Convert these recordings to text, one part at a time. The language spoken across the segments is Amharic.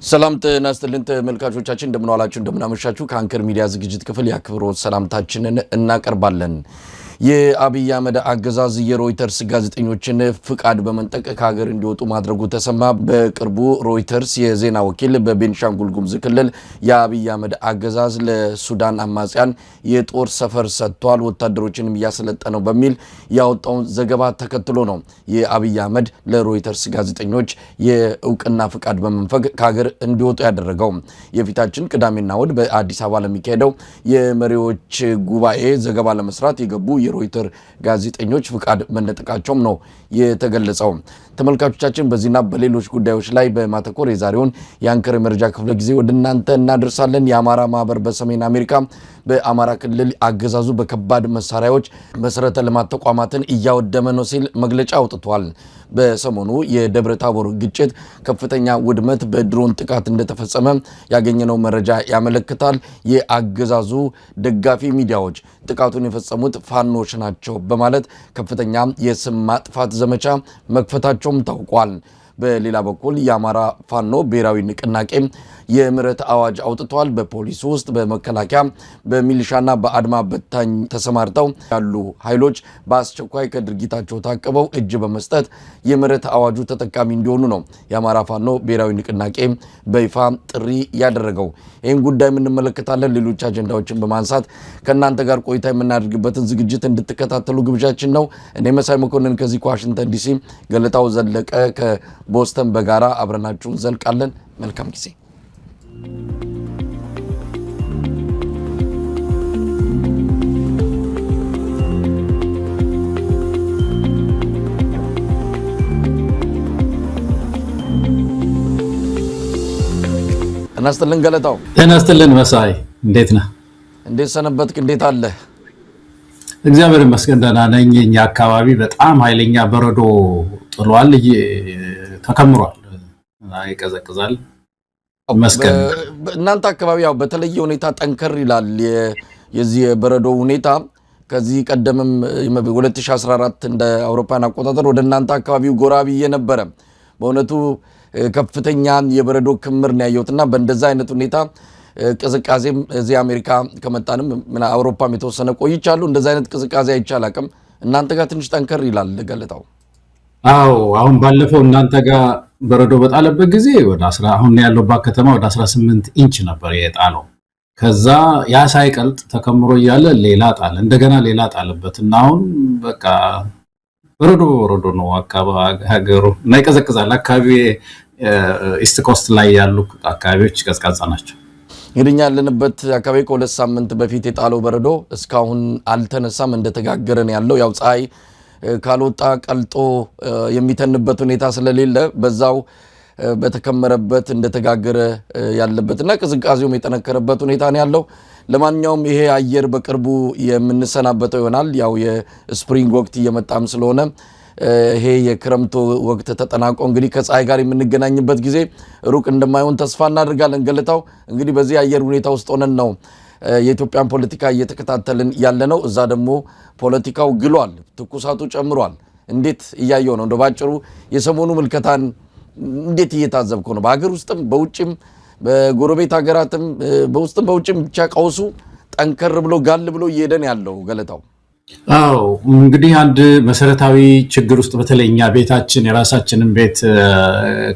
ሰላም ጤና ይስጥልን ተመልካቾቻችን እንደምን ዋላችሁ እንደምን አመሻችሁ ከአንከር ሚዲያ ዝግጅት ክፍል ያክብሮት ሰላምታችንን እናቀርባለን። የአብይ አህመድ አገዛዝ የሮይተርስ ጋዜጠኞችን ፍቃድ በመንጠቅ ከሀገር እንዲወጡ ማድረጉ ተሰማ። በቅርቡ ሮይተርስ የዜና ወኪል በቤንሻንጉል ጉሙዝ ክልል የአብይ አህመድ አገዛዝ ለሱዳን አማጽያን የጦር ሰፈር ሰጥቷል፣ ወታደሮችንም እያሰለጠነው በሚል ያወጣውን ዘገባ ተከትሎ ነው የአብይ አህመድ ለሮይተርስ ጋዜጠኞች የእውቅና ፍቃድ በመንፈግ ከሀገር እንዲወጡ ያደረገው። የፊታችን ቅዳሜና እሁድ በአዲስ አበባ ለሚካሄደው የመሪዎች ጉባኤ ዘገባ ለመስራት የገቡ የሮይተር ጋዜጠኞች ፍቃድ መነጠቃቸውም ነው የተገለጸው። ተመልካቾቻችን በዚህና በሌሎች ጉዳዮች ላይ በማተኮር የዛሬውን የአንከር መረጃ ክፍለ ጊዜ ወደ እናንተ እናደርሳለን። የአማራ ማህበር በሰሜን አሜሪካ በአማራ ክልል አገዛዙ በከባድ መሳሪያዎች መሰረተ ልማት ተቋማትን እያወደመ ነው ሲል መግለጫ አውጥቷል። በሰሞኑ የደብረ ታቦር ግጭት ከፍተኛ ውድመት በድሮን ጥቃት እንደተፈጸመ ያገኘነው መረጃ ያመለክታል። የአገዛዙ ደጋፊ ሚዲያዎች ጥቃቱን የፈጸሙት ፋኖች ናቸው በማለት ከፍተኛ የስም ማጥፋት ዘመቻ መክፈታቸውም ታውቋል። በሌላ በኩል የአማራ ፋኖ ብሔራዊ ንቅናቄ የምህረት አዋጅ አውጥቷል። በፖሊስ ውስጥ በመከላከያ በሚሊሻና በአድማ በታኝ ተሰማርተው ያሉ ኃይሎች በአስቸኳይ ከድርጊታቸው ታቅበው እጅ በመስጠት የምህረት አዋጁ ተጠቃሚ እንዲሆኑ ነው የአማራ ፋኖ ብሔራዊ ንቅናቄ በይፋ ጥሪ ያደረገው። ይህን ጉዳይ እንመለከታለን። ሌሎች አጀንዳዎችን በማንሳት ከእናንተ ጋር ቆይታ የምናደርግበትን ዝግጅት እንድትከታተሉ ግብዣችን ነው። እኔ መሳይ መኮንን ከዚህ ከዋሽንግተን ዲሲ፣ ገለታው ዘለቀ ከቦስተን በጋራ አብረናችሁን ዘልቃለን። መልካም ጊዜ። ጤና ይስጥልን ገለታው። ጤና ይስጥልን መሳይ፣ እንዴት ነህ? እንዴት ሰነበትክ? እንዴት አለ? እግዚአብሔር ይመስገን ደህና ነኝ። እኛ አካባቢ በጣም ኃይለኛ በረዶ ጥሏል፣ ተከምሯል፣ ይቀዘቅዛል። መስከን እናንተ አካባቢ ያው በተለየ ሁኔታ ጠንከር ይላል የዚህ የበረዶ ሁኔታ። ከዚህ ቀደምም 2014 እንደ አውሮፓን አቆጣጠር ወደ እናንተ አካባቢው ጎራ ብዬ ነበረ። በእውነቱ ከፍተኛ የበረዶ ክምር ነው ያየሁትና በእንደዛ አይነት ሁኔታ ቅዝቃዜም እዚህ አሜሪካ ከመጣንም አውሮፓም የተወሰነ ቆይቻለሁ። እንደዛ አይነት ቅዝቃዜ አይቻል አቅም እናንተ ጋር ትንሽ ጠንከር ይላል ገለታው። አዎ አሁን ባለፈው እናንተ ጋር በረዶ በጣለበት ጊዜ አሁን ያለውባት ከተማ ወደ 18 ኢንች ነበር የጣለው። ከዛ ያ ሳይቀልጥ ተከምሮ እያለ ሌላ ጣለ፣ እንደገና ሌላ ጣለበት እና አሁን በቃ በረዶ ነው አካባቢ ሀገሩ እና ይቀዘቅዛል። አካባቢ ኢስት ኮስት ላይ ያሉ አካባቢዎች ቀዝቃዛ ናቸው። እንግዲህ ያለንበት አካባቢ ከሁለት ሳምንት በፊት የጣለው በረዶ እስካሁን አልተነሳም፣ እንደተጋገረን ያለው ያው ፀሐይ ካልወጣ ቀልጦ የሚተንበት ሁኔታ ስለሌለ በዛው በተከመረበት እንደተጋገረ ያለበትና ቅዝቃዜውም የጠነከረበት ሁኔታ ነው ያለው። ለማንኛውም ይሄ አየር በቅርቡ የምንሰናበተው ይሆናል። ያው የስፕሪንግ ወቅት እየመጣም ስለሆነ ይሄ የክረምቱ ወቅት ተጠናቆ እንግዲህ ከፀሐይ ጋር የምንገናኝበት ጊዜ ሩቅ እንደማይሆን ተስፋ እናደርጋለን። ገለታው እንግዲህ በዚህ አየር ሁኔታ ውስጥ ሆነን ነው የኢትዮጵያን ፖለቲካ እየተከታተልን ያለነው። እዛ ደግሞ ፖለቲካው ግሏል፣ ትኩሳቱ ጨምሯል። እንዴት እያየው ነው? ባጭሩ የሰሞኑ ምልከታን እንዴት እየታዘብከው ነው? በሀገር ውስጥም በውጭም በጎረቤት ሀገራትም በውስጥም በውጭም ብቻ ቀውሱ ጠንከር ብሎ ጋል ብሎ እየሄደን ያለው ገለታው። አዎ እንግዲህ አንድ መሰረታዊ ችግር ውስጥ በተለይ እኛ ቤታችን የራሳችንን ቤት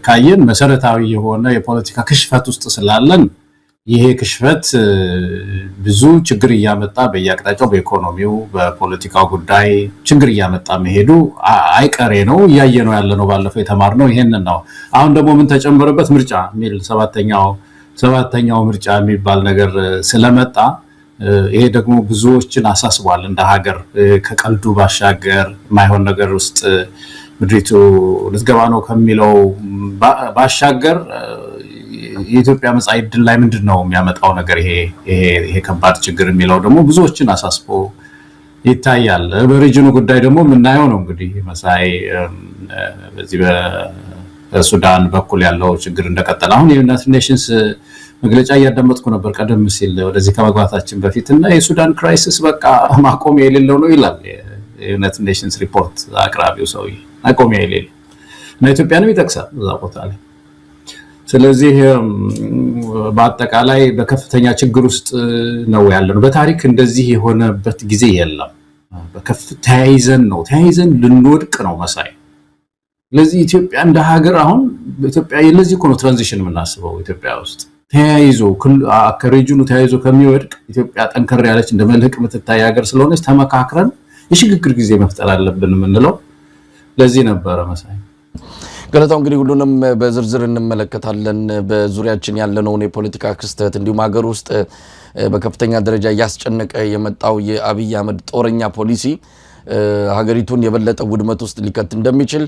ካየን መሰረታዊ የሆነ የፖለቲካ ክሽፈት ውስጥ ስላለን ይሄ ክሽፈት ብዙ ችግር እያመጣ በየአቅጣጫው በኢኮኖሚው በፖለቲካው ጉዳይ ችግር እያመጣ መሄዱ አይቀሬ ነው። እያየነው ያለነው ባለፈው የተማርነው ይሄንን ነው። አሁን ደግሞ ምን ተጨመረበት? ምርጫ የሚል ሰባተኛው ምርጫ የሚባል ነገር ስለመጣ ይሄ ደግሞ ብዙዎችን አሳስቧል። እንደ ሀገር ከቀልዱ ባሻገር ማይሆን ነገር ውስጥ ምድሪቱ ልትገባ ነው ከሚለው ባሻገር የኢትዮጵያ መጻኢ ዕድል ላይ ምንድነው የሚያመጣው ነገር ይሄ ከባድ ችግር የሚለው ደግሞ ብዙዎችን አሳስቦ ይታያል። በሪጅኑ ጉዳይ ደግሞ የምናየው ነው እንግዲህ መሳይ በዚህ በሱዳን በኩል ያለው ችግር እንደቀጠለ አሁን የዩናይትድ ኔሽንስ መግለጫ እያዳመጥኩ ነበር ቀደም ሲል ወደዚህ ከመግባታችን በፊት እና የሱዳን ክራይሲስ በቃ ማቆሚያ የሌለው ነው ይላል የዩናይትድ ኔሽንስ ሪፖርት አቅራቢው ሰውዬ። ማቆሚያ የሌለው እና ኢትዮጵያንም ይጠቅሳል እዛ ቦታ ላይ ስለዚህ በአጠቃላይ በከፍተኛ ችግር ውስጥ ነው ያለነው። በታሪክ እንደዚህ የሆነበት ጊዜ የለም። ተያይዘን ልንወድቅ ነው መሳይ። ስለዚህ ኢትዮጵያ እንደ ሀገር አሁን ኢትዮጵያ ለዚህ እኮ ነው ትራንዚሽን የምናስበው ኢትዮጵያ ውስጥ ተያይዞ ከሪጅኑ ተያይዞ ከሚወድቅ ኢትዮጵያ ጠንከር ያለች እንደ መልህቅ የምትታይ ሀገር ስለሆነች ተመካክረን የሽግግር ጊዜ መፍጠር አለብን የምንለው ለዚህ ነበረ መሳይ። ገለታው እንግዲህ ሁሉንም በዝርዝር እንመለከታለን። በዙሪያችን ያለነውን የፖለቲካ ክስተት እንዲሁም ሀገር ውስጥ በከፍተኛ ደረጃ እያስጨነቀ የመጣው የአብይ አህመድ ጦረኛ ፖሊሲ ሀገሪቱን የበለጠ ውድመት ውስጥ ሊከት እንደሚችል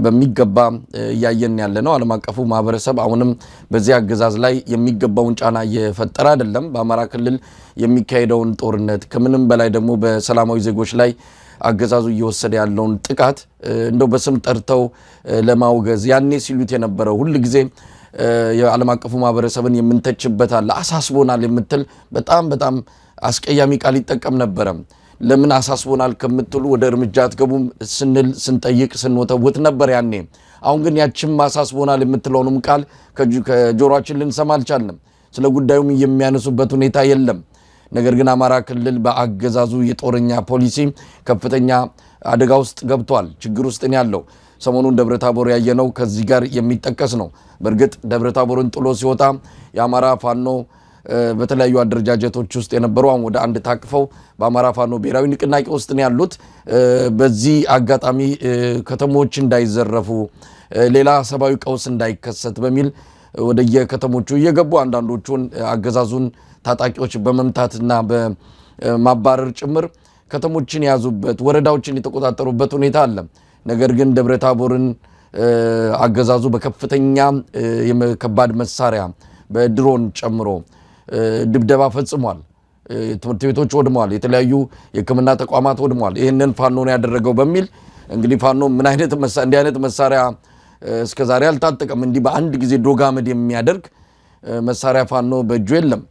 በሚገባ እያየን ያለነው። ዓለም አቀፉ ማህበረሰብ አሁንም በዚህ አገዛዝ ላይ የሚገባውን ጫና እየፈጠረ አይደለም። በአማራ ክልል የሚካሄደውን ጦርነት ከምንም በላይ ደግሞ በሰላማዊ ዜጎች ላይ አገዛዙ እየወሰደ ያለውን ጥቃት እንደው በስም ጠርተው ለማውገዝ ያኔ ሲሉት የነበረው ሁሉ ጊዜ የዓለም አቀፉ ማህበረሰብን የምንተችበታል አሳስቦናል የምትል በጣም አስቀያሚ ቃል ይጠቀም ነበረ። ለምን አሳስቦናል ከምትሉ ወደ እርምጃ አትገቡም ስንል ስንጠይቅ ስንወተውት ነበር ያኔ። አሁን ግን ያችም አሳስቦናል የምትለውንም ቃል ከጆሮአችን ልንሰማ አልቻልንም። ስለ ጉዳዩም የሚያነሱበት ሁኔታ የለም። ነገር ግን አማራ ክልል በአገዛዙ የጦረኛ ፖሊሲ ከፍተኛ አደጋ ውስጥ ገብቷል፣ ችግር ውስጥ ነው ያለው። ሰሞኑን ደብረታቦር ያየነው ከዚህ ጋር የሚጠቀስ ነው። በእርግጥ ደብረታቦርን ጥሎ ሲወጣ የአማራ ፋኖ በተለያዩ አደረጃጀቶች ውስጥ የነበሩ አሁን ወደ አንድ ታቅፈው በአማራ ፋኖ ብሔራዊ ንቅናቄ ውስጥ ነው ያሉት። በዚህ አጋጣሚ ከተሞች እንዳይዘረፉ ሌላ ሰብአዊ ቀውስ እንዳይከሰት በሚል ወደ የከተሞቹ እየገቡ አንዳንዶቹን አገዛዙን ታጣቂዎች በመምታትና በማባረር ጭምር ከተሞችን ያዙበት ወረዳዎችን የተቆጣጠሩበት ሁኔታ አለ። ነገር ግን ደብረታቦርን አገዛዙ በከፍተኛ የከባድ መሳሪያ በድሮን ጨምሮ ድብደባ ፈጽሟል። ትምህርት ቤቶች ወድመዋል። የተለያዩ የሕክምና ተቋማት ወድመዋል። ይህንን ፋኖ ነው ያደረገው በሚል እንግዲህ ፋኖ ምን አይነት እንዲህ አይነት መሳሪያ እስከዛሬ አልታጠቀም። እንዲህ በአንድ ጊዜ ዶጋመድ የሚያደርግ መሳሪያ ፋኖ በእጁ የለም።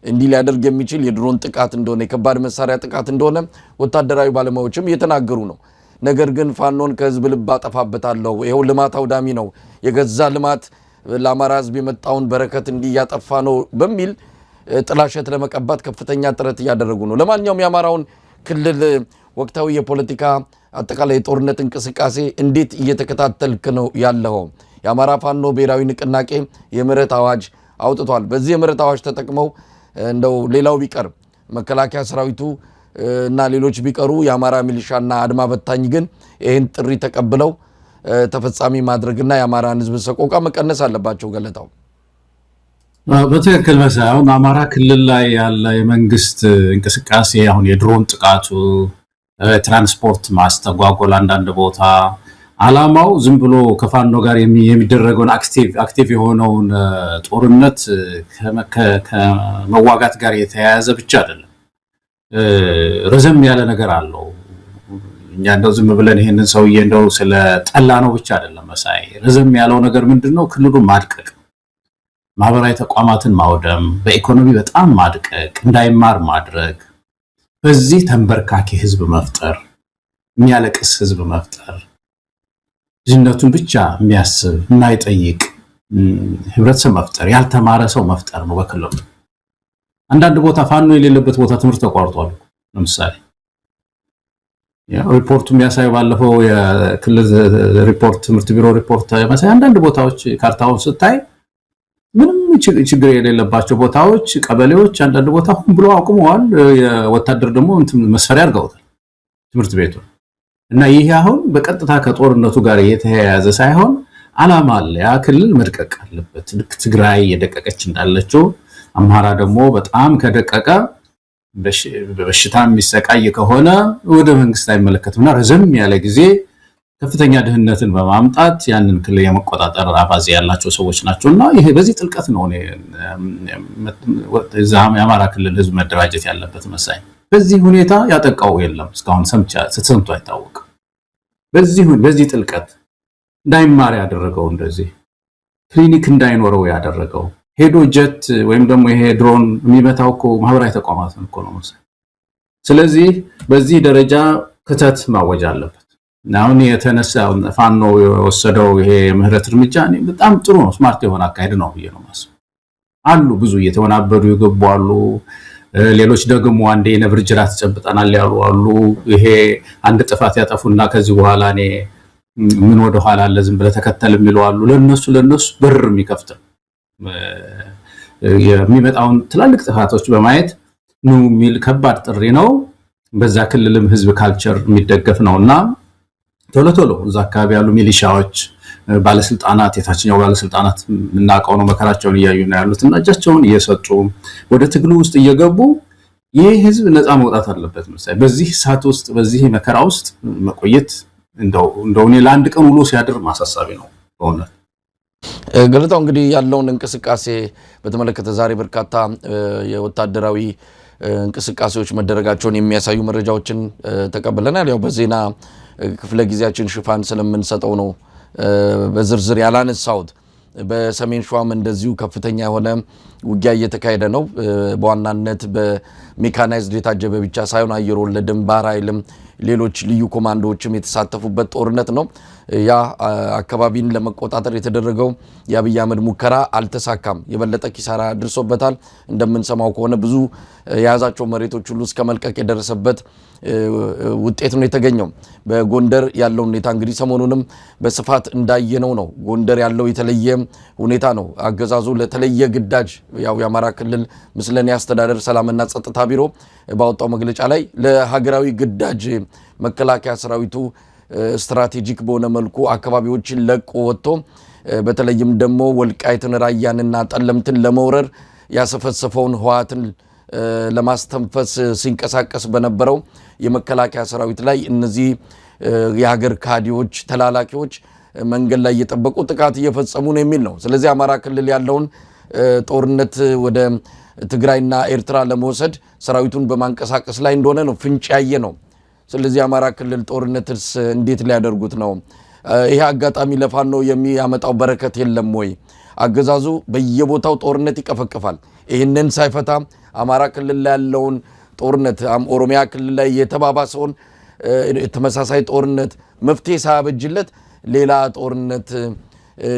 እንዲህ ሊያደርግ የሚችል የድሮን ጥቃት እንደሆነ የከባድ መሳሪያ ጥቃት እንደሆነ ወታደራዊ ባለሙያዎችም እየተናገሩ ነው። ነገር ግን ፋኖን ከህዝብ ልብ አጠፋበታለሁ፣ ይኸው ልማት አውዳሚ ነው፣ የገዛ ልማት ለአማራ ህዝብ የመጣውን በረከት እንዲያጠፋ ነው በሚል ጥላሸት ለመቀባት ከፍተኛ ጥረት እያደረጉ ነው። ለማንኛውም የአማራውን ክልል ወቅታዊ የፖለቲካ አጠቃላይ የጦርነት እንቅስቃሴ እንዴት እየተከታተልክ ነው ያለው? የአማራ ፋኖ ብሔራዊ ንቅናቄ የምህረት አዋጅ አውጥቷል። በዚህ የምህረት አዋጅ ተጠቅመው እንደው ሌላው ቢቀር መከላከያ ሰራዊቱ እና ሌሎች ቢቀሩ የአማራ ሚሊሻና አድማ በታኝ ግን ይህን ጥሪ ተቀብለው ተፈጻሚ ማድረግና የአማራን ህዝብ ሰቆቃ መቀነስ አለባቸው። ገለታው በትክክል መሳይ። አሁን አማራ ክልል ላይ ያለ የመንግስት እንቅስቃሴ አሁን የድሮን ጥቃቱ፣ ትራንስፖርት ማስተጓጎል አንዳንድ ቦታ አላማው ዝም ብሎ ከፋኖ ጋር የሚደረገውን አክቲቭ የሆነውን ጦርነት ከመዋጋት ጋር የተያያዘ ብቻ አይደለም። ረዘም ያለ ነገር አለው። እኛ እንደው ዝም ብለን ይሄንን ሰውዬ እንደው ስለ ጠላ ነው ብቻ አይደለም መሳይ። ረዘም ያለው ነገር ምንድነው? ክልሉን ማድቀቅ፣ ማህበራዊ ተቋማትን ማውደም፣ በኢኮኖሚ በጣም ማድቀቅ፣ እንዳይማር ማድረግ፣ በዚህ ተንበርካኪ ህዝብ መፍጠር፣ የሚያለቅስ ህዝብ መፍጠር፣ ልጅነቱን ብቻ የሚያስብ የማይጠይቅ ህብረተሰብ መፍጠር፣ ያልተማረ ሰው መፍጠር ነው በክልሉ። አንዳንድ ቦታ ፋኖ የሌለበት ቦታ ትምህርት ተቋርጧል። ለምሳሌ ሪፖርቱ የሚያሳየው ባለፈው የክልል ሪፖርት ትምህርት ቢሮ ሪፖርት መሳይ አንዳንድ ቦታዎች ካርታውን ስታይ ምንም ችግር የሌለባቸው ቦታዎች ቀበሌዎች አንዳንድ ቦታ ሁሉ ብሎ አቁመዋል። የወታደር ደግሞ መስፈሪያ አድርገውታል ትምህርት ቤቱ እና ይሄ አሁን በቀጥታ ከጦርነቱ ጋር የተያያዘ ሳይሆን አላማ አለ። ያ ክልል መድቀቅ አለበት። ልክ ትግራይ የደቀቀች እንዳለችው አማራ ደግሞ በጣም ከደቀቀ በሽታ የሚሰቃይ ከሆነ ወደ መንግስት አይመለከትምና ረዘም ያለ ጊዜ ከፍተኛ ድህነትን በማምጣት ያንን ክልል የመቆጣጠር አባዜ ያላቸው ሰዎች ናቸውና ይሄ በዚህ ጥልቀት ነው የአማራ ክልል ህዝብ መደራጀት ያለበት መሳይ። በዚህ ሁኔታ ያጠቃው የለም እስካሁን ሰምቶ አይታወቅም። በዚህ ጥልቀት እንዳይማር ያደረገው እንደዚህ ክሊኒክ እንዳይኖረው ያደረገው ሄዶ ጀት ወይም ደግሞ ይሄ ድሮን የሚመታው እኮ ማህበራዊ ተቋማትን እኮ ነው መሰለኝ። ስለዚህ በዚህ ደረጃ ክተት ማወጅ አለበት። አሁን የተነሳው ፋኖ የወሰደው ይሄ ምህረት እርምጃ በጣም ጥሩ ነው ስማርት የሆነ አካሄድ ነው ብዬ ነው ማስበው አሉ ብዙ እየተወናበዱ ይገባሉ ሌሎች ደግሞ አንዴ ነብር ጅራት ጨብጠናል ያሉ አሉ ይሄ አንድ ጥፋት ያጠፉና ከዚህ በኋላ እኔ ምን ወደ ኋላ አለ ዝም ብለ ተከተል የሚለው አሉ ለነሱ በር የሚከፍት የሚመጣውን ትላልቅ ጥፋቶች በማየት ነው ሚል ከባድ ጥሪ ነው በዛ ክልልም ህዝብ ካልቸር የሚደገፍ ነውና ቶሎ እዛ አካባቢ ያሉ ሚሊሻዎች ባለስልጣናት የታችኛው ባለስልጣናት እናቀው ነው መከራቸውን ያያዩ ነው ያሉትና እጃቸውን እየሰጡ ወደ ትግሉ ውስጥ እየገቡ ይሄ ህዝብ ነፃ መውጣት አለበት ማለት በዚህ ሰዓት ውስጥ በዚህ መከራ ውስጥ መቆየት እንደው እኔ ለአንድ ቀን ውሎ ሲያድር ማሳሳቢ ነው በእውነት ገለታው እንግዲህ ያለውን እንቅስቃሴ በተመለከተ ዛሬ በርካታ የወታደራዊ እንቅስቃሴዎች መደረጋቸውን የሚያሳዩ መረጃዎችን ተቀበለናል ያው በዜና ክፍለ ጊዜያችን ሽፋን ስለምንሰጠው ነው በዝርዝር ያላነሳውት በሰሜን ሸዋም እንደዚሁ ከፍተኛ የሆነ ውጊያ እየተካሄደ ነው በዋናነት በሜካናይዝድ የታጀበ ብቻ ሳይሆን አየር ወለድም ባህር ኃይልም ሌሎች ልዩ ኮማንዶዎችም የተሳተፉበት ጦርነት ነው ያ አካባቢን ለመቆጣጠር የተደረገው የአብይ አህመድ ሙከራ አልተሳካም የበለጠ ኪሳራ ድርሶበታል እንደምንሰማው ከሆነ ብዙ የያዛቸው መሬቶች ሁሉ እስከ መልቀቅ የደረሰበት ውጤት ነው የተገኘው በጎንደር ያለው ሁኔታ እንግዲህ ሰሞኑንም በስፋት እንዳየነው ነው ጎንደር ያለው የተለየ ሁኔታ ነው አገዛዙ ለተለየ ግዳጅ ያው የአማራ ክልል ምስለኔ አስተዳደር ሰላምና ጸጥታ ቢሮ ባወጣው መግለጫ ላይ ለሀገራዊ ግዳጅ መከላከያ ሰራዊቱ ስትራቴጂክ በሆነ መልኩ አካባቢዎችን ለቆ ወጥቶ በተለይም ደግሞ ወልቃይትን ራያንና ጠለምትን ለመውረር ያሰፈሰፈውን ህዋትን ለማስተንፈስ ሲንቀሳቀስ በነበረው የመከላከያ ሰራዊት ላይ እነዚህ የሀገር ካዲዎች ተላላኪዎች መንገድ ላይ እየጠበቁ ጥቃት እየፈጸሙ ነው የሚል ነው ስለዚህ አማራ ክልል ያለውን ጦርነት ወደ ትግራይና ኤርትራ ለመውሰድ ሰራዊቱን በማንቀሳቀስ ላይ እንደሆነ ነው ፍንጭ ያየ ነው ስለዚህ አማራ ክልል ጦርነትስ እንዴት ሊያደርጉት ነው ይሄ አጋጣሚ ለፋኖ የሚያመጣው በረከት የለም ወይ አገዛዙ በየቦታው ጦርነት ይቀፈቅፋል ይሄንን ሳይፈታ አማራ ክልል ላይ ያለውን ጦርነት ኦሮሚያ ክልል ላይ የተባባሰውን ተመሳሳይ ጦርነት መፍትሄ ሳያበጅለት ሌላ ጦርነት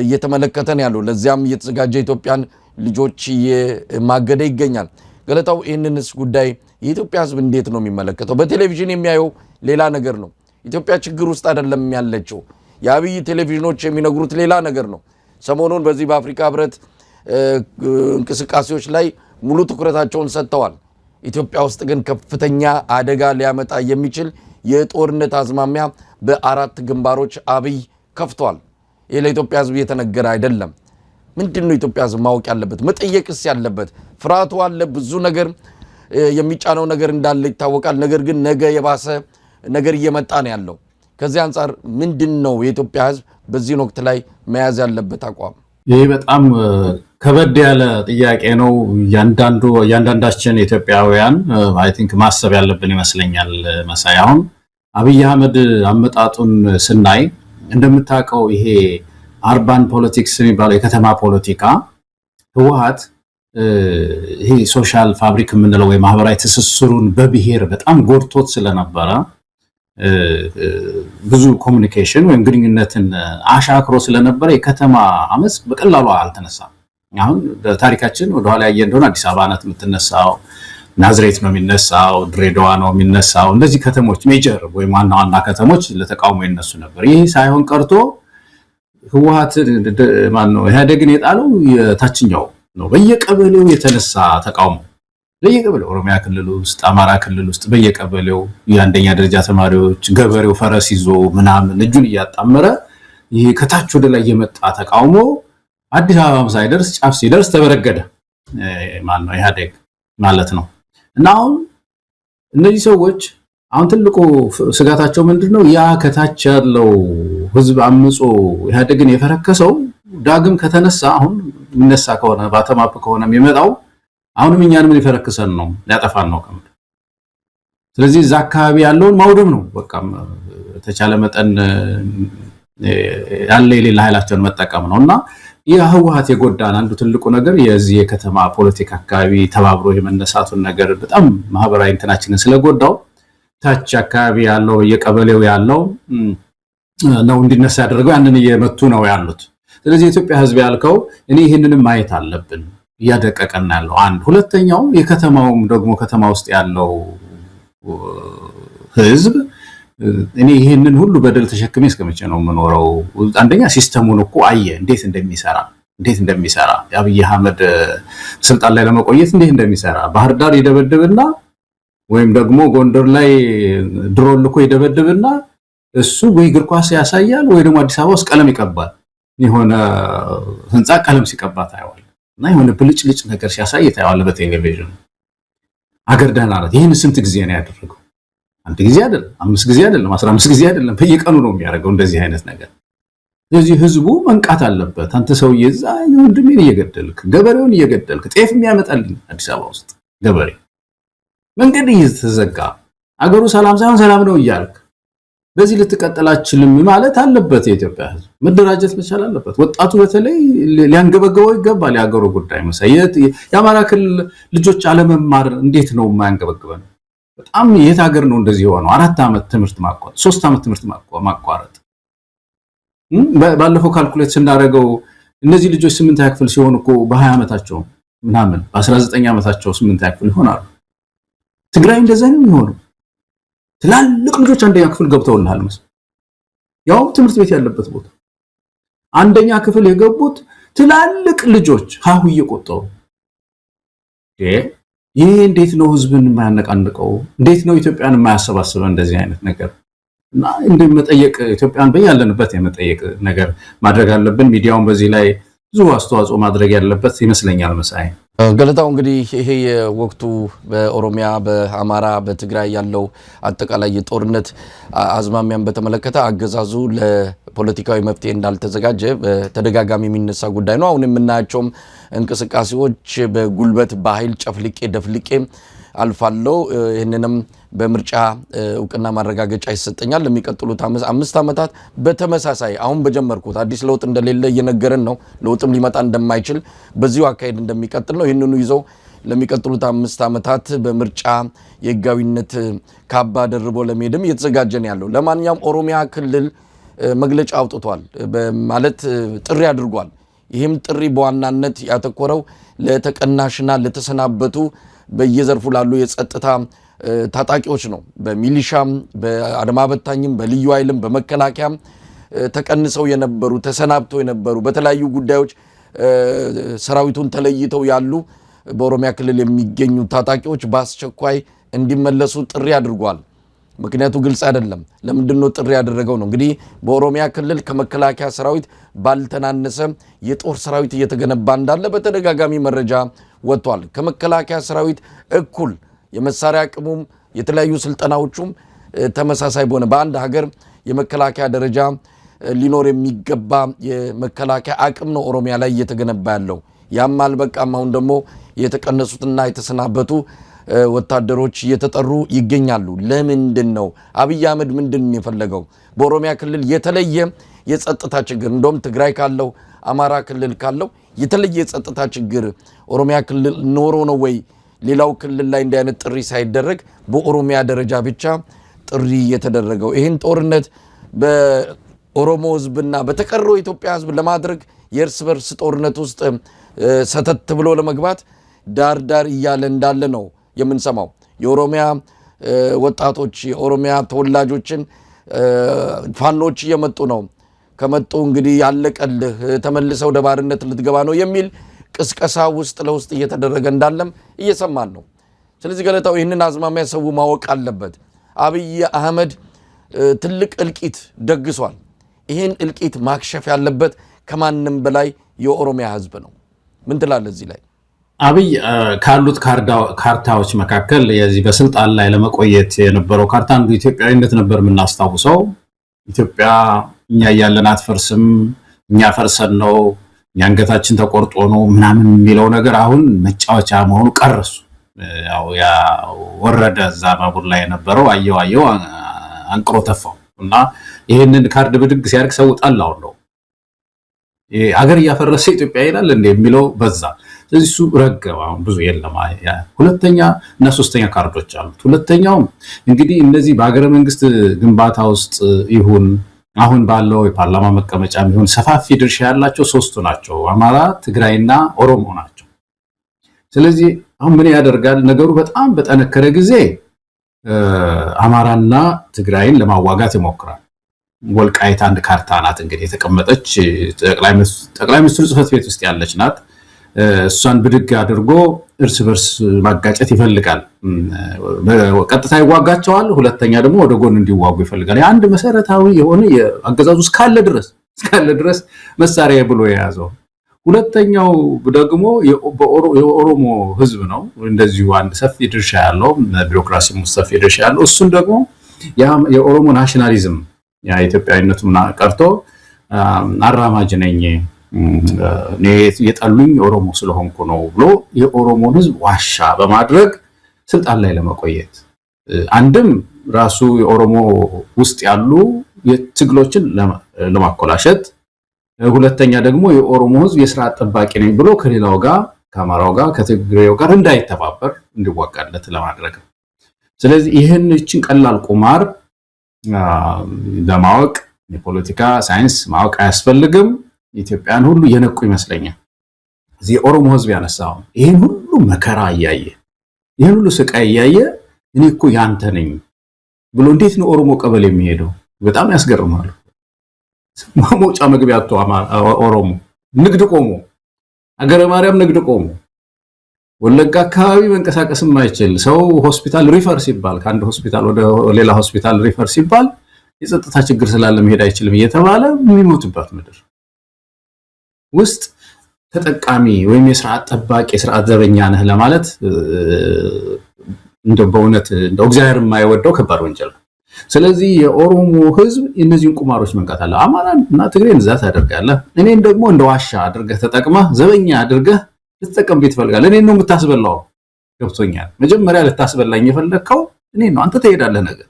እየተመለከተን ያለው ለዚያም እየተዘጋጀ ኢትዮጵያን ልጆች የማገደ ይገኛል ገለታው ይሄንንስ ጉዳይ የኢትዮጵያ ህዝብ እንዴት ነው የሚመለከተው በቴሌቪዥን የሚያየው ሌላ ነገር ነው ኢትዮጵያ ችግር ውስጥ አይደለም ያለችው የአብይ ቴሌቪዥኖች የሚነግሩት ሌላ ነገር ነው ሰሞኑን በዚህ በአፍሪካ ህብረት እንቅስቃሴዎች ላይ ሙሉ ትኩረታቸውን ሰጥተዋል ኢትዮጵያ ውስጥ ግን ከፍተኛ አደጋ ሊያመጣ የሚችል የጦርነት አዝማሚያ በአራት ግንባሮች አብይ ከፍቷል ይሄ ለኢትዮጵያ ህዝብ የተነገረ አይደለም ምንድነው ኢትዮጵያ ህዝብ ማወቅ ያለበት መጠየቅስ ያለበት ፍራቱ አለ ብዙ ነገር የሚጫነው ነገር እንዳለ ይታወቃል ነገር ግን ነገ የባሰ ነገር እየመጣ ነው ያለው ከዚህ አንፃር ምንድነው የኢትዮጵያ ህዝብ በዚህ ወቅት ላይ መያዝ ያለበት አቋም ይሄ በጣም ከበድ ያለ ጥያቄ ነው ያንዳንዳችን ኢትዮጵያውያን አይ ቲንክ ማሰብ ያለብን ይመስለኛል መሳይ አሁን አብይ አህመድ አመጣጡን ስናይ እንደምታውቀው ይሄ አርባን ፖለቲክስ የሚባለው የከተማ ፖለቲካ ህወሓት ይሄ ሶሻል ፋብሪክ የምንለው ወይ ማህበራዊ ትስስሩን በብሔር በጣም ጎድቶት ስለነበረ ብዙ ኮሙኒኬሽን ወይም ግንኙነትን አሻክሮ ስለነበረ የከተማ አመጽ በቀላሉ አልተነሳም አሁን በታሪካችን ወደ ኋላ ያየ እንደሆነ አዲስ አበባ ናት የምትነሳው ናዝሬት ነው የሚነሳው ድሬዳዋ ነው የሚነሳው እንደዚህ ከተሞች ሜጀር ወይ ዋና ከተሞች ለተቃውሞ ይነሱ ነበር ይሄ ሳይሆን ቀርቶ ህወሓት ማነው ኢህአዴግን የጣለው የታችኛው ነው በየቀበሌው የተነሳ ተቃውሞ በየቀበሌው ኦሮሚያ ክልል ውስጥ አማራ ክልል ውስጥ በየቀበሌው የአንደኛ ደረጃ ተማሪዎች ገበሬው ፈረስ ይዞ ምናምን እጁን ያጣመረ ይሄ ከታች ወደ ላይ የመጣ ተቃውሞ አዲስ አበባም ሳይደርስ ጫፍ ሲደርስ ተበረገደ ማነው ኢህአዴግ ማለት ነው እና አሁን እነዚህ ሰዎች አሁን ትልቁ ስጋታቸው ምንድነው ያ ከታች ያለው ህዝብ አምጾ ኢህአዴግን የፈረከሰው ዳግም ከተነሳ አሁን ምንነሳ ከሆነ ባተማፕ ከሆነ የሚመጣው አሁንም እኛን ምን ይፈረክሰን ነው ያጠፋን ነው ከምድ ስለዚህ እዛ አካባቢ ያለውን ማውደም ነው በቃ ተቻለ መጠን ያለ የሌላ ኃይላቸውን መጠቀም ነውና የህወሓት የጎዳን አንዱ ትልቁ ነገር የዚህ የከተማ ፖለቲካ አካባቢ ተባብሮ የመነሳቱን ነገር በጣም ማህበራዊ እንትናችንን ስለጎዳው ታች አካባቢ ያለው የቀበሌው ያለው ነው እንዲነሳ ያደረገው ያንን እየመቱ ነው ያሉት። ስለዚህ የኢትዮጵያ ህዝብ ያልከው እኔ ይህንንም ማየት አለብን እያደቀቀና ያለው አንድ ሁለተኛው የከተማውም ደግሞ ከተማ ውስጥ ያለው ህዝብ እኔ ይህንን ሁሉ በደል ተሸክሜ እስከመቼ ነው የምኖረው? አንደኛ ሲስተሙን እኮ አየ እንዴት እንደሚሰራ የአብይ አህመድ ስልጣን ላይ ለመቆየት እንዴት እንደሚሰራ ባህር ዳር ይደበድብና ወይም ደግሞ ጎንደር ላይ ድሮን ልኮ ይደበድብና እሱ ወይ እግር ኳስ ያሳያል ወይ ደግሞ አዲስ አበባ ውስጥ ቀለም ይቀባል። የሆነ ህንጻ ቀለም ሲቀባ ታየዋል እና የሆነ ብልጭልጭ ነገር ሲያሳይ ታየዋል በቴሌቪዥን። አገር ደህና ናት። ይህን ስንት ጊዜ ነው ያደረገው? አንድ ጊዜ አይደለም፣ 5 ጊዜ አይደለም፣ 15 ጊዜ አይደለም፣ በየቀኑ ነው የሚያደርገው እንደዚህ አይነት ነገር። ስለዚህ ህዝቡ መንቃት አለበት። አንተ ሰውዬ እዛ ወንድሜን እየገደልክ ገበሬውን እየገደልክ ጤፍ የሚያመጣልኝ አዲስ አበባ ውስጥ ገበሬ መንገድ እየተዘጋ አገሩ ሰላም ሳይሆን ሰላም ነው እያልክ በዚህ ልትቀጥል አትችልም ማለት አለበት። የኢትዮጵያ ህዝብ መደራጀት መቻል አለበት። ወጣቱ በተለይ ሊያንገበገበው ይገባል። የሀገሩ ጉዳይ መሳየት የአማራ ክልል ልጆች አለመማር እንዴት ነው የማያንገበግበን? በጣም የት ሀገር ነው እንደዚህ የሆነው? 4 ዓመት ትምህርት ማቋረጥ፣ 3 ዓመት ትምህርት ማቋረጥ። ባለፈው ካልኩሌት ስናደርገው እነዚህ ልጆች 8ኛ ክፍል ሲሆኑ እኮ በ20 ዓመታቸው ምናምን በ19 ዓመታቸው 8ኛ ክፍል ይሆናሉ። ትግራይ እንደዛ ነው የሚሆነው። ትላልቅ ልጆች 1ኛ ክፍል ገብተውልሃል መሰለኝ፣ ያው ትምህርት ቤት ያለበት ቦታ 1ኛ ክፍል የገቡት ትላልቅ ልጆች ሀሁ እየቆጠሩ ይሄ እንዴት ነው ህዝብን የማያነቃንቀው? እንዴት ነው ኢትዮጵያን የማያሰባስበው? እንደዚህ አይነት ነገር እና እንደመጠየቅ ኢትዮጵያን በያለንበት የመጠየቅ ነገር ማድረግ አለብን። ሚዲያውን በዚህ ላይ ብዙ አስተዋጽኦ ማድረግ ያለበት ይመስለኛል። መሳይ ገለታው እንግዲህ ይሄ የወቅቱ በኦሮሚያ በአማራ በትግራይ ያለው አጠቃላይ የጦርነት አዝማሚያን በተመለከተ አገዛዙ ለፖለቲካዊ መፍትሄ እንዳልተዘጋጀ በተደጋጋሚ የሚነሳ ጉዳይ ነው። አሁን የምናያቸውም እንቅስቃሴዎች በጉልበት በኃይል ጨፍልቄ ደፍልቄ አልፋለው ይህንንም በምርጫ እውቅና ማረጋገጫ ይሰጠኛል ለሚቀጥሉት 5 ዓመታት በተመሳሳይ አሁን በጀመርኩት አዲስ ለውጥ እንደሌለ እየነገረን ነው። ለውጥም ሊመጣ እንደማይችል በዚሁ አካሄድ እንደሚቀጥል ነው። ይህንኑ ይዘው ለሚቀጥሉት 5 ዓመታት በምርጫ የህጋዊነት ካባ ደርቦ ለመሄድም እየተዘጋጀ ነው ያለው። ለማንኛውም ኦሮሚያ ክልል መግለጫ አውጥቷል ማለት ጥሪ አድርጓል። ይህም ጥሪ በዋናነት ያተኮረው ለተቀናሽና ለተሰናበቱ በየዘርፉ ላሉ የጸጥታ ታጣቂዎች ነው። በሚሊሻም በአድማ በታኝም በልዩ ኃይልም በመከላከያም ተቀንሰው የነበሩ ተሰናብተው የነበሩ በተለያዩ ጉዳዮች ሰራዊቱን ተለይተው ያሉ በኦሮሚያ ክልል የሚገኙ ታጣቂዎች በአስቸኳይ እንዲመለሱ ጥሪ አድርጓል። ምክንያቱ ግልጽ አይደለም። ለምንድነው ጥሪ ያደረገው ነው? እንግዲህ በኦሮሚያ ክልል ከመከላከያ ሰራዊት ባልተናነሰ የጦር ሰራዊት እየተገነባ እንዳለ በተደጋጋሚ መረጃ ወጥቷል። ከመከላከያ ሰራዊት እኩል የመሳሪያ አቅሙም የተለያዩ ስልጠናዎቹም ተመሳሳይ በሆነ በአንድ ሀገር የመከላከያ ደረጃ ሊኖር የሚገባ የመከላከያ አቅም ነው ኦሮሚያ ላይ እየተገነባ ያለው። ያም አልበቃም። አሁን ደግሞ የተቀነሱትና የተሰናበቱ ወታደሮች እየተጠሩ ይገኛሉ። ለምንድን ነው አብይ አህመድ ምንድን ነው የፈለገው? በኦሮሚያ ክልል የተለየ የጸጥታ ችግር እንደውም ትግራይ ካለው አማራ ክልል ካለው የተለየ የጸጥታ ችግር ኦሮሚያ ክልል ኖሮ ነው ወይ ሌላው ክልል ላይ እንዲህ አይነት ጥሪ ሳይደረግ በኦሮሚያ ደረጃ ብቻ ጥሪ የተደረገው? ይህን ጦርነት በኦሮሞ ህዝብና በተቀረው የኢትዮጵያ ህዝብ ለማድረግ የእርስ በርስ ጦርነት ውስጥ ሰተት ብሎ ለመግባት ዳር ዳር እያለ እንዳለ ነው የምንሰማው። የኦሮሚያ ወጣቶች የኦሮሚያ ተወላጆችን ፋኖች እየመጡ ነው፣ ከመጡ እንግዲህ ያለቀልህ ተመልሰው ወደ ባርነት ልትገባ ነው የሚል ቅስቀሳ ውስጥ ለውስጥ እየተደረገ እንዳለም እየሰማን ነው። ስለዚህ ገለታው ይህንን አዝማሚያ ሰው ማወቅ አለበት። አብይ አህመድ ትልቅ እልቂት ደግሷል። ይህን እልቂት ማክሸፍ ያለበት ከማንም በላይ የኦሮሚያ ህዝብ ነው። ምን ትላለህ እዚህ ላይ? አብይ ካሉት ካርታዎች መካከል የዚህ በስልጣን ላይ ለመቆየት የነበረው ካርታ አንዱ ኢትዮጵያዊነት ነበር የምናስታውሰው። ኢትዮጵያ እኛ እያለን አትፈርስም፣ እኛ ፈርሰን ነው፣ እኛ አንገታችን ተቆርጦ ነው ምናምን የሚለው ነገር አሁን መጫወቻ መሆኑ ቀረሱ። ያ ወረደ እዛ ባቡር ላይ የነበረው አየው አንቅሮ ተፋው እና ይህንን ካርድ ብድግ ሲያርግ ሰው ጣላው ነው አገር እያፈረሰ ኢትዮጵያ ይላል እንደ የሚለው በዛ። ስለዚህ እሱ ረገባ ብዙ የለም። ሁለተኛ እና ሶስተኛ ካርዶች አሉት። ሁለተኛው እንግዲህ እነዚህ በአገረ መንግስት ግንባታ ውስጥ ይሁን አሁን ባለው የፓርላማ መቀመጫ የሚሆን ሰፋፊ ድርሻ ያላቸው ሶስቱ ናቸው፣ አማራ፣ ትግራይና ኦሮሞ ናቸው። ስለዚህ አሁን ምን ያደርጋል ነገሩ በጣም በጠነከረ ጊዜ አማራና ትግራይን ለማዋጋት ይሞክራል። ወልቃይት አንድ ካርታ ናት እንግዲህ የተቀመጠች ጠቅላይ ሚኒስትሩ ጽሕፈት ቤት ውስጥ ያለች ናት። እሷን ብድግ አድርጎ እርስ በርስ ማጋጨት ይፈልጋል። በቀጥታ ይዋጋቸዋል፣ ሁለተኛ ደግሞ ወደ ጎን እንዲዋጉ ይፈልጋል። አንድ መሰረታዊ የሆነ የአገዛዙ እስካለ ድረስ መሳሪያ ብሎ የያዘው። ሁለተኛው ደግሞ የኦሮሞ ህዝብ ነው። እንደዚሁ አንድ ሰፊ ድርሻ ያለው ቢሮክራሲ ሰፊ ድርሻ ያለው እሱን ደግሞ የኦሮሞ ናሽናሊዝም ኢትዮጵያዊነቱን ቀርቶ አራማጅ ነኝ እኔ የጠሉኝ ኦሮሞ ስለሆንኩ ነው ብሎ የኦሮሞን ህዝብ ዋሻ በማድረግ ስልጣን ላይ ለመቆየት አንድም ራሱ የኦሮሞ ውስጥ ያሉ የትግሎችን ለማኮላሸት፣ ሁለተኛ ደግሞ የኦሮሞ ህዝብ የስርዓት ጠባቂ ነኝ ብሎ ከሌላው ጋር ከአማራው ጋር ከትግሬው ጋር እንዳይተባበር እንዲዋጋለት ለማድረግ። ስለዚህ ይህችን ቀላል ቁማር ለማወቅ የፖለቲካ ሳይንስ ማወቅ አያስፈልግም። ኢትዮጵያን ሁሉ የነቁ ይመስለኛል። እዚህ የኦሮሞ ህዝብ ያነሳው ይሄን ሁሉ መከራ እያየ ይሄን ሁሉ ስቃይ እያየ እኔ እኮ ያንተ ነኝ ብሎ እንዴት ነው ኦሮሞ ቀበሌ የሚሄደው? በጣም ያስገርማል። መውጫ መግቢያ አጥቶ ኦሮሞ ንግድ ቆሞ፣ አገረ ማርያም ንግድ ቆሞ፣ ወለጋ አካባቢ መንቀሳቀስ የማይችል ሰው ሆስፒታል ሪፈር ሲባል ከአንድ ሆስፒታል ወደ ሌላ ሆስፒታል ሪፈር ሲባል የጸጥታ ችግር ስላለ መሄድ አይችልም እየተባለ የሚሞትበት ምድር ውስጥ ተጠቃሚ ወይም የስርዓት ጠባቂ የስርዓት ዘበኛ ነህ ለማለት እንደው በእውነት እንደው እግዚአብሔር የማይወደው ከባድ ወንጀል ነው። ስለዚህ የኦሮሞ ህዝብ እነዚህን ቁማሮች መንቃት አለ። አማራና ትግሬን እዛ ታደርጋለህ፣ እኔን ደግሞ እንደ ዋሻ አድርገህ ተጠቅመህ ዘበኛ አድርገህ ልትጠቀምብኝ ትፈልጋለህ። እኔን ነው የምታስበላው። ገብቶኛል። መጀመሪያ ልታስበላኝ የፈለግከው እኔን ነው። አንተ ትሄዳለህ ነገር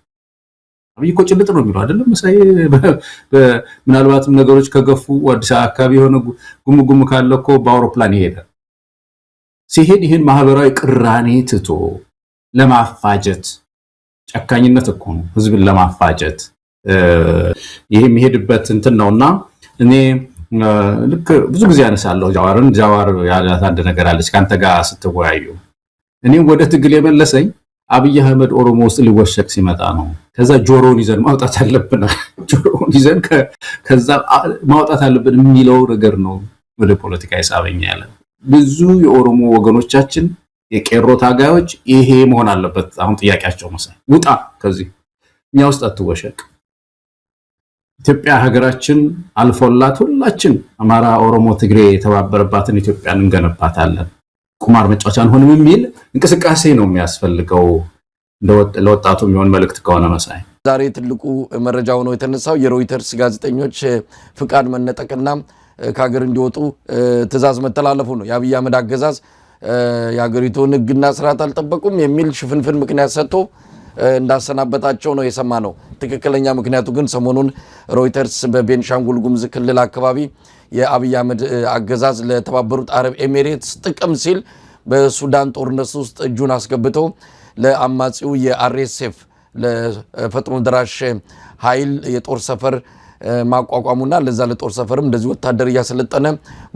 አብይ እኮ ጭልጥ ነው የሚለው አይደለም መሳይ። ምናልባትም ነገሮች ከገፉ አዲስ አካባቢ የሆነ ጉምጉም ካለ እኮ በአውሮፕላን ይሄዳል። ሲሄድ ይህን ማህበራዊ ቅራኔ ትቶ ለማፋጀት ጨካኝነት እኮ ነው፣ ህዝብን ለማፋጀት ይሄ የሚሄድበት እንትን ነውና እኔ ልክ ብዙ ጊዜ ያነሳለሁ ጃዋር ያላት አንድ ነገር አለች ካንተ ጋር ስትወያዩ። እኔም ወደ ትግል የመለሰኝ አብይ አህመድ ኦሮሞ ውስጥ ሊወሸቅ ሲመጣ ነው። ከዛ ጆሮውን ይዘን ማውጣት አለብን፣ ጆሮውን ይዘን ከዛ ማውጣት አለብን የሚለው ነገር ነው ወደ ፖለቲካ ይሳበኛ ያለ። ብዙ የኦሮሞ ወገኖቻችን የቄሮ ታጋዮች ይሄ መሆን አለበት አሁን ጥያቄያቸው መሰለኝ። ውጣ ከዚህ እኛ ውስጥ አትወሸቅ። ኢትዮጵያ ሀገራችን አልፎላት ሁላችን አማራ፣ ኦሮሞ፣ ትግሬ የተባበረባትን ኢትዮጵያን እንገነባታለን። ቁማር መጫወቻ አንሆንም የሚል እንቅስቃሴ ነው የሚያስፈልገው ለወጣቱ የሚሆን መልእክት ከሆነ መሳይ። ዛሬ ትልቁ መረጃ ሆኖ የተነሳው የሮይተርስ ጋዜጠኞች ፍቃድ መነጠቅና ከሀገር እንዲወጡ ትዕዛዝ መተላለፉ ነው። የአብይ አህመድ አገዛዝ የሀገሪቱን ሕግና ስርዓት አልጠበቁም የሚል ሽፍንፍን ምክንያት ሰጥቶ እንዳሰናበታቸው ነው የሰማ ነው። ትክክለኛ ምክንያቱ ግን ሰሞኑን ሮይተርስ በቤንሻንጉል ጉሙዝ ክልል አካባቢ የአብይ አህመድ አገዛዝ ለተባበሩት አረብ ኤሚሬትስ ጥቅም ሲል በሱዳን ጦርነት ውስጥ እጁን አስገብቶ ለአማጺው የአርኤስኤፍ ለፈጥኖ ደራሽ ኃይል የጦር ሰፈር ማቋቋሙና ለዛ ለጦር ሰፈርም እንደዚህ ወታደር እያሰለጠነ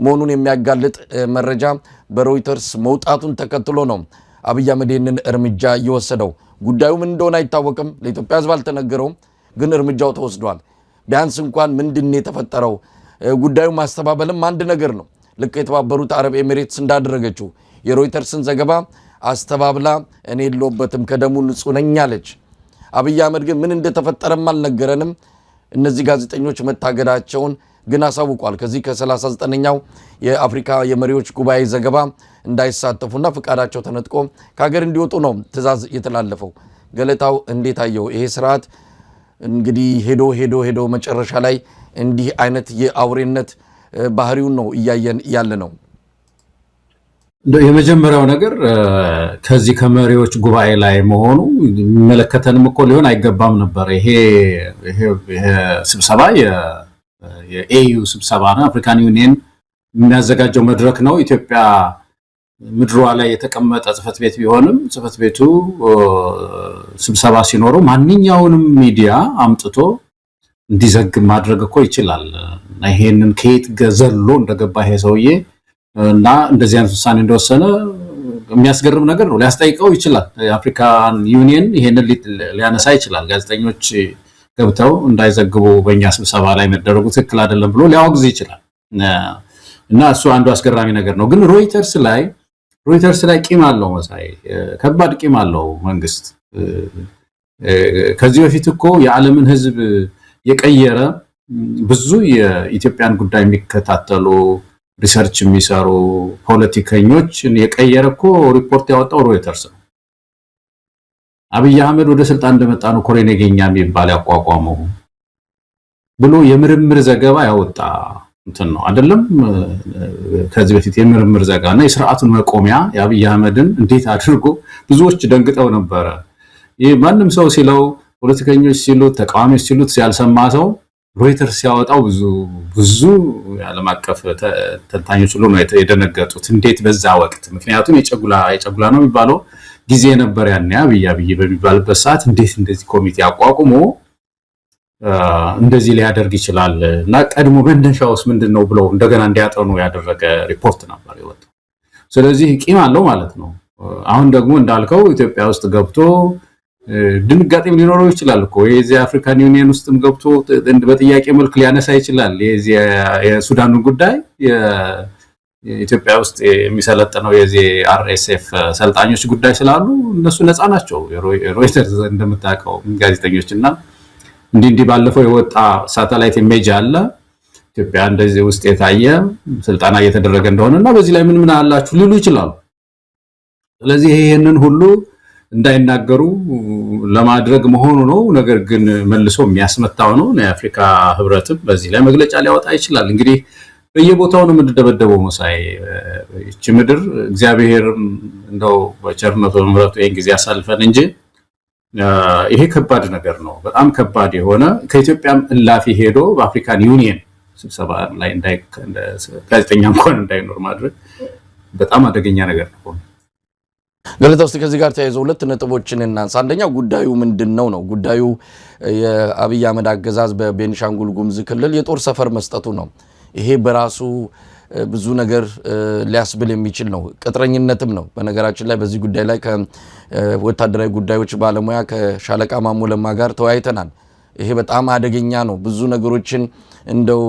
መሆኑን የሚያጋልጥ መረጃ በሮይተርስ መውጣቱን ተከትሎ ነው አብይ አህመድ ይህንን እርምጃ የወሰደው። ጉዳዩ ምን እንደሆነ አይታወቅም፣ ለኢትዮጵያ ሕዝብ አልተነገረውም፣ ግን እርምጃው ተወስዷል። ቢያንስ እንኳን ምንድን የተፈጠረው ጉዳዩ ማስተባበልም አንድ ነገር ነው። ልክ የተባበሩት አረብ ኤሚሬትስ እንዳደረገችው የሮይተርስን ዘገባ አስተባብላ እኔ የለሁበትም ከደሙ ንጹህ ነኝ አለች። አብይ አህመድ ግን ምን እንደተፈጠረም አልነገረንም። እነዚህ ጋዜጠኞች መታገዳቸውን ግን አሳውቋል። ከዚህ ከ39ኛው የአፍሪካ የመሪዎች ጉባኤ ዘገባ እንዳይሳተፉና ፍቃዳቸው ተነጥቆ ከሀገር እንዲወጡ ነው ትዕዛዝ የተላለፈው። ገለታው እንዴት አየው? ይሄ ስርዓት እንግዲህ ሄዶ መጨረሻ ላይ እንዲህ አይነት የአውሬነት ባህሪውን ነው እያየን ያለ ነው። የመጀመሪያው ነገር ከዚህ ከመሪዎች ጉባኤ ላይ መሆኑ የሚመለከተንም እኮ ሊሆን አይገባም ነበር። ይሄ ስብሰባ የኤዩ ስብሰባ ነው። አፍሪካን ዩኒየን የሚያዘጋጀው መድረክ ነው። ኢትዮጵያ ምድሯ ላይ የተቀመጠ ጽህፈት ቤት ቢሆንም ጽህፈት ቤቱ ስብሰባ ሲኖረው ማንኛውንም ሚዲያ አምጥቶ እንዲዘግብ ማድረግ እኮ ይችላል። ይሄንን ከየት ገዘሎ እንደገባ ይሄ ሰውዬ እና እንደዚህ አይነት ውሳኔ እንደወሰነ የሚያስገርም ነገር ነው። ሊያስጠይቀው ይችላል። የአፍሪካን ዩኒየን ይሄንን ሊያነሳ ይችላል። ጋዜጠኞች ገብተው እንዳይዘግቡ በእኛ ስብሰባ ላይ መደረጉ ትክክል አይደለም ብሎ ሊያወግዝ ይችላል። እና እሱ አንዱ አስገራሚ ነገር ነው። ግን ሮይተርስ ላይ ቂም አለው መሳይ፣ ከባድ ቂም አለው መንግስት። ከዚህ በፊት እኮ የዓለምን ህዝብ የቀየረ ብዙ የኢትዮጵያን ጉዳይ የሚከታተሉ ሪሰርች የሚሰሩ ፖለቲከኞች የቀየረ እኮ ሪፖርት ያወጣው ሮይተርስ ነው። አብይ አህመድ ወደ ስልጣን እንደመጣ ነው ኮሬን የገኛ የሚባል ያቋቋመው ብሎ የምርምር ዘገባ ያወጣ እንትን ነው አይደለም። ከዚህ በፊት የምርምር ዘገባና የሥርዓቱን መቆሚያ የአብይ አህመድን እንዴት አድርጎ ብዙዎች ደንግጠው ነበረ። ይሄ ማንም ሰው ሲለው፣ ፖለቲከኞች ሲሉት፣ ተቃዋሚዎች ሲሉት ያልሰማ ሰው ሮይተርስ ሲያወጣው ብዙ ዓለም አቀፍ ተንታኞች ሁሉ ነው የደነገጡት። እንዴት በዛ ወቅት፣ ምክንያቱም የጨጉላ ነው የሚባለው ጊዜ ነበር ያኔ አብይ በሚባልበት ሰዓት እንዴት እንደዚህ ኮሚቴ አቋቁሞ እንደዚህ ሊያደርግ ይችላል እና ቀድሞ መነሻውስ ምንድነው ብለው እንደገና እንዲያጠኑ ያደረገ ሪፖርት ነበር የወጣው። ስለዚህ ቂም አለው ማለት ነው። አሁን ደግሞ እንዳልከው ኢትዮጵያ ውስጥ ገብቶ ድንጋጤም ሊኖረው ይችላል እኮ የዚህ አፍሪካን ዩኒየን ውስጥም ገብቶ በጥያቄ መልክ ሊያነሳ ይችላል። የዚህ የሱዳኑ ጉዳይ ኢትዮጵያ ውስጥ የሚሰለጥነው የዚህ አርኤስኤፍ ሰልጣኞች ጉዳይ ስላሉ እነሱ ነፃ ናቸው። ሮይተርስ እንደምታውቀው ጋዜጠኞችና እንዲህ ባለፈው የወጣ ሳተላይት ኢሜጅ አለ ኢትዮጵያ እንደዚህ ውስጥ የታየ ስልጣና እየተደረገ እንደሆነና በዚህ ላይ ምን አላችሁ ሊሉ ይችላሉ። ስለዚህ ይሄንን ሁሉ እንዳይናገሩ ለማድረግ መሆኑ ነው። ነገር ግን መልሶ የሚያስመታው ነው። የአፍሪካ ህብረትም በዚህ ላይ መግለጫ ሊያወጣ ይችላል። እንግዲህ በየቦታው ነው የምንደበደበው መሳይ። እቺ ምድር እግዚአብሔር እንደው በቸርነቱ በምሕረቱ ይሄን ጊዜ ያሳልፈን እንጂ ይሄ ከባድ ነገር ነው። በጣም ከባድ የሆነ ከኢትዮጵያም እላፊ ሄዶ በአፍሪካን ዩኒየን ስብሰባ ላይ ጋዜጠኛ እንኳን እንዳይኖር ማድረግ በጣም አደገኛ ነገር ነው። ገለታ ውስጥ ከዚህ ጋር ተያይዘው ሁለት ነጥቦችን እናንሳ። አንደኛው ጉዳዩ ምንድነው ነው? ጉዳዩ የአብይ አህመድ አገዛዝ በቤኒሻንጉል ጉሙዝ ክልል የጦር ሰፈር መስጠቱ ነው። ይሄ በራሱ ብዙ ነገር ሊያስብል የሚችል ነው። ቅጥረኝነትም ነው። በነገራችን ላይ በዚህ ጉዳይ ላይ ከወታደራዊ ጉዳዮች ባለሙያ ከሻለቃ ማሞ ለማ ጋር ተወያይተናል። ይሄ በጣም አደገኛ ነው። ብዙ ነገሮችን እንደው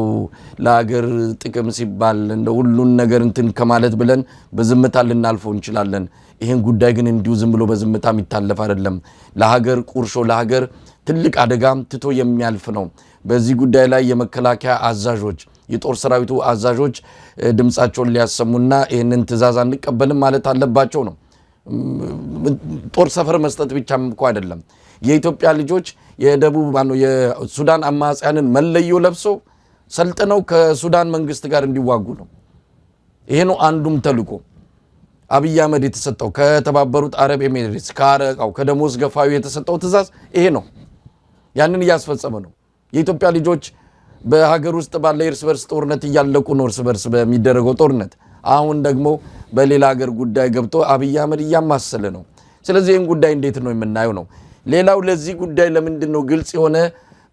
ለሀገር ጥቅም ሲባል እንደው ሁሉን ነገር እንትን ከማለት ብለን በዝምታ ልናልፈው እንችላለን። ይሄን ጉዳይ ግን እንዲሁ ዝም ብሎ በዝምታ የሚታለፍ አይደለም። ለሀገር ቁርሾ፣ ለሀገር ትልቅ አደጋም ትቶ የሚያልፍ ነው። በዚህ ጉዳይ ላይ የመከላከያ አዛዦች፣ የጦር ሰራዊቱ አዛዦች ድምጻቸውን ሊያሰሙና ይህንን ትዕዛዝ አንቀበልም ማለት አለባቸው ነው። ጦር ሰፈር መስጠት ብቻም እኮ አይደለም። የኢትዮጵያ ልጆች የሱዳን አማጽያንን መለዮ ለብሶ ሰልጥነው ከሱዳን መንግስት ጋር እንዲዋጉ ነው። ይሄ ነው አንዱም ተልዕኮ አብይ አህመድ የተሰጠው ከተባበሩት አረብ ኤሚሬትስ ከአረቃው ከደሞዝ ገፋዩ የተሰጠው ትዕዛዝ ይሄ ነው። ያንን እያስፈጸመ ነው። የኢትዮጵያ ልጆች በሀገር ውስጥ ባለ እርስ በርስ ጦርነት እያለቁ ነው፣ እርስ በርስ በሚደረገው ጦርነት። አሁን ደግሞ በሌላ ሀገር ጉዳይ ገብቶ አብይ አህመድ እያማሰለ ነው። ስለዚህ ይህን ጉዳይ እንዴት ነው የምናየው ነው። ሌላው ለዚህ ጉዳይ ለምንድን ነው ግልጽ የሆነ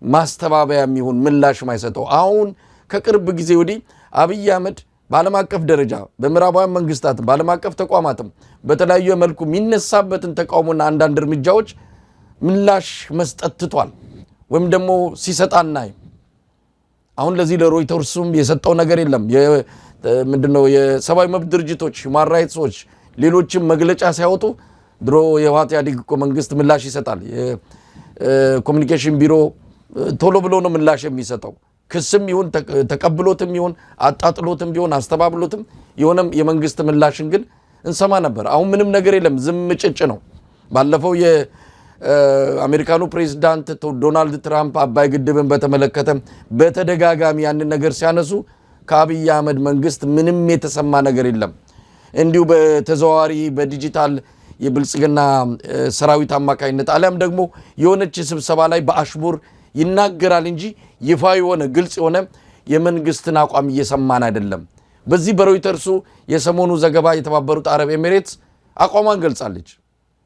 ማስተባበያ የሚሆን ምላሽ ማይሰጠው? አሁን ከቅርብ ጊዜ ወዲህ አብይ አህመድ በዓለም አቀፍ ደረጃ በምዕራባውያን መንግስታትም በዓለም አቀፍ ተቋማትም በተለያዩ መልኩ የሚነሳበትን ተቃውሞና አንዳንድ እርምጃዎች ምላሽ መስጠት ትቷል፣ ወይም ደግሞ ሲሰጣናይ። አሁን ለዚህ ለሮይተርስም የሰጠው ነገር የለም። ምንድነው የሰብአዊ መብት ድርጅቶች ሁማን ራይትሶች ሌሎችም መግለጫ ሲያወጡ ድሮ የህወሓት ኢህአዴግ እኮ መንግስት ምላሽ ይሰጣል። የኮሚኒኬሽን ቢሮ ቶሎ ብሎ ነው ምላሽ የሚሰጠው። ክስም ይሁን ተቀብሎትም ይሁን አጣጥሎትም ቢሆን አስተባብሎትም የሆነም የመንግስት ምላሽን ግን እንሰማ ነበር። አሁን ምንም ነገር የለም፣ ዝም ጭጭ ነው። ባለፈው የአሜሪካኑ ፕሬዝዳንት ዶናልድ ትራምፕ አባይ ግድብን በተመለከተ በተደጋጋሚ ያንን ነገር ሲያነሱ ከአብይ አህመድ መንግስት ምንም የተሰማ ነገር የለም። እንዲሁ በተዘዋዋሪ በዲጂታል የብልጽግና ሰራዊት አማካይነት አሊያም ደግሞ የሆነች ስብሰባ ላይ በአሽሙር ይናገራል እንጂ ይፋ የሆነ ግልጽ የሆነ የመንግስትን አቋም እየሰማን አይደለም። በዚህ በሮይተርሱ የሰሞኑ ዘገባ የተባበሩት አረብ ኤሚሬትስ አቋሟን ገልጻለች።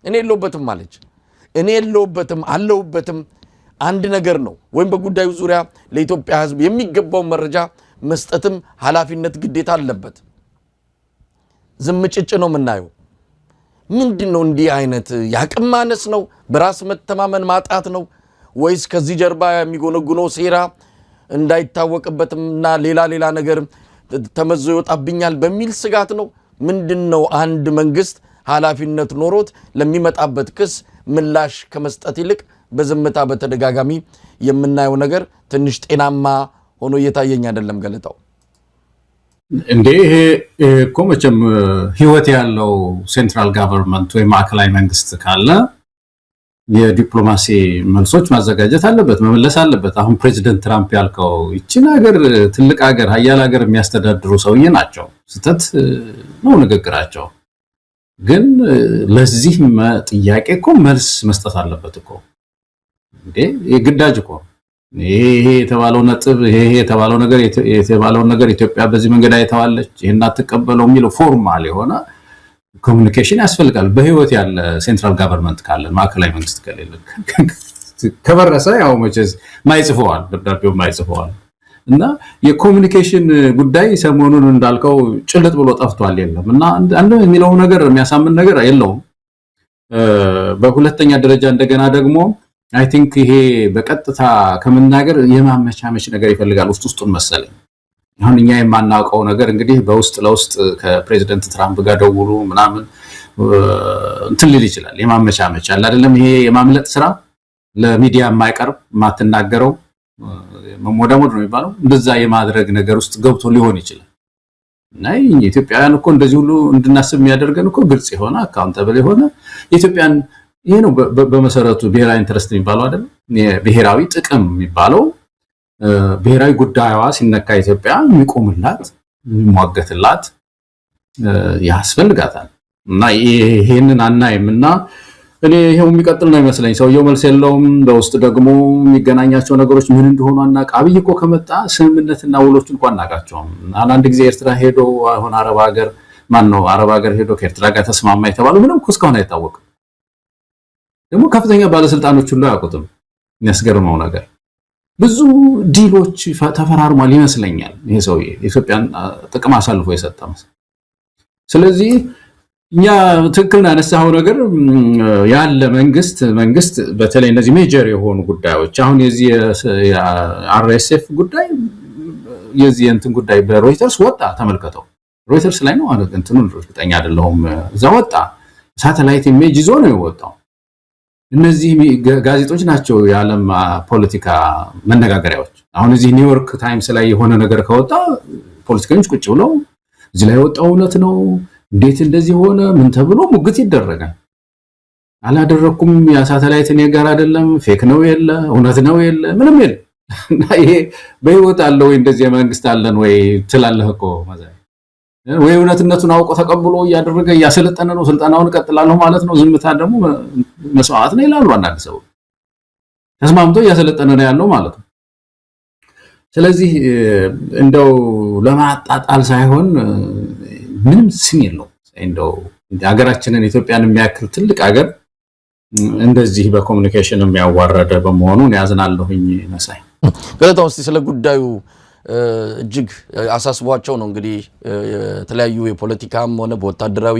እኔ የለሁበትም አለች። እኔ የለሁበትም አለሁበትም አንድ ነገር ነው ወይም በጉዳዩ ዙሪያ ለኢትዮጵያ ሕዝብ የሚገባው መረጃ መስጠትም ኃላፊነት ግዴታ አለበት። ዝምጭጭ ነው የምናየው። ምንድነው እንዲህ አይነት ያቅም ማነስ ነው? በራስ መተማመን ማጣት ነው? ወይስ ከዚህ ጀርባ የሚጎነጉነው ሴራ እንዳይታወቅበትና ሌላ ነገር ተመዞ ይወጣብኛል በሚል ስጋት ነው? ምንድነው አንድ መንግስት ኃላፊነት ኖሮት ለሚመጣበት ክስ ምላሽ ከመስጠት ይልቅ በዝምታ በተደጋጋሚ የምናየው ነገር ትንሽ ጤናማ ሆኖ እየታየኝ አይደለም። ገለታው እንዴ ይሄ እኮ መቼም ህይወት ያለው ሴንትራል ጋቨርንመንት ወይ ማዕከላዊ መንግስት ካለ የዲፕሎማሲ መልሶች ማዘጋጀት አለበት፣ መመለስ አለበት። አሁን ፕሬዚደንት ትራምፕ ያልከው ይችን ሀገር ትልቅ ሀገር ሀያል ሀገር የሚያስተዳድሩ ሰውዬ ናቸው። ስተት ነው ንግግራቸው። ግን ለዚህ ጥያቄ እኮ መልስ መስጠት አለበት እኮ እንዴ የግዳጅ እኮ ይሄ የተባለው ነጥብ ይሄ የተባለው ነገር ኢትዮጵያ በዚህ መንገድ አይተዋለች ይሄን አትቀበለው የሚለው ፎርማል የሆነ ኮሙኒኬሽን ያስፈልጋል። በህይወት ያለ ሴንትራል ጋቨርንመንት ካለ ማዕከላዊ መንግስት ከሌለ ከበረሰ ያው መቼስ ማይጽፈዋል ደብዳቤው ማይጽፈዋል። እና የኮሙኒኬሽን ጉዳይ ሰሞኑን እንዳልከው ጭልጥ ብሎ ጠፍቷል የለም። እና አንድ የሚለው ነገር የሚያሳምን ነገር የለውም። በሁለተኛ ደረጃ እንደገና ደግሞ አይ ቲንክ ይሄ በቀጥታ ከመናገር የማመቻመች ነገር ይፈልጋል ውስጡን መሰለኝ። አሁን እኛ የማናውቀው ነገር እንግዲህ በውስጥ ለውስጥ ከፕሬዚደንት ትራምፕ ጋር ደውሉ ምናምን እንትን ሊል ይችላል። የማመቻመች አለ አይደለም፣ ይሄ የማምለጥ ስራ ለሚዲያ የማይቀርብ ማትናገረው መሞዳሞድ ነው የሚባለው፣ እንደዛ የማድረግ ነገር ውስጥ ገብቶ ሊሆን ይችላል። እና ኢትዮጵያውያን እኮ እንደዚህ ሁሉ እንድናስብ የሚያደርገን እኮ ግልጽ የሆነ አካውንታብል የሆነ ኢትዮጵያን ይሄ ነው በመሰረቱ ብሔራዊ ኢንተረስት የሚባለው አይደል? የብሔራዊ ጥቅም የሚባለው ብሔራዊ ጉዳዩዋ ሲነካ ኢትዮጵያ የሚቆምላት የሚሟገትላት ያስፈልጋታል። እና ይሄንን አናይምና እኔ ይሄው የሚቀጥል ነው ይመስለኝ። ሰውየው መልስ የለውም። በውስጥ ደግሞ የሚገናኛቸው ነገሮች ምን እንደሆኑ አናውቅ። አብይ እኮ ከመጣ ስምምነትና ውሎችን እንኳን አናውቃቸውም። አንድ ጊዜ ኤርትራ ሄዶ አሁን አረብ ሀገር ሄዶ ከኤርትራ ጋር ተስማማ የተባለው ምንም እኮ እስካሁን አይታወቅም። ደግሞ ከፍተኛ ባለስልጣኖች ሁሉ አያውቁትም። የሚያስገርመው ነገር ብዙ ዲሎች ተፈራርሟል ይመስለኛል። ይሄ ሰውዬ የኢትዮጵያን ጥቅም አሳልፎ የሰጠ መስል። ስለዚህ እኛ ትክክል ያነሳው ነገር ያለ መንግስት በተለይ እነዚህ ሜጀር የሆኑ ጉዳዮች አሁን የዚህ አርኤስኤፍ ጉዳይ የዚህ እንትን ጉዳይ በሮይተርስ ወጣ። ተመልከተው፣ ሮይተርስ ላይ ነው ማለት እንትኑን እርግጠኛ አይደለሁም። እዛ ወጣ፣ ሳተላይት ኢሜጅ ይዞ ነው የወጣው። እነዚህ ጋዜጦች ናቸው የዓለም ፖለቲካ መነጋገሪያዎች። አሁን እዚህ ኒውዮርክ ታይምስ ላይ የሆነ ነገር ከወጣ ፖለቲከኞች ቁጭ ብለው እዚህ ላይ የወጣው እውነት ነው እንዴት እንደዚህ ሆነ ምን ተብሎ ሙግት ይደረጋል። አላደረኩም፣ ያ ሳተላይት እኔ ጋር አይደለም፣ ፌክ ነው የለ እውነት ነው የለ ምንም የለ። እና ይሄ በህይወት አለ ወይ እንደዚህ መንግስት አለን ወይ ትላለህ እኮ ማለት ወይ እውነትነቱን አውቆ ተቀብሎ እያደረገ እያሰለጠነ ነው ስልጣናውን ቀጥላለሁ ማለት ነው። ዝምታ ደግሞ መስዋዕት ነው ይላሉ አንዳንድ ሰው። ተስማምቶ እያሰለጠነ ነው ያለው ማለት ነው። ስለዚህ እንደው ለማጣጣል ሳይሆን ምንም ስም የለው እንደው ሀገራችንን ኢትዮጵያን የሚያክል ትልቅ ሀገር እንደዚህ በኮሙኒኬሽን የሚያዋረደ በመሆኑ ያዝናለሁኝ መሳይ። ገለታው እስቲ ስለ ጉዳዩ እጅግ አሳስቧቸው ነው እንግዲህ የተለያዩ የፖለቲካም ሆነ በወታደራዊ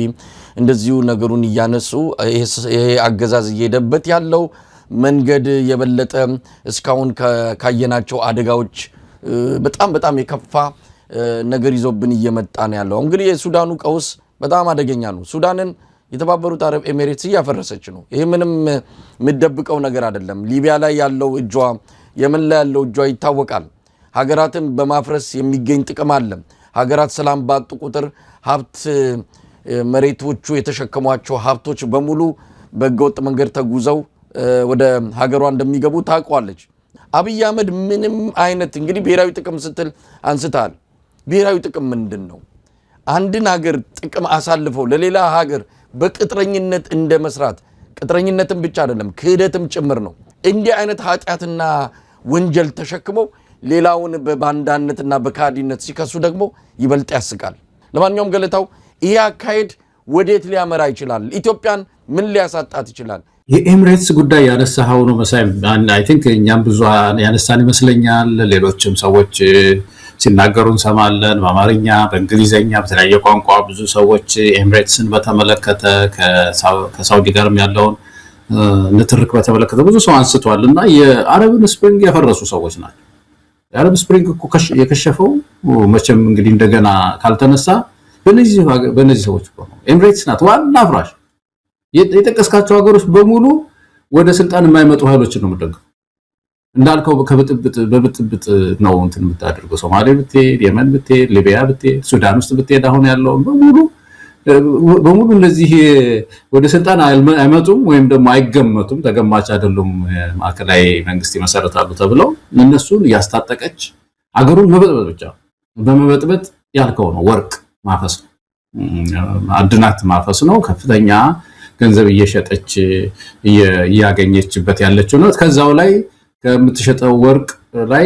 እንደዚሁ ነገሩን እያነሱ ይሄ አገዛዝ እየሄደበት ያለው መንገድ የበለጠ እስካሁን ካየናቸው አደጋዎች በጣም የከፋ ነገር ይዞብን እየመጣ ነው ያለው። እንግዲህ የሱዳኑ ቀውስ በጣም አደገኛ ነው። ሱዳንን የተባበሩት አረብ ኤሚሬትስ እያፈረሰች ነው። ይሄ ምንም የሚደብቀው ነገር አይደለም። ሊቢያ ላይ ያለው እጇ፣ የመን ላይ ያለው እጇ ይታወቃል። ሀገራትን በማፍረስ የሚገኝ ጥቅም አለ። ሀገራት ሰላም ባጡ ቁጥር ሀብት መሬቶቹ የተሸከሟቸው ሀብቶች በሙሉ በህገወጥ መንገድ ተጉዘው ወደ ሀገሯ እንደሚገቡ ታውቋለች። አብይ አህመድ ምንም አይነት እንግዲህ ብሔራዊ ጥቅም ስትል አንስታል። ብሔራዊ ጥቅም ምንድን ነው? አንድን ሀገር ጥቅም አሳልፈው ለሌላ ሀገር በቅጥረኝነት እንደ መስራት፣ ቅጥረኝነትም ብቻ አይደለም ክህደትም ጭምር ነው። እንዲህ አይነት ኃጢአትና ወንጀል ተሸክመው ሌላውን በባንዳነትና በካዲነት ሲከሱ ደግሞ ይበልጥ ያስቃል። ለማንኛውም ገለታው ይሄ አካሄድ ወዴት ሊያመራ ይችላል? ኢትዮጵያን ምን ሊያሳጣት ይችላል? የኤምሬትስ ጉዳይ ያነሳው ነው መሳይ አይ ቲንክ እኛም ብዙ ያነሳን ይመስለኛል ሌሎችም ሰዎች ሲናገሩ እንሰማለን በአማርኛ በእንግሊዘኛ በተለያየ ቋንቋ ብዙ ሰዎች ኤምሬትስን በተመለከተ ከሳውዲ ጋርም ያለውን ንትርክ በተመለከተ ብዙ ሰው አንስቷልና የአረብን ስፕሪንግ ያፈረሱ ሰዎች ናቸው የአረብ ስፕሪንግ እኮ የከሸፈው መቼም እንግዲህ እንደገና ካልተነሳ በነዚህ ሰዎች እኮ ነው ኤምሬትስ ናት ዋና አፍራሽ የጠቀስካቸው ሀገሮች በሙሉ ወደ ስልጣን የማይመጡ ኃይሎችን ነው የምደግፈው እንዳልከው በብጥብጥ ነው እንትን የምታደርገው ሶማሌ ብትሄድ የመን ብትሄድ ሊቢያ ብትሄድ ሱዳን ውስጥ ብትሄድ አሁን ያለው በሙሉ እነዚህ ወደ ስልጣን አይመጡም ወይም ደግሞ አይገመቱም ተገማች አይደሉም ማዕከላዊ መንግስት ይመሰረታሉ ተብለው እነሱን ያስታጠቀች ሀገሩን መበጥበጥ ብቻ በመበጥበጥ ያልከው ነው ወርቅ ማፈስ ነው አድናት ማፈስ ነው ከፍተኛ ገንዘብ እየሸጠች እያገኘችበት ያለችው ነው ከዛው ላይ ከምትሸጠው ወርቅ ላይ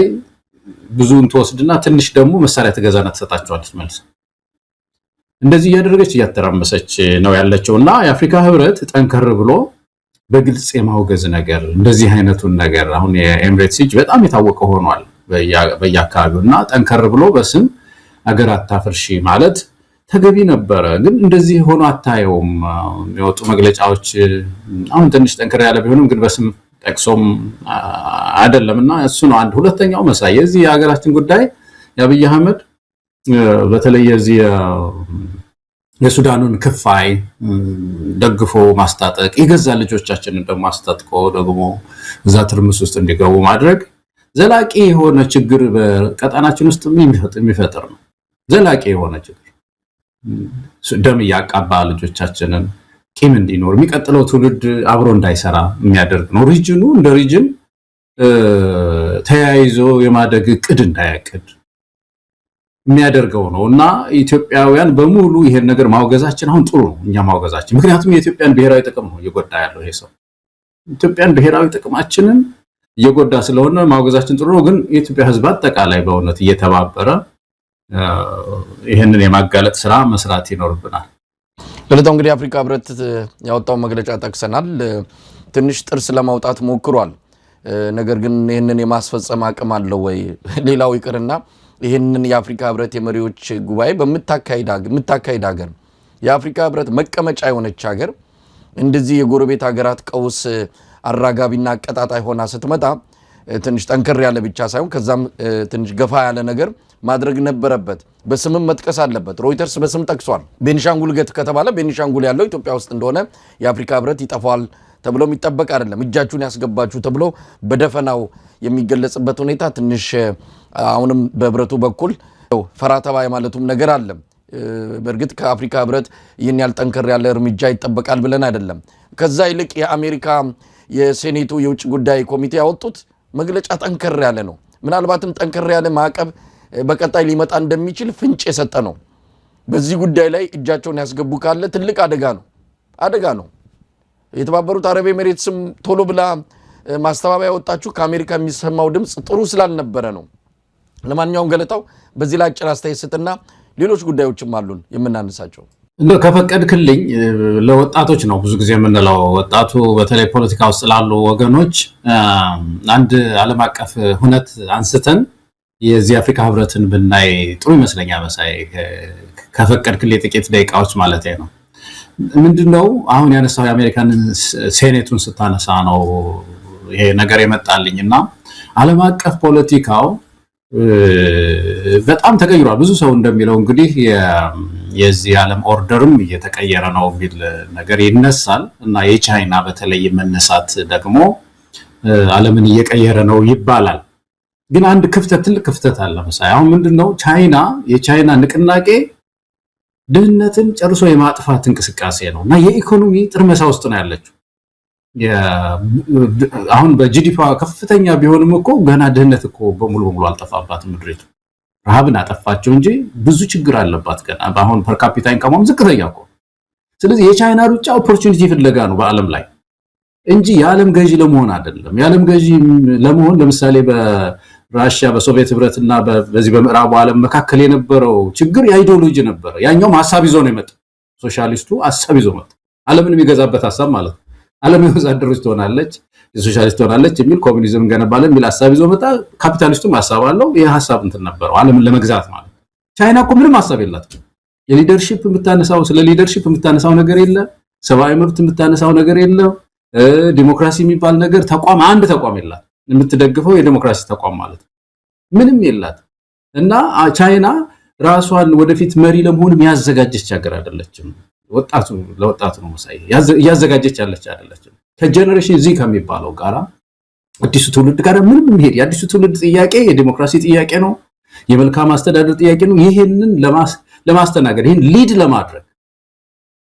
ብዙን ተወስድና ትንሽ ደግሞ መሳሪያ ተገዛና ተሰጣቸዋለች ማለት እንደዚህ ያደረገች ያተራመሰች ነው ያለችውና የአፍሪካ ህብረት ጠንከር ብሎ በግልጽ የማውገዝ ነገር እንደዚህ አይነቱን ነገር አሁን የኤምሬትስ እጅ በጣም የታወቀ ሆኗል በየአካባቢውና ጠንከር ብሎ በስም አገር አታፍርሺ ማለት ተገቢ ነበረ ግን እንደዚህ ሆኖ አታየውም የሚወጡ መግለጫዎች አሁን ትንሽ ጠንከር ያለ ቢሆንም ግን በስም ጠቅሶም አይደለምና እሱ ነው አንድ ሁለተኛው መሳይ የዚህ የሀገራችን ጉዳይ የአብይ አህመድ በተለይ የዚህ የሱዳኑን ክፋይ ደግፎ ማስታጠቅ የገዛ ልጆቻችንን ደግሞ ማስታጥቆ ደግሞ እዛ ትርምስ ውስጥ እንዲገቡ ማድረግ ዘላቂ የሆነ ችግር በቀጣናችን ውስጥ የሚፈጥር ነው ዘላቂ የሆነ ችግር ደም ያቃባ ልጆቻችንን ቂም እንዲኖር የሚቀጥለው ትውልድ አብሮ እንዳይሰራ የሚያደርግ ነው ሪጅኑ እንደ ሪጅን ተያይዞ የማደግ እቅድ እንዳያቅድ የሚያደርገው ነውና ኢትዮጵያውያን በሙሉ ይሄን ነገር ማውገዛችን አሁን ጥሩ ነው እኛ ማውገዛችን ምክንያቱም የኢትዮጵያን ብሔራዊ ጥቅም ነው እየጎዳ ያለው ይሄ ሰው ኢትዮጵያን ብሔራዊ ጥቅማችንን እየጎዳ ስለሆነ ማውገዛችን ጥሩ ነው ግን የኢትዮጵያ ህዝብ አጠቃላይ በእውነት እየተባበረ ይሄንን የማጋለጥ ስራ መስራት ይኖርብናል ለለታው እንግዲህ አፍሪካ ህብረት ያወጣው መግለጫ ጠቅሰናል ትንሽ ጥርስ ለማውጣት ሞክሯል ነገር ግን ይሄንን የማስፈጸም አቅም አለው ወይ ሌላው ይቅርና ይሄንን የአፍሪካ ህብረት የመሪዎች ጉባኤ በመታካይዳ ሀገር የአፍሪካ ህብረት መቀመጫ የሆነች ሀገር እንደዚህ የጎረቤት ሀገራት ቀውስ አራጋቢና አቀጣጣይ ሆና ስትመጣ ትንሽ ጠንከር ያለ ብቻ ሳይሆን ከዛም ትንሽ ገፋ ያለ ነገር ማድረግ ነበረበት በስምም መጥቀስ አለበት ሮይተርስ በስም ጠቅሷል ቤኒሻንጉል ከተባለ ቤኒሻንጉል ያለው ኢትዮጵያ ውስጥ እንደሆነ የአፍሪካ ህብረት ይጠፋል ተብሎ የሚጠበቅ አይደለም እጃችሁን ያስገባችሁ ተብሎ በደፈናው የሚገለጽበት ሁኔታ ትንሽ አሁንም በህብረቱ በኩል ፈራተባ የማለቱም ነገር አለ በእርግጥ ከአፍሪካ ህብረት ይህን ያልጠንከር ያለ እርምጃ ይጠበቃል ብለን አይደለም ከዛ ይልቅ የአሜሪካ የሴኔቱ የውጭ ጉዳይ ኮሚቴ ያወጡት መግለጫ ጠንከር ያለ ነው ምናልባትም ጠንከር ያለ ማዕቀብ በቀጣይ ሊመጣ እንደሚችል ፍንጭ የሰጠ ነው በዚህ ጉዳይ ላይ እጃቸውን ያስገቡ ካለ ትልቅ አደጋ ነው የተባበሩት አረብ ኤሚሬትስም ቶሎ ብላ ማስተባበያ ወጣችሁ ከአሜሪካ የሚሰማው ድምጽ ጥሩ ስላልነበረ ነው ለማንኛውም ገለታው በዚህ ላይ አጭር አስተያየት ስጥና ሌሎች ጉዳዮችም አሉን የምናነሳቸው እንደው ከፈቀድክልኝ ለወጣቶች ነው ብዙ ጊዜ የምንለው ወጣቱ በተለይ ፖለቲካ ውስጥ ላሉ ወገኖች አንድ ዓለም አቀፍ ሁነት አንስተን የዚህ አፍሪካ ህብረትን ብናይ ጥሩ ይመስለኛል መሳይ ከፈቀድክልኝ ጥቂት ደቂቃዎች ማለት ነው ምንድነው አሁን ያነሳው የአሜሪካን ሴኔቱን ስታነሳ ነው ይሄ ነገር የመጣልኝና ዓለም አቀፍ ፖለቲካው በጣም ተቀይሯል ብዙ ሰው እንደሚለው እንግዲህ የዚህ ዓለም ኦርደርም እየተቀየረ ነው ቢል ነገር ይነሳል እና የቻይና በተለይ መነሳት ደግሞ ዓለምን እየቀየረ ነው ይባላል ግን አንድ ትልቅ ክፍተት አለ መሳይ አሁን ምንድነው የቻይና ንቅናቄ ድህነትን ጨርሶ የማጥፋት እንቅስቃሴ ነውና የኢኮኖሚ ጥርመሳ ውስጥ ነው ያለችው አሁን በጂዲፒ ከፍተኛ ቢሆንም እኮ ገና ድህነት እኮ በሙሉ አልጠፋባትም ምድሪቱ ረሃብን አጠፋቸው እንጂ ብዙ ችግር አለባት ገና አሁን ፐር ካፒታ ኢንካም ዝቅተኛ እኮ ስለዚህ የቻይና ሩጫ ኦፖርቹኒቲ ፍለጋ ነው በአለም ላይ እንጂ የዓለም ገዢ ለመሆን አይደለም የዓለም ገዢ ለመሆን ለምሳሌ በራሺያ በሶቪየት ህብረትና በዚህ በምዕራቡ ዓለም መካከል የነበረው ችግር የአይዲዮሎጂ ነበር ያኛው ሐሳብ ይዞ ነው የመጣው ሶሻሊስቱ ሐሳብ ይዞ መጣ ዓለምን የሚገዛበት ሐሳብ ማለት ዓለም የወዛደሮች ትሆናለች የሶሻሊስት ትሆናለች የሚል ኮሙኒዝም ገነባለን የሚል ሐሳብ ይዞ መጣ። ካፒታሊስቱም ሐሳብ አለው። ይሄ ሐሳብ እንትን ነበረው ዓለምን ለመግዛት ማለት። ቻይና እኮ ምንም ሐሳብ የላትም። የሊደርሺፕ የምታነሳው ስለ ሊደርሺፕ የምታነሳው ነገር የለ፣ ሰብአዊ መብት የምታነሳው ነገር የለ፣ ዲሞክራሲ የሚባል ነገር ተቋም አንድ ተቋም የላት የምትደግፈው የዲሞክራሲ ተቋም ማለት ምንም የላት። እና ቻይና ራሷን ወደፊት መሪ ለመሆን የሚያዘጋጀች ሀገር አይደለችም። ለወጣቱ ነው መሳይ ያዘጋጀች ያለች አይደለችም። ከጀነሬሽን ዚ ከሚባለው ጋራ አዲሱ ትውልድ ጋር ምንም የሚሄድ የአዲሱ ትውልድ ጥያቄ የዲሞክራሲ ጥያቄ ነው፣ የመልካም አስተዳደር ጥያቄ ነው። ይሄንን ለማስተናገድ ይሄን ሊድ ለማድረግ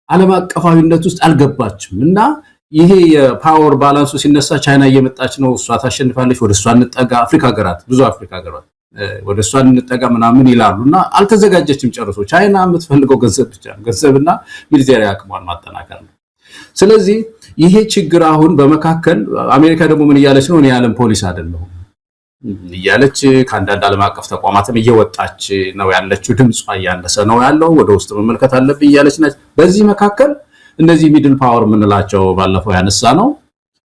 ዓለም አቀፋዊነት ውስጥ አልገባችም። እና ይሄ የፓወር ባላንሱ ሲነሳ ቻይና እየመጣች ነው፣ እሷ ታሸንፋለች፣ ወደ እሷ እንጠጋ፣ አፍሪካ ሀገራት ብዙ አፍሪካ ሀገራት ወደ እሷ እንጠጋ ምናምን ይላሉና አልተዘጋጀችም ጨርሶ። ቻይና የምትፈልገው ገንዘብ ብቻ ነው፣ ገንዘብና ሚሊታሪ አቅሟን ማጠናከር ነው። ስለዚህ ይሄ ችግር አሁን በመካከል አሜሪካ ደግሞ ምን እያለች ነው? እኔ የዓለም ፖሊስ አይደለሁም እያለች ከአንዳንድ ዓለም አቀፍ ተቋማትም እየወጣች ነው ያለችው። ድምጿ እያነሰ ነው ያለው፣ ወደ ውስጥ መመልከት አለብኝ እያለች ነች። በዚህ መካከል እነዚህ ሚድል ፓወር የምንላቸው ባለፈው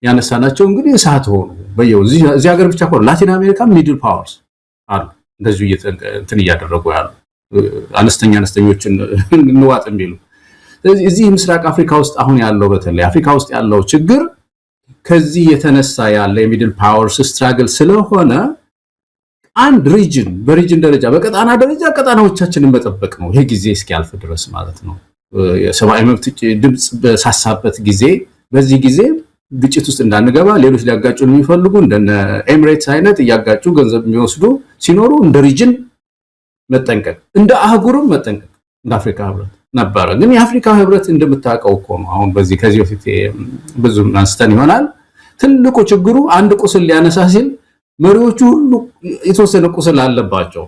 ያነሳናቸው እንግዲህ እሳት ሆኑ። እዚህ ሀገር ብቻ እኮ ላቲን አሜሪካ ሚድል ፓወርስ አሉ እንደዚሁ እንትን እያደረጉ ያሉ አነስተኞችን እንዋጥ የሚሉ። ስለዚህ እዚህ ምስራቅ አፍሪካ ውስጥ አሁን ያለው በተለይ አፍሪካ ውስጥ ያለው ችግር ከዚህ የተነሳ ያለ የሚድል ፓወርስ ስትራግል ስለሆነ አንድ ሪጅን በሪጅን ደረጃ በቀጣና ደረጃ ቀጣናዎቻችንን መጠበቅ ነው፣ ይሄ ጊዜ እስኪያልፍ ድረስ ማለት ነው። የሰብአዊ መብት ድምጽ በሳሳበት ጊዜ በዚህ ጊዜ ግጭት ውስጥ እንዳንገባ ሌሎች ሊያጋጩን የሚፈልጉ እንደነ ኤሚሬትስ አይነት እያጋጩ ገንዘብ የሚወስዱ ሲኖሩ እንደ ሪጅን መጠንቀቅ፣ እንደ አህጉርም መጠንቀቅ እንደ አፍሪካ ህብረት ነበረ። ግን የአፍሪካ ህብረት እንደምታውቀው እኮ ነው አሁን ከዚህ በፊት ብዙ አንስተን ይሆናል። ትልቁ ችግሩ አንድ ቁስል ሊያነሳ ሲል መሪዎቹ ሁሉ የተወሰነ ቁስል አለባቸው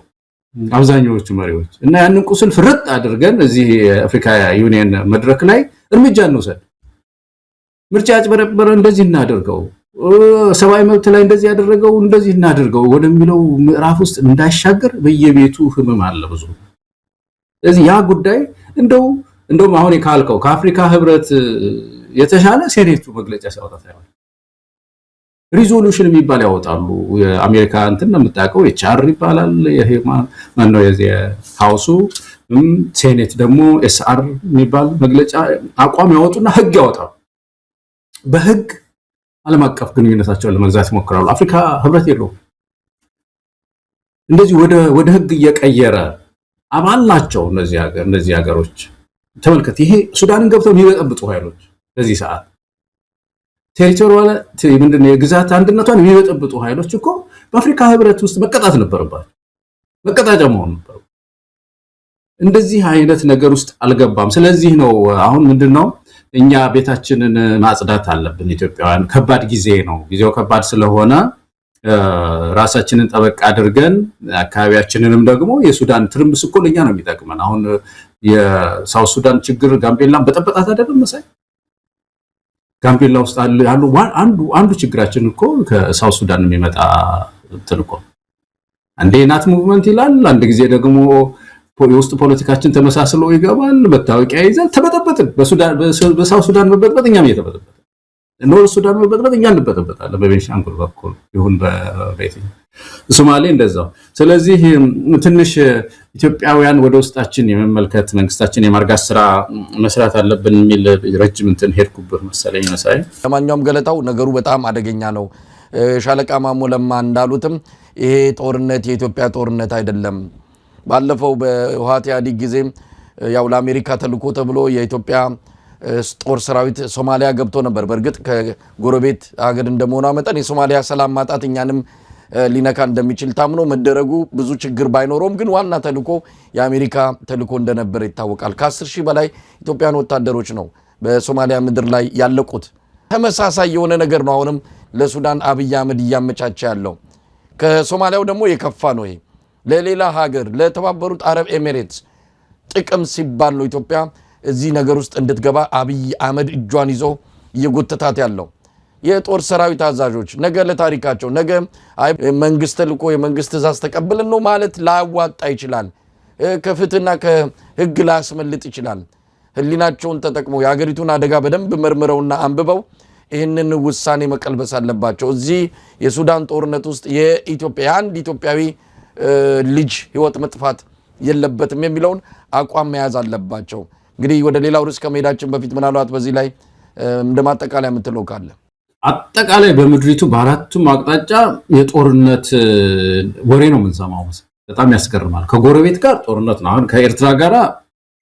አብዛኛዎቹ መሪዎች፣ እና ያንን ቁስል ፍርጥ አድርገን እዚህ የአፍሪካ ዩኒየን መድረክ ላይ እርምጃ እንውሰድ፣ ምርጫ ያጭበረበረ እንደዚህ እናደርገው፣ ሰብአዊ መብት ላይ እንደዚህ ያደረገው እንደዚህ እናደርገው ወደሚለው ምዕራፍ ውስጥ እንዳይሻገር በየቤቱ ህመም አለ ብዙ። ስለዚህ ያ ጉዳይ እንደውም አሁን ካልከው ከአፍሪካ ህብረት የተሻለ ሴኔቱ መግለጫ ሲያወጣ ታያለህ። ሪዞሉሽን የሚባል ያወጣሉ። የአሜሪካ እንትን ነው የምታውቀው ኤችአር ይባላል። ይሄ ማን ነው የዚህ ሃውሱ ሴኔት ደግሞ ኤስአር የሚባል መግለጫ አቋም ያወጡና ህግ ያወጣሉ። በህግ ዓለም አቀፍ ግንኙነታቸውን ለመግዛት ይሞክራሉ። አፍሪካ ህብረት የለውም። እንደዚህ ወደ ህግ እየቀየረ አባል ናቸው እነዚህ ሀገሮች። ተመልከት፣ ይሄ ሱዳንን ገብተው የሚበጠብጡ ኃይሎች በዚህ ሰዓት ቴሪቶሪያል ምንድነው የግዛት አንድነቷን የሚበጠብጡ ኃይሎች እኮ በአፍሪካ ህብረት ውስጥ መቀጣት ነበረባቸው፣ መቀጣጫ መሆን ነበር። እንደዚህ አይነት ነገር ውስጥ አልገባም። ስለዚህ ነው አሁን ምንድነው እኛ ቤታችንን ማጽዳት አለብን ኢትዮጵያውያን። ከባድ ጊዜ ነው፣ ጊዜው ከባድ ስለሆነ ራሳችንን ጠበቅ አድርገን አካባቢያችንንም ደግሞ የሱዳን ትርምስ እኮ ለኛ ነው የሚጠቅመን። አሁን የሳውት ሱዳን ችግር ጋምቤላን በጠበጣት አይደለም መሳይ። ጋምቤላ ውስጥ ያሉ አንዱ ችግራችን እኮ ከሳውት ሱዳን የሚመጣ እንትን እኮ አንዴ ናት ሙቭመንት ይላል፣ አንድ ጊዜ ደግሞ የውስጥ ፖለቲካችን ተመሳስሎ ይገባል፣ መታወቂያ ይዛል። ተበጠበጥን። በሳውት ሱዳን መበጥበጥ እኛም እየተበጠበጥን፣ ኖርዝ ሱዳን መበጥበጥ እኛ እንበጠበጣለን። በቤንሻንጉል በኩል ይሁን በቤትኛው ሶማሌ እንደዛው። ስለዚህ ትንሽ ኢትዮጵያውያን ወደ ውስጣችን የመመልከት መንግስታችን የማርጋት ስራ መስራት አለብን የሚል ረጅም እንትን ሄድኩብህ መሰለኝ መሳይ። ለማንኛውም ገለታው ነገሩ በጣም አደገኛ ነው። ሻለቃ ማሞ ለማ እንዳሉትም ይሄ ጦርነት የኢትዮጵያ ጦርነት አይደለም። ባለፈው በህወሓት ኢህአዴግ ጊዜ ያው ለአሜሪካ ተልኮ ተብሎ የኢትዮጵያ ጦር ሰራዊት ሶማሊያ ገብቶ ነበር። በእርግጥ ከጎረቤት ሀገር እንደመሆኗ መጠን የሶማሊያ ሰላም ማጣት እኛንም ሊነካ እንደሚችል ታምኖ መደረጉ ብዙ ችግር ባይኖረውም ግን ዋና ተልኮ የአሜሪካ ተልኮ እንደነበረ ይታወቃል። ከ10,000 በላይ ኢትዮጵያን ወታደሮች ነው በሶማሊያ ምድር ላይ ያለቁት። ተመሳሳይ የሆነ ነገር ነው አሁንም ለሱዳን አብይ አህመድ እያመቻቸ ያለው። ከሶማሊያው ደግሞ የከፋ ነው። ይሄ ለሌላ ሀገር ለተባበሩት አረብ ኤሚሬትስ ጥቅም ሲባል ነው ኢትዮጵያ እዚህ ነገር ውስጥ እንድትገባ አብይ አህመድ እጇን ይዞ እየጎተታት ያለው። የጦር ሰራዊት አዛዦች ነገ ለታሪካቸው ነገ መንግስት ልቆ የመንግስት ትእዛዝ ተቀብለን ነው ማለት ላያዋጣ ይችላል። ከፍትና ከህግ ላያስመልጥ ይችላል። ህሊናቸውን ተጠቅመው የሀገሪቱን አደጋ በደንብ መርምረውና አንብበው ይህንን ውሳኔ መቀልበስ አለባቸው። እዚህ የሱዳን ጦርነት ውስጥ የኢትዮጵያ አንድ ኢትዮጵያዊ ልጅ ህይወት መጥፋት የለበትም የሚለውን አቋም መያዝ አለባቸው። እንግዲህ ወደ ሌላው ርዕስ ከመሄዳችን በፊት ምናልባት በዚህ ላይ እንደማጠቃለያ የምትለው ካለ? አጠቃላይ በምድሪቱ በአራቱም አቅጣጫ የጦርነት ወሬ ነው የምንሰማው። በጣም ያስገርማል። ከጎረቤት ጋር ጦርነት ነው። አሁን ከኤርትራ ጋር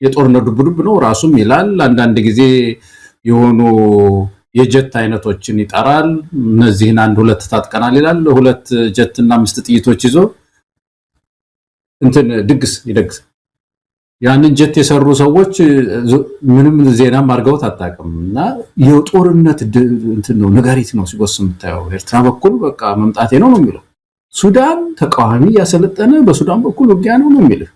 የጦርነት ዱብዱብ ነው ራሱም ይላል። አንዳንድ ጊዜ የሆኑ የጀት አይነቶችን ይጠራል። እነዚህን አንድ ሁለት ታጥቀናል ይላል። ሁለት ጀትና 5 ጥይቶች ይዞ እንትን ድግስ ይደግስ። ያንን ጀት የሰሩ ሰዎች ምንም ዜናም አድርገውት አጣቀም እና የጦርነት እንትን ነው ነጋሪት ነው ሲጎስ የምታየው። ኤርትራ በኩል በቃ መምጣቴ ነው የሚለው። ሱዳን ተቃዋሚ ያሰለጠነ በሱዳን በኩል ውጊያ ነው የሚለው።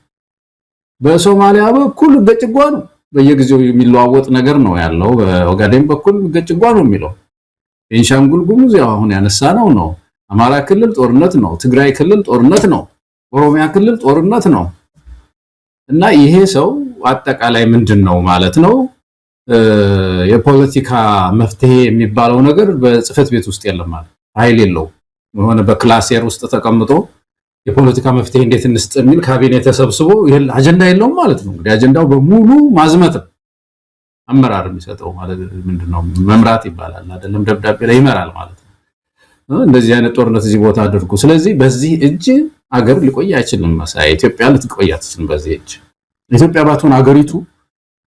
በሶማሊያ በኩል ገጭጓ ነው። በየጊዜው የሚለዋወጥ ነገር ነው ያለው። በኦጋዴን በኩል ገጭጓ ነው የሚለው። ቤንሻንጉል ጉሙዝ ያው አሁን ያነሳ ነው። አማራ ክልል ጦርነት ነው። ትግራይ ክልል ጦርነት ነው። ኦሮሚያ ክልል ጦርነት ነው። እና ይሄ ሰው አጠቃላይ ምንድነው ማለት ነው? የፖለቲካ መፍትሄ የሚባለው ነገር በጽፈት ቤት ውስጥ የለም ማለት ኃይል የለው። የሆነ በክላሴር ውስጥ ተቀምጦ የፖለቲካ መፍትሄ እንዴት እንስጥ የሚል ካቢኔ ተሰብስቦ አጀንዳ የለውም ማለት ነው። እንግዲህ አጀንዳው በሙሉ ማዝመት አመራር የሚሰጠው ማለት ምንድነው? መምራት ይባላል አይደለም? ደብዳቤ ላይ ይመራል ማለት ነው። እንደዚህ አይነት ጦርነት እዚህ ቦታ አድርጉ። ስለዚህ በዚህ እጅ አገር ሊቆይ አይችልም። መሳይ ኢትዮጵያ ልትቆይ አትችልም በዚህ እጅ። ኢትዮጵያ ባትሆን አገሪቱ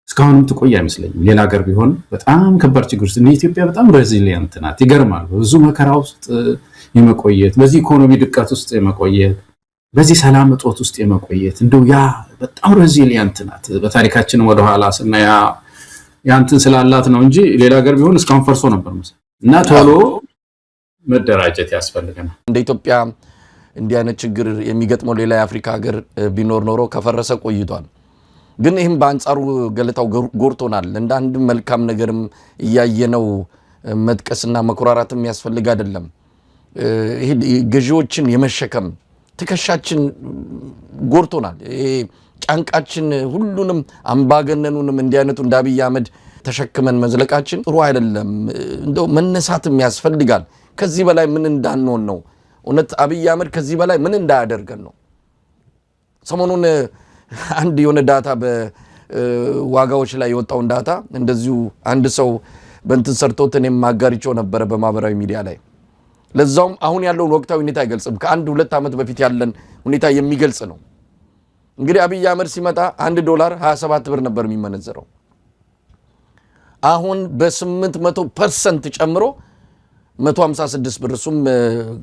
እስካሁንም ትቆይ አይመስለኝም። ሌላ ሀገር ቢሆን በጣም ከባድ ችግር ውስጥ ነው። ኢትዮጵያ በጣም ሬዚሊየንት ናት። ይገርማል። ብዙ መከራ ውስጥ የመቆየት በዚህ ኢኮኖሚ ድቀት ውስጥ የመቆየት በዚህ ሰላም እጦት ውስጥ የመቆየት እንደው ያ በጣም ሬዚሊየንት ናት። በታሪካችን ወደ ኋላ ስናያ ያንተን ስላላት ነው እንጂ ሌላ ሀገር ቢሆን እስካሁን ፈርሶ ነበር መሰለኝ። እና ቶሎ መደራጀት ያስፈልገናል። እንደ ኢትዮጵያ እንዲህ አይነት ችግር የሚገጥመው ሌላ የአፍሪካ ሀገር ቢኖር ኖሮ ከፈረሰ ቆይቷል። ግን ይህም በአንጻሩ ገለታው ጎርቶናል። እንደ አንድ መልካም ነገርም እያየነው መጥቀስና መኩራራትም ያስፈልግ አይደለም። ይሄ ገዢዎችን የመሸከም ትከሻችን ጎርቶናል። ይሄ ጫንቃችን ሁሉንም አምባገነኑንም እንዲህ አይነቱ እንደ አብይ አህመድ ተሸክመን መዝለቃችን ጥሩ አይደለም። እንደው መነሳትም ያስፈልጋል። ከዚህ በላይ ምን እንዳንሆን ነው? እውነት አብይ አህመድ ከዚህ በላይ ምን እንዳያደርገን ነው? ሰሞኑን አንድ የሆነ ዳታ በዋጋዎች ላይ የወጣውን ዳታ እንደዚሁ አንድ ሰው በእንትን ሰርቶት እኔም ማጋሪቸው ነበረ በማህበራዊ ሚዲያ ላይ። ለዛውም አሁን ያለውን ወቅታዊ ሁኔታ አይገልጽም። ከ1-2 ዓመት በፊት ያለን ሁኔታ የሚገልጽ ነው። እንግዲህ አብይ አህመድ ሲመጣ $1 27 ብር ነበር የሚመነዘረው። አሁን በ800% ጨምሮ 156 ብር፣ እሱም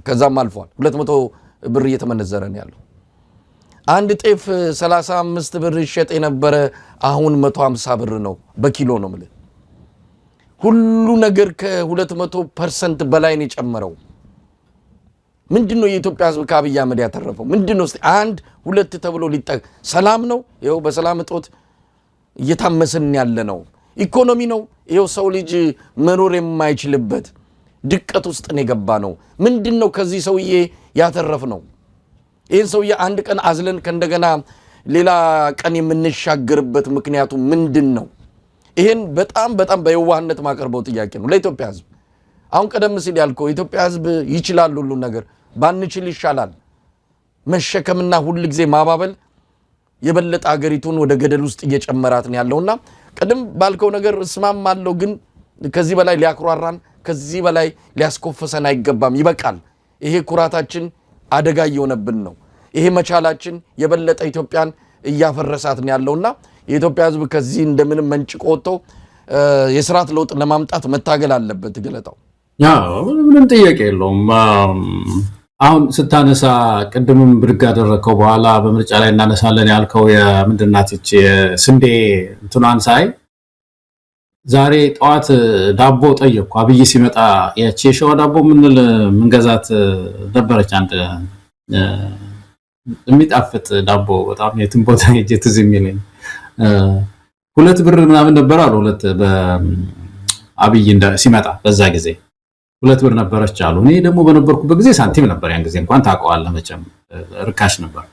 ከዛም አልፏል። 200 ብር እየተመነዘረ ነው ያለው። አንድ ጤፍ 35 ብር ይሸጥ የነበረ አሁን 150 ብር ነው በኪሎ ነው ማለት። ሁሉ ነገር ከ200% በላይ ነው የጨመረው። ምንድነው የኢትዮጵያ ሕዝብ ከአብይ አህመድ ያተረፈው? ምንድነው? እስቲ 1-2 ተብሎ ሊጠቅ ሰላም ነው። ይኸው በሰላም እጦት እየታመሰን ያለ ነው። ኢኮኖሚ ነው። ይኸው ሰው ልጅ መኖር የማይችልበት ድቀት ውስጥ ነው የገባ ነው። ምንድነው ከዚህ ሰውዬ ያተረፍ ነው? ይህን ሰውዬ አንድ ቀን አዝለን ከእንደገና ሌላ ቀን የምንሻገርበት ምክንያቱ ምንድን ነው? ይህን በጣም በየዋህነት ማቀርበው ጥያቄ ነው ለኢትዮጵያ ሕዝብ። አሁን ቀደም ሲል ያልከው ኢትዮጵያ ሕዝብ ይችላል ሁሉ ነገር፣ ባንችል ይሻላል። መሸከምና ሁል ጊዜ ማባበል የበለጠ ሀገሪቱን ወደ ገደል ውስጥ እየጨመራት ነው ያለውና ቀደም ባልከው ነገር እስማማለሁ። ግን ከዚህ በላይ ሊያኩራራን፣ ከዚህ በላይ ሊያስኮፈሰን አይገባም። ይበቃል። ይሄ ኩራታችን አደጋ እየሆነብን ነው። ይሄ መቻላችን የበለጠ ኢትዮጵያን እያፈረሳት ነው ያለውና የኢትዮጵያ ሕዝብ ከዚህ እንደምንም መንጭቆ ወጥቶ የስርዓት ለውጥ ለማምጣት መታገል አለበት። ገለታው ምንም ጥያቄ የለውም። አሁን ስታነሳ ቅድምም ብድግ አደረከው በኋላ በምርጫ ላይ እናነሳለን ያልከው የምንድናት እቺ ስንዴ እንትናን ሳይ ዛሬ ጠዋት ዳቦ ጠየቅኩ። አብይ ሲመጣ ያቺ የሸዋ ዳቦ ምንገዛት ነበረች። አንድ የሚጣፍጥ ዳቦ በጣም የትም ቦታ ሄጄ ትዝ የሚለኝ 2 ብር ምናምን ነበር አሉ። 2 በአብይ ሲመጣ በዛ ጊዜ 2 ብር ነበረች አሉ። እኔ ደግሞ በነበርኩበት ጊዜ ሳንቲም ነበር። ያን ጊዜ እንኳን ታውቀዋለህ መቼም ርካሽ ነበር።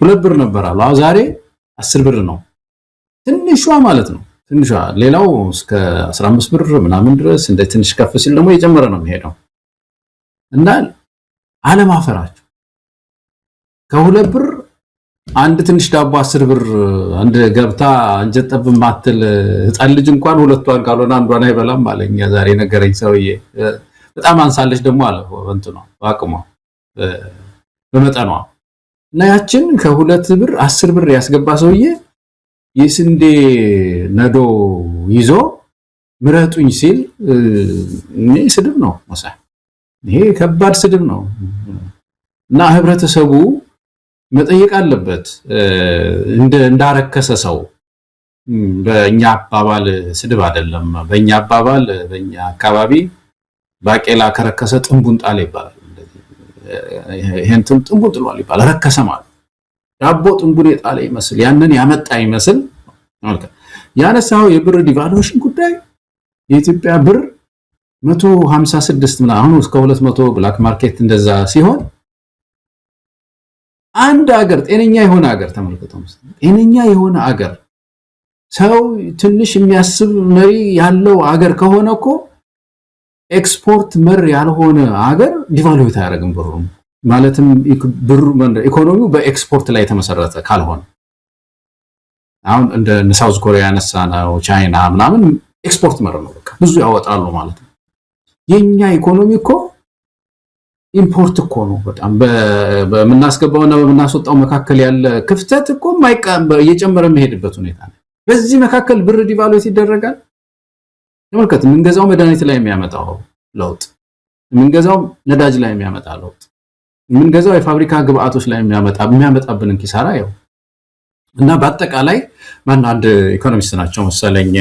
2 ብር ነበር አሉ። አሁን ዛሬ 10 ብር ነው። ትንሿ ማለት ነው። ትንሿ ሌላው እስከ 15 ብር ምናምን ድረስ እንደ ትንሽ ከፍ ሲል ደግሞ እየጨመረ ነው የሚሄደው እና አለማፈራቸው ከሁለት ብር አንድ ትንሽ ዳቦ 10 ብር አንድ ገብታ አንጀት ጠብ ማትል ህፃን ልጅ እንኳን ሁለቷን ካልሆነ አንዷን አይበላም አለኝ ዛሬ ነገረኝ ሰውዬ። በጣም አንሳለች ደግሞ አለ እንት ነው አቅሟ በመጠኗ እና ያችን ከሁለት ብር 10 ብር ያስገባ ሰውዬ የስንዴ ነዶ ይዞ ምረጡኝ ሲል እኔ ስድብ ነው ወሳ ይሄ ከባድ ስድብ ነው እና ህብረተሰቡ መጠየቅ አለበት እንዳረከሰ ሰው። በእኛ አባባል ስድብ አይደለም፣ በእኛ አባባል በእኛ አካባቢ ባቄላ ከረከሰ ጥንቡን ጣለ ይባላል። ይሄን ጥንቡን ጥሏል ይባላል። ረከሰ ማለት ዳቦ ጥንቡን የጣለ ይመስል ያንን ያመጣ ይመስል ማለት ያነሳው የብር ዲቫሉዌሽን ጉዳይ የኢትዮጵያ ብር 156 ምናምን አሁን እስከ 200 ብላክ ማርኬት እንደዛ ሲሆን አንድ ሀገር ጤነኛ የሆነ ሀገር ተመልከተው ጤነኛ የሆነ ሀገር ሰው ትንሽ የሚያስብ መሪ ያለው ሀገር ከሆነ እኮ ኤክስፖርት መር ያልሆነ ሀገር ዲቫሉዌት አያደርግም ብሩ ማለትም ብሩ ኢኮኖሚው በኤክስፖርት ላይ የተመሰረተ ካልሆነ አሁን እንደ ሳውዝ ኮሪያ ያነሳናው ቻይና ምናምን ኤክስፖርት መር ነው በቃ ብዙ ያወጣሉ ማለት ነው። የኛ ኢኮኖሚ እኮ ኢምፖርት እኮ ነው በጣም በመናስገባውና በመናስወጣው መካከል ያለ ክፍተት እኮ እየጨመረ መሄድበት ሁኔታ ነው። በዚህ መካከል ብር ዲቫሉዌት ይደረጋል። ተመልከቱ ምንገዛው መድኃኒት ላይ የሚያመጣው ለውጥ፣ ምንገዛው ነዳጅ ላይ የሚያመጣው ለውጥ፣ ምንገዛው የፋብሪካ ግብአቶች ላይ የሚያመጣብንን ኪሳራ ያው እና በአጠቃላይ ማን አንድ ኢኮኖሚስት ናቸው መሰለኝ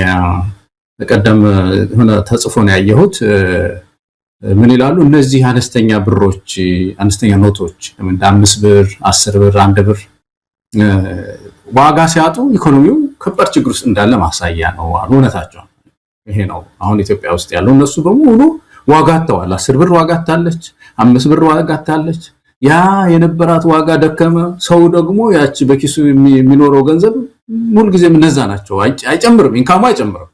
ቀደም ሆነ ተጽፎ ነው ያየሁት ምን ይላሉ እነዚህ አነስተኛ ብሮች አነስተኛ ኖቶች እንደ 5 ብር 10 ብር 1 ብር ዋጋ ሲያጡ ኢኮኖሚው ከባድ ችግር ውስጥ እንዳለ ማሳያ ነው አሉ። እውነታቸው ይሄ ነው። አሁን ኢትዮጵያ ውስጥ ያለው እነሱ በሙሉ ዋጋ አጥተዋል። 10 ብር ዋጋ አጥታለች፣ 5 ብር ዋጋ አጥታለች። ያ የነበራት ዋጋ ደከመ። ሰው ደግሞ ያቺ በኪሱ የሚኖረው ገንዘብ ሙሉ ጊዜም እነዛ ናቸው። አይጨምርም፣ ኢንካሙ አይጨምርም።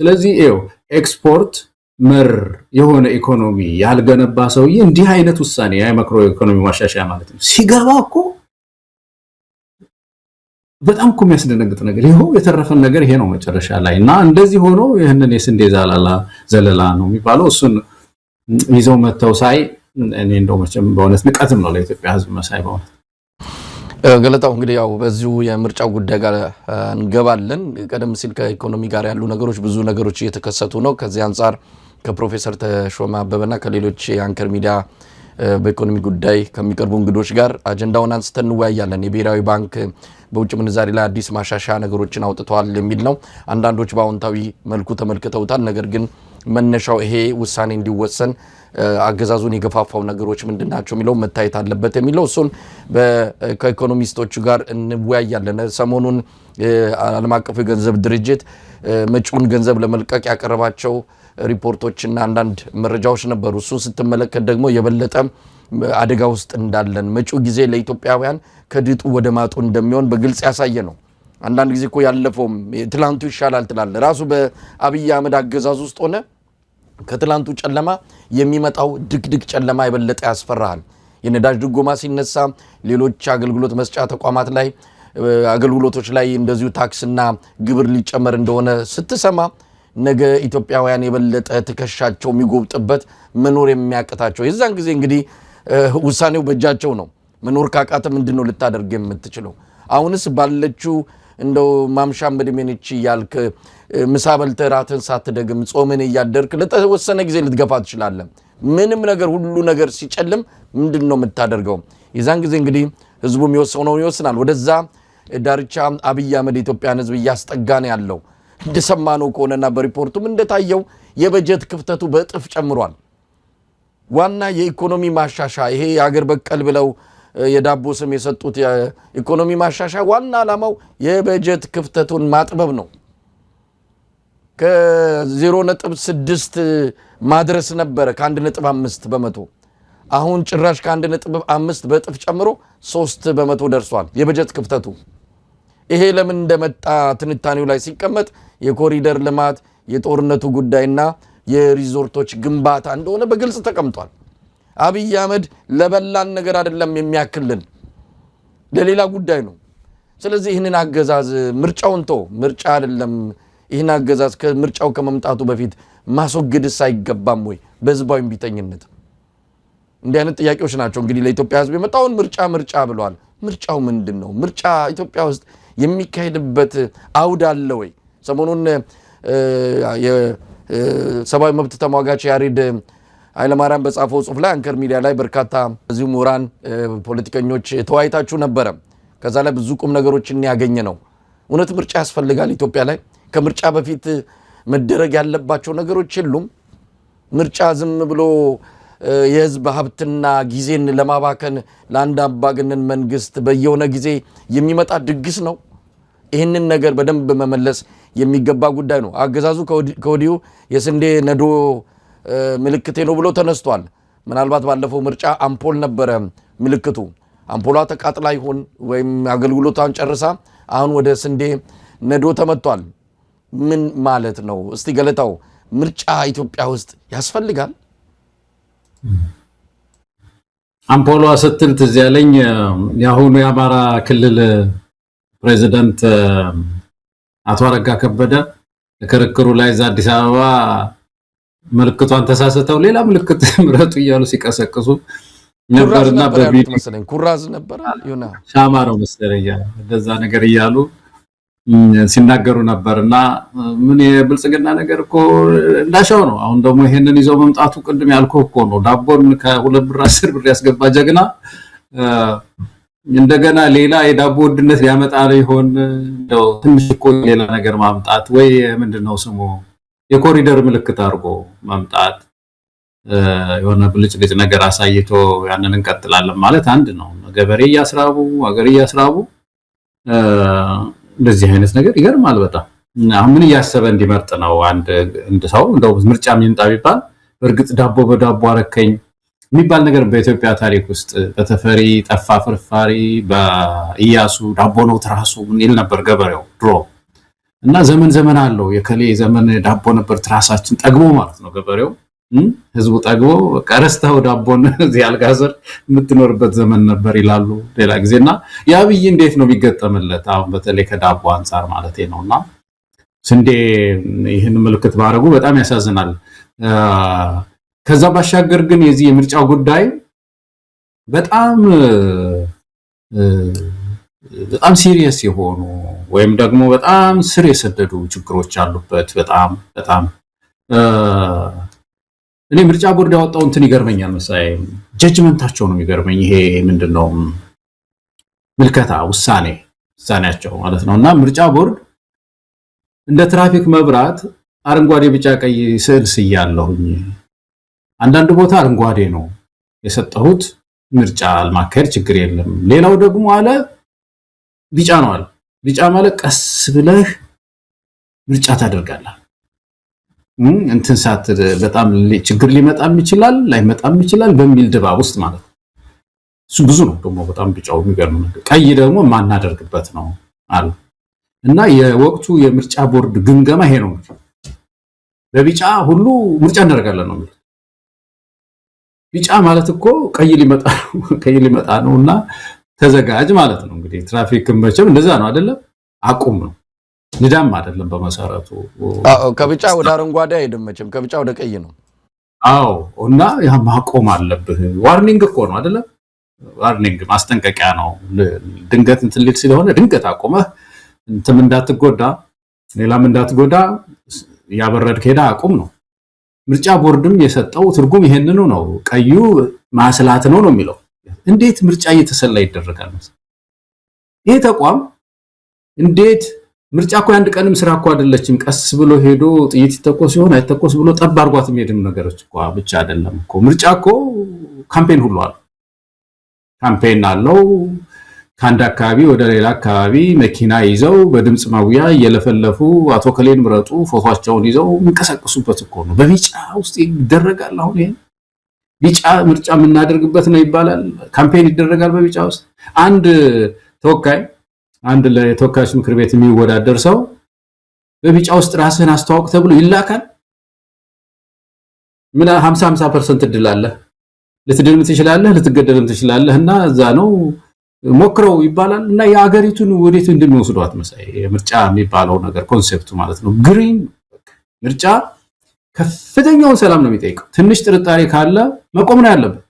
ስለዚህ ይኸው ኤክስፖርት መር የሆነ ኢኮኖሚ ያልገነባ ሰውዬ እንዲህ አይነት ውሳኔ የማክሮ ኢኮኖሚ ማሻሻያ ማለት ነው ሲገባ እኮ በጣም እኮ የሚያስደነግጥ ነገር ይሄው የተረፈን ነገር ይሄ ነው መጨረሻ ላይ እና እንደዚህ ሆኖ ይሄንን የስንዴ ዘለላ ነው የሚባለው እሱን ይዘው መተው ሳይ እኔ እንደው መቼም በእውነት ንቀትም ነው ለኢትዮጵያ ሕዝብ መሳይ በእውነት። ገለታው እንግዲህ ያው በዚሁ የምርጫው ጉዳይ ጋር እንገባለን። ቀደም ሲል ከኢኮኖሚ ጋር ያሉ ነገሮች ብዙ ነገሮች እየተከሰቱ ነው። ከዚህ አንፃር ከፕሮፌሰር ተሾመ አበበና ከሌሎች የአንከር ሚዲያ በኢኮኖሚ ጉዳይ ከሚቀርቡ እንግዶች ጋር አጀንዳውን አንስተን እንወያያለን። የብሔራዊ ባንክ በውጭ ምንዛሪ ላይ አዲስ ማሻሻያ ነገሮችን አውጥተዋል የሚል ነው። አንዳንዶች በአዎንታዊ መልኩ ተመልክተውታል። ነገር ግን መነሻው ይሄ ውሳኔ እንዲወሰን አገዛዙን የገፋፋው ነገሮች ምንድናቸው የሚለው መታየት አለበት የሚለው እሱን ከኢኮኖሚስቶቹ ጋር እንወያያለን። ሰሞኑን ዓለም አቀፉ የገንዘብ ድርጅት መጪውን ገንዘብ ለመልቀቅ ያቀረባቸው ሪፖርቶችና አንዳንድ መረጃዎች ነበሩ። እሱን ስትመለከት ደግሞ የበለጠ አደጋ ውስጥ እንዳለን መጪው ጊዜ ለኢትዮጵያውያን ከድጡ ወደ ማጡ እንደሚሆን በግልጽ ያሳየ ነው። አንዳንድ ጊዜ እኮ ያለፈውም ትላንቱ ይሻላል ትላል። ራሱ በአብይ አህመድ አገዛዝ ውስጥ ሆነ ከትላንቱ ጨለማ የሚመጣው ድቅድቅ ጨለማ የበለጠ ያስፈራሃል። የነዳጅ ድጎማ ሲነሳ ሌሎች አገልግሎት መስጫ ተቋማት ላይ አገልግሎቶች ላይ እንደዚሁ ታክስና ግብር ሊጨመር እንደሆነ ስትሰማ ነገ ኢትዮጵያውያን የበለጠ ትከሻቸው የሚጎብጥበት መኖር የሚያቅታቸው የዛን ጊዜ እንግዲህ ውሳኔው በእጃቸው ነው። መኖር ካቃተ ምንድነው ልታደርግ የምትችለው? አሁንስ ባለችው እንደው ማምሻም በድሜንቺ ያልክ ምሳ በልተህ ራትን ሳትደግም ጾምን እያደርክ ለተወሰነ ጊዜ ልትገፋ ትችላለህ። ምንም ነገር ሁሉ ነገር ሲጨልም ምንድነው የምታደርገው? የዛን ጊዜ እንግዲህ ህዝቡ የሚወስነው ይወስናል። ወደዛ ዳርቻ አብይ አህመድ ኢትዮጵያን ህዝብ እያስጠጋ ነው ያለው። እንደሰማነው ከሆነና በሪፖርቱም እንደታየው የበጀት ክፍተቱ በእጥፍ ጨምሯል። ዋና የኢኮኖሚ ማሻሻ ይሄ የሀገር በቀል ብለው የዳቦ ስም የሰጡት የኢኮኖሚ ማሻሻ ዋና ዓላማው የበጀት ክፍተቱን ማጥበብ ነው። ከ0.6 ማድረስ ነበረ ከ1.5 በመቶ አሁን ጭራሽ ከ1.5 በእጥፍ ጨምሮ 3 በመቶ ደርሷል የበጀት ክፍተቱ። ይሄ ለምን እንደመጣ ትንታኔው ላይ ሲቀመጥ የኮሪደር ልማት የጦርነቱ ጉዳይና የሪዞርቶች ግንባታ እንደሆነ በግልጽ ተቀምጧል። አብይ አህመድ ለበላን ነገር አይደለም የሚያክልን ለሌላ ጉዳይ ነው። ስለዚህ ይህንን አገዛዝ ምርጫውን ምርጫ አይደለም ይህን አገዛዝ ከምርጫው ከመምጣቱ በፊት ማስወገድስ አይገባም ወይ? በህዝባዊ ቢተኝነት እንዲህ አይነት ጥያቄዎች ናቸው እንግዲህ ለኢትዮጵያ ህዝብ የመጣውን ምርጫ ብለዋል። ምርጫው ምንድነው? ምርጫ ኢትዮጵያ ውስጥ የሚካሄድበት አውድ አለ ወይ? ሰሞኑን የሰብአዊ መብት ተሟጋች ያሬድ ኃይለማርያም በጻፈው ጽሁፍ ላይ አንከር ሚዲያ ላይ በርካታ እዚሁ ምሁራን ፖለቲከኞች ተወያይታችሁ ነበረ። ከዛ ላይ ብዙ ቁም ነገሮችን ያገኘ ነው። እውነት ምርጫ ያስፈልጋል ኢትዮጵያ ላይ? ከምርጫ በፊት መደረግ ያለባቸው ነገሮች የሉም? ምርጫ ዝም ብሎ የህዝብ ሀብትና ጊዜን ለማባከን ለአንድ አምባገነን መንግስት በየሆነ ጊዜ የሚመጣ ድግስ ነው። ይህንን ነገር በደንብ መመለስ የሚገባ ጉዳይ ነው። አገዛዙ ከወዲሁ የስንዴ ነዶ ምልክቴ ነው ብሎ ተነስቷል። ምናልባት ባለፈው ምርጫ አምፖል ነበረ ምልክቱ። አምፖሏ ተቃጥላ ይሆን ወይም አገልግሎቷን ጨርሳ አሁን ወደ ስንዴ ነዶ ተመቷል። ምን ማለት ነው? እስቲ ገለታው ምርጫ ኢትዮጵያ ውስጥ ያስፈልጋል? አምፖሏ ስትል ትዝ ያለኝ የአሁኑ የአማራ ክልል ፕሬዝዳንት አቶ አረጋ ከበደ ክርክሩ ላይ አዲስ አበባ ምልክቷን ተሳስተው ሌላ ምልክት ምረጡ እያሉ ሲቀሰቅሱ ነበርና በቪዲዮ መሰለኝ ኩራዝ ነበር ይሁን ሻማ ነው መሰለኝ እንደዛ ነገር እያሉ ሲናገሩ ነበርና ምን የብልጽግና ነገር እኮ እንዳሻው ነው። አሁን ደግሞ ይሄንን ይዘው መምጣቱ ቅድም ያልኩህ እኮ ነው። ዳቦን ከ2 ብር 10 ብር ያስገባ ጀግና እንደገና ሌላ የዳቦ ውድነት ሊያመጣ ይሆን? እንደው ትንሽ እኮ ሌላ ነገር ማምጣት ወይ ምንድነው ስሙ የኮሪደር ምልክት አድርጎ ማምጣት የሆነ ብልጭልጭ ነገር አሳይቶ ያንን እንቀጥላለን ማለት አንድ ነው። ገበሬ ያስራቡ አገር ያስራቡ እንደዚህ አይነት ነገር ይገርማል በጣም። ምን እያሰበ እንዲመርጥ ነው አንድ ሰው? እንደው ምርጫ የሚንጣ ቢባል በእርግጥ ዳቦ በዳቦ አረከኝ የሚባል ነገር በኢትዮጵያ ታሪክ ውስጥ በተፈሪ ጠፋ ፍርፋሪ በኢያሱ ዳቦ ነው ትራሱ ምን ይል ነበር ገበሬው ድሮ። እና ዘመን አለው የከሌ ዘመን ዳቦ ነበር ትራሳችን ጠግቦ ማለት ነው ገበሬው ህዝቡ ጠግቦ ቀረስተው ዳቦን እዚህ አልጋዘር የምትኖርበት ዘመን ነበር ይላሉ ሌላ ጊዜና ያብይ እንዴት ነው የሚገጠምለት አሁን በተለይ ከዳቦ አንፃር ማለት ነውና ስንዴ ይህን ምልክት ባረጉ በጣም ያሳዝናል። ከዛ ባሻገር ግን የዚህ የምርጫው ጉዳይ በጣም ሲሪየስ የሆኑ ወይም ደግሞ በጣም ስር የሰደዱ ችግሮች አሉበት። በጣም እኔ ምርጫ ቦርድ ያወጣው እንትን ይገርመኛል መሳይ ጀጅመንታቸው ነው የሚገርመኝ። ይሄ ምንድነው ምልከታ ውሳኔያቸው ማለት ነውና ምርጫ ቦርድ እንደ ትራፊክ መብራት አረንጓዴ ቢጫ ቀይ ስዕል ስያለሁኝ አንዳንድ ቦታ አረንጓዴ ነው የሰጠሁት ምርጫ አልማከር ችግር የለም ሌላው ደግሞ አለ ቢጫ ነው አለ ቢጫ ማለት ቀስ ብለህ ምርጫ ታደርጋለህ እንትን ሳት በጣም ችግር ሊመጣም ይችላል ላይመጣም ይችላል በሚል ድባብ ውስጥ ማለት እሱ ብዙ ነው ደግሞ በጣም ቢጫው የሚገርም ነገር ቀይ ደግሞ ማናደርግበት ነው አለ እና የወቅቱ የምርጫ ቦርድ ግምገማ ይሄ ነው በቢጫ ሁሉ ምርጫ እናደርጋለን ነው የሚለው ቢጫ ማለት እኮ ቀይ ሊመጣ ነውና ተዘጋጅ ማለት ነው። እንግዲህ ትራፊክ መቼም እንደዛ ነው አይደለም አቁም ነው ንዳም አይደለም በመሰረቱ ከቢጫ ወደ አረንጓዴ አይደለም መቼም ከቢጫ ወደ ቀይ ነው። አዎ እና ያ ማቆም አለብህ ዋርኒንግ እኮ ነው አይደለም ዋርኒንግ ማስጠንቀቂያ ነው። ድንገት እንትን ሊል ስለሆነ ድንገት አቆመህ እንትን እንዳትጎዳ ሌላም እንዳትጎዳ ያበረድክ ሄዳ አቁም ነው። ምርጫ ቦርድም የሰጠው ትርጉም ይሄንኑ ነው። ቀዩ ማስላት ነው የሚለው እንዴት ምርጫ እየተሰላ ይደረጋል? ይሄ ተቋም እንዴት ምርጫ እኮ አንድ ቀንም ስራ እኮ አይደለችም። ቀስ ብሎ ሄዶ ጥይት ተቆስ ይሆን አይተቆስ ብሎ ጠብ አርጓት የሚሄድም ነገሮች እኮ ብቻ አይደለም እኮ ምርጫ እኮ ካምፔን ሁሉ አለ። ካምፔን አለው። ከአንድ አካባቢ ወደ ሌላ አካባቢ መኪና ይዘው በድምጽ ማውያ እየለፈለፉ አቶ ከሌን ምረጡ ፎቶአቸውን ይዘው የሚንቀሳቀሱበት እኮ ነው። በቢጫ ውስጥ ይደረጋል። አሁን ይሄ ቢጫ ምርጫ የምናደርግበት ነው ይባላል። ካምፔን ይደረጋል በቢጫ ውስጥ። አንድ ተወካይ አንድ ለተወካዮች ምክር ቤት የሚወዳደር ሰው በቢጫ ውስጥ ራስህን አስተዋውቅ ተብሎ ይላካል። ምን 50% እድል አለ። ልትድንም ትችላለህ፣ ልትገደልም ትችላለህና እዛ ነው ሞክረው ይባላል። እና የአገሪቱን ወዴት እንደሚወስዷት መሳይ ምርጫ የሚባለው ነገር ኮንሴፕቱ ማለት ነው። ግሪን ምርጫ ከፍተኛውን ሰላም ነው የሚጠይቀው። ትንሽ ጥርጣሬ ካለ መቆም ነው ያለበት።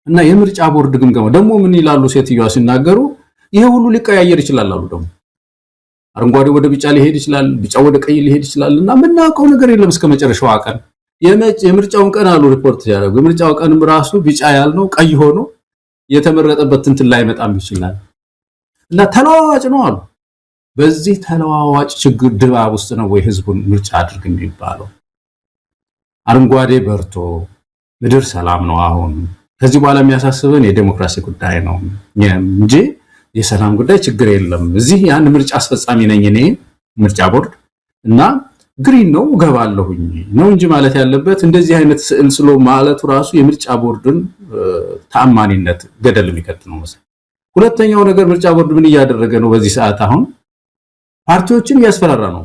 እና የምርጫ ቦርድ ግምገማ ደግሞ ምን ይላሉ ሴትዮዋ ሲናገሩ ይሄ ሁሉ ሊቀያየር ይችላል አሉ። ደግሞ አረንጓዴ ወደ ቢጫ ሊሄድ ይችላል፣ ቢጫ ወደ ቀይ ሊሄድ ይችላልና ምናውቀው ነገር የለም እስከ መጨረሻው ቀን። የምርጫውን ቀን አሉ ሪፖርት ያደረጉ የምርጫው ቀንም ራሱ ቢጫ ያልነው ቀይ ሆኖ የተመረጠበት እንትን ላይ መጣም ይችላል እና ተለዋዋጭ ነው አሉ። በዚህ ተለዋዋጭ ችግር ድባብ ውስጥ ነው ወይ ህዝቡን ምርጫ አድርግ የሚባለው? አረንጓዴ በርቶ ምድር ሰላም ነው። አሁን ከዚህ በኋላ የሚያሳስበን የዲሞክራሲ ጉዳይ ነው እንጂ የሰላም ጉዳይ ችግር የለም። እዚህ ያን ምርጫ አስፈጻሚ ነኝ እኔ ምርጫ ቦርድ እና ግሪን ነው ገባለሁኝ ነው እንጂ ማለት ያለበት እንደዚህ አይነት ስዕል ስሎ ማለቱ ራሱ የምርጫ ቦርድን ተአማኒነት ገደል የሚከት ነው መሰለኝ። ሁለተኛው ነገር ምርጫ ቦርድ ምን እያደረገ ነው በዚህ ሰዓት? አሁን ፓርቲዎችን እያስፈራራ ነው።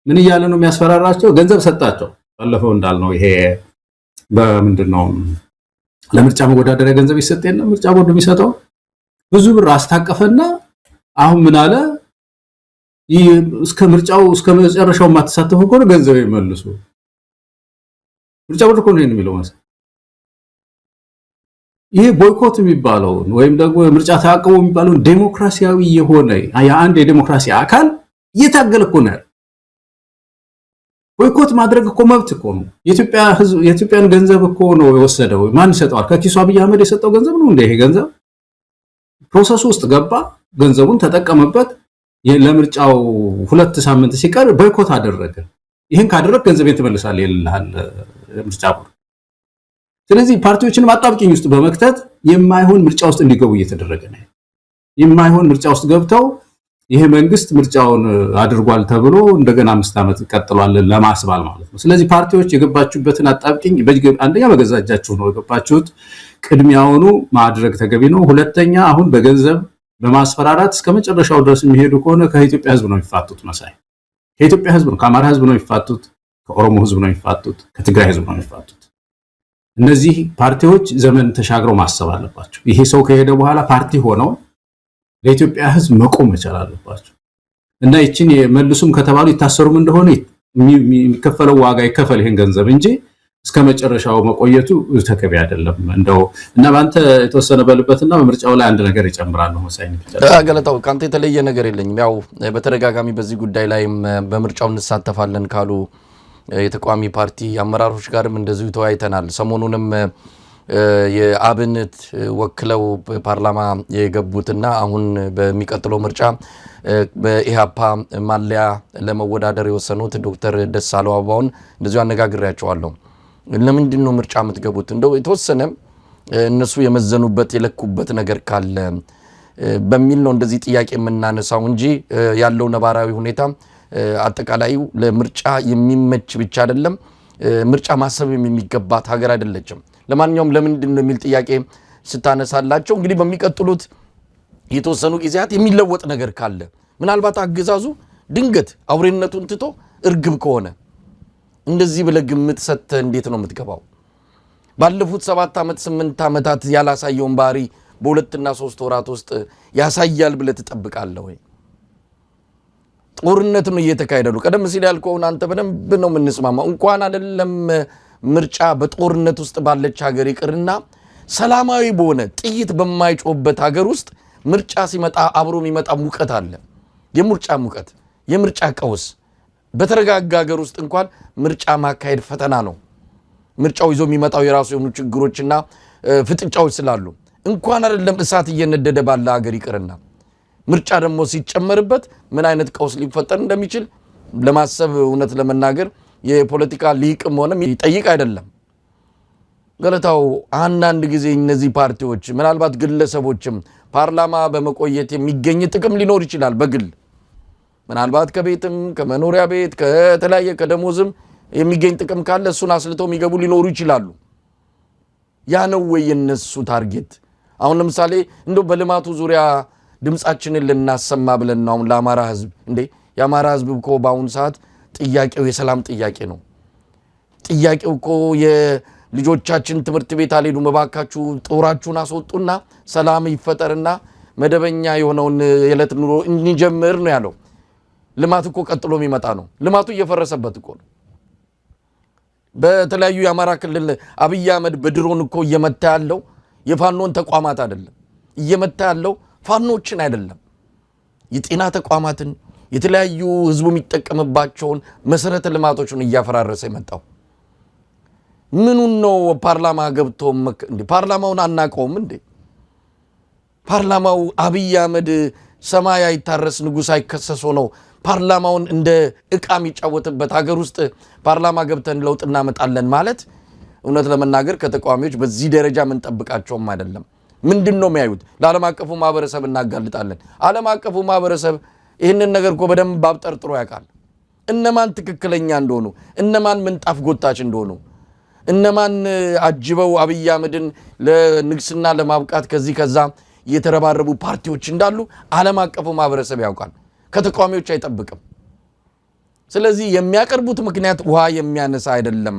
ምን እያለ ነው የሚያስፈራራቸው? ገንዘብ ሰጣቸው። ባለፈው እንዳልነው ይሄ በምንድነው ለምርጫ መወዳደሪያ ገንዘብ ይሰጥ የለም ምርጫ ቦርድ የሚሰጠው ብዙ ብር አስታቀፈና አሁን ምን አለ? እስከ ምርጫው እስከ መጨረሻው ማተሳተፉ ከሆነ ገንዘብ ይመልሱ። ምርጫ ቦርድ እኮ ነው የሚለው ማለት ይሄ ቦይኮት የሚባለው ወይም ደግሞ ምርጫ ተአቅቦ የሚባለው ዴሞክራሲያዊ የሆነ የአንድ የዴሞክራሲ አካል እየታገለ እኮ ነው። ቦይኮት ማድረግ እኮ መብት እኮ ነው። የኢትዮጵያን ገንዘብ እኮ ነው የወሰደው። ማን ይሰጠዋል? ከኪሱ አብይ አህመድ የሰጠው ገንዘብ ነው እንደ ይሄ ገንዘብ ፕሮሰስ ውስጥ ገባ፣ ገንዘቡን ተጠቀመበት። ለምርጫው 2 ሳምንት ሲቀር ቦይኮት አደረገ። ይሄን ካደረግ ገንዘቤን ትመልሳለህ ይልሃል ምርጫ ቦርድ። ስለዚህ ፓርቲዎችን አጣብቂኝ ውስጥ በመክተት የማይሆን ምርጫ ውስጥ እንዲገቡ እየተደረገ ነው። የማይሆን ምርጫ ውስጥ ገብተው ይሄ መንግስት ምርጫውን አድርጓል ተብሎ እንደገና 5 ዓመት ይቀጥላል ለማስባል ማለት ነው። ስለዚህ ፓርቲዎች የገባችሁበትን አጣብቂኝ አንደኛ በገዛጃችሁ ነው የገባችሁት፣ ቅድሚያውኑ ማድረግ ተገቢ ነው። ሁለተኛ አሁን በገንዘብ በማስፈራራት እስከ መጨረሻው ድረስ የሚሄዱ ከሆነ ከኢትዮጵያ ህዝብ ነው የሚፋቱት መሳይ። ከኢትዮጵያ ህዝብ ነው፣ ከአማራ ህዝብ ነው የሚፋቱት፣ ከኦሮሞ ህዝብ ነው የሚፋቱት፣ ከትግራይ ህዝብ ነው የሚፋቱት። እነዚህ ፓርቲዎች ዘመን ተሻግረው ማሰብ አለባቸው። ይሄ ሰው ከሄደ በኋላ ፓርቲ ሆነው ለኢትዮጵያ ህዝብ መቆም መቻል አለባቸው እና ይችን የመልሱም ከተባሉ ይታሰሩም እንደሆነ የሚከፈለው ዋጋ ይከፈል ይሄን ገንዘብ እንጂ እስከ መጨረሻው መቆየቱ ተገቢ አይደለም። እንደው እና ባንተ የተወሰነ በልበትና በምርጫው ላይ አንድ ነገር ይጨምራል ነው መሳይ። ገለታው ካንተ የተለየ ነገር የለኝም። ያው በተደጋጋሚ በዚህ ጉዳይ ላይ በምርጫው እንሳተፋለን ካሉ የተቋሚ ፓርቲ አመራሮች ጋርም እንደዚሁ ተወያይተናል። ሰሞኑንም የአብነት ወክለው ፓርላማ የገቡትና አሁን በሚቀጥለው ምርጫ በኢሃፓ ማሊያ ለመወዳደር የወሰኑት ዶክተር ደሳለው አበባውን እንደዚሁ አነጋግሬያቸዋለሁ። ለምንድን ነው ምርጫ የምትገቡት? እንደው የተወሰነ እነሱ የመዘኑበት የለኩበት ነገር ካለ በሚል ነው እንደዚህ ጥያቄ የምናነሳው እንጂ ያለው ነባራዊ ሁኔታ አጠቃላዩ ለምርጫ የሚመች ብቻ አይደለም። ምርጫ ማሰብ የሚገባት ሀገር አይደለችም። ለማንኛውም ለምንድን ነው የሚል ጥያቄ ስታነሳላቸው እንግዲህ በሚቀጥሉት የተወሰኑ ጊዜያት የሚለወጥ ነገር ካለ ምናልባት አገዛዙ ድንገት አውሬነቱን ትቶ እርግብ ከሆነ እንደዚህ ብለህ ግምት ሰጥተህ እንዴት ነው የምትገባው? ባለፉት 7 ዓመት 8 ዓመታት ያላሳየውን ባህሪ በ2 እና 3 ወራት ውስጥ ያሳያል ብለህ ትጠብቃለህ ወይ? ጦርነት ነው እየተካሄደ ነው። ቀደም ሲል ያልከውን አንተ በደንብ ነው የምንስማማው። እንኳን አይደለም ምርጫ በጦርነት ውስጥ ባለች ሀገር ይቅርና ሰላማዊ በሆነ ጥይት በማይጮህበት ሀገር ውስጥ ምርጫ ሲመጣ አብሮ የሚመጣ ሙቀት አለ። የምርጫ ሙቀት፣ የምርጫ ቀውስ። በተረጋጋ ሀገር ውስጥ እንኳን ምርጫ ማካሄድ ፈተና ነው። ምርጫው ይዞ የሚመጣው የራሱ የሆኑ ችግሮችና ፍጥጫዎች ስላሉ እንኳን አይደለም እሳት እየነደደ ባለ ሀገር ይቅርና ምርጫ ደግሞ ሲጨመርበት ምን አይነት ቀውስ ሊፈጠር እንደሚችል ለማሰብ እውነት ለመናገር የፖለቲካ ሊቅም ሆነ ይጠይቅ አይደለም። ገለታው አንዳንድ ጊዜ እነዚህ ፓርቲዎች ምናልባት ግለሰቦችም ፓርላማ በመቆየት የሚገኝ ጥቅም ሊኖር ይችላል። በግል ምናልባት ከቤትም ከመኖሪያ ቤት ከተለያየ ከደሞዝም የሚገኝ ጥቅም ካለ እሱን አስልተው የሚገቡ ሊኖሩ ይችላሉ። ያ ነው ወይ የነሱ ታርጌት? አሁን ለምሳሌ እንደው በልማቱ ዙሪያ ድምጻችንን ልናሰማ ብለን ነው ለአማራ ህዝብ እንዴ የአማራ ህዝብ እኮ በአሁን ሰዓት ጥያቄው የሰላም ጥያቄ ነው ጥያቄው እኮ የልጆቻችን ትምህርት ቤት አልሄዱ መባካችሁ ጦራችሁን አስወጡና ሰላም ይፈጠርና መደበኛ የሆነውን የዕለት ኑሮ እንጀምር ነው ያለው ልማት እኮ ቀጥሎ የሚመጣ ነው ልማቱ እየፈረሰበት እኮ ነው በተለያዩ የአማራ ክልል አብይ አህመድ በድሮን እኮ እየመታ ያለው የፋኖን ተቋማት አይደለም እየመታ ያለው ፋኖችን አይደለም የጤና ተቋማትን የተለያዩ ህዝቡ የሚጠቀምባቸውን መሰረተ ልማቶችን እያፈራረሰ የመጣው ምኑን ነው ፓርላማ ገብቶ እንዴ ፓርላማውን አናቀውም እንዴ ፓርላማው አብይ አህመድ ሰማይ አይታረስ ንጉስ አይከሰሶ ነው ፓርላማውን እንደ እቃም ይጫወትበት ሀገር ውስጥ ፓርላማ ገብተን ለውጥ እናመጣለን ማለት እውነት ለመናገር ከተቋሚዎች በዚህ ደረጃ ምን ጠብቃቸውም አይደለም ምንድነው የሚያዩት ለዓለም አቀፉ ማህበረሰብ እናጋልጣለን ዓለም አቀፉ ማህበረሰብ ይሄንን ነገር እኮ በደንብ አብጠርጥሮ ያውቃል እነማን ትክክለኛ እንደሆኑ እነማን ምንጣፍ ጎታች እንደሆኑ እነማን አጅበው አብይ አህመድን ለንግስና ለማብቃት ከዚህ ከዛ የተረባረቡ ፓርቲዎች እንዳሉ ዓለም አቀፉ ማህበረሰብ ያውቃል ከተቋሚዎች አይጠብቅም ስለዚህ የሚያቀርቡት ምክንያት ውሃ የሚያነሳ አይደለም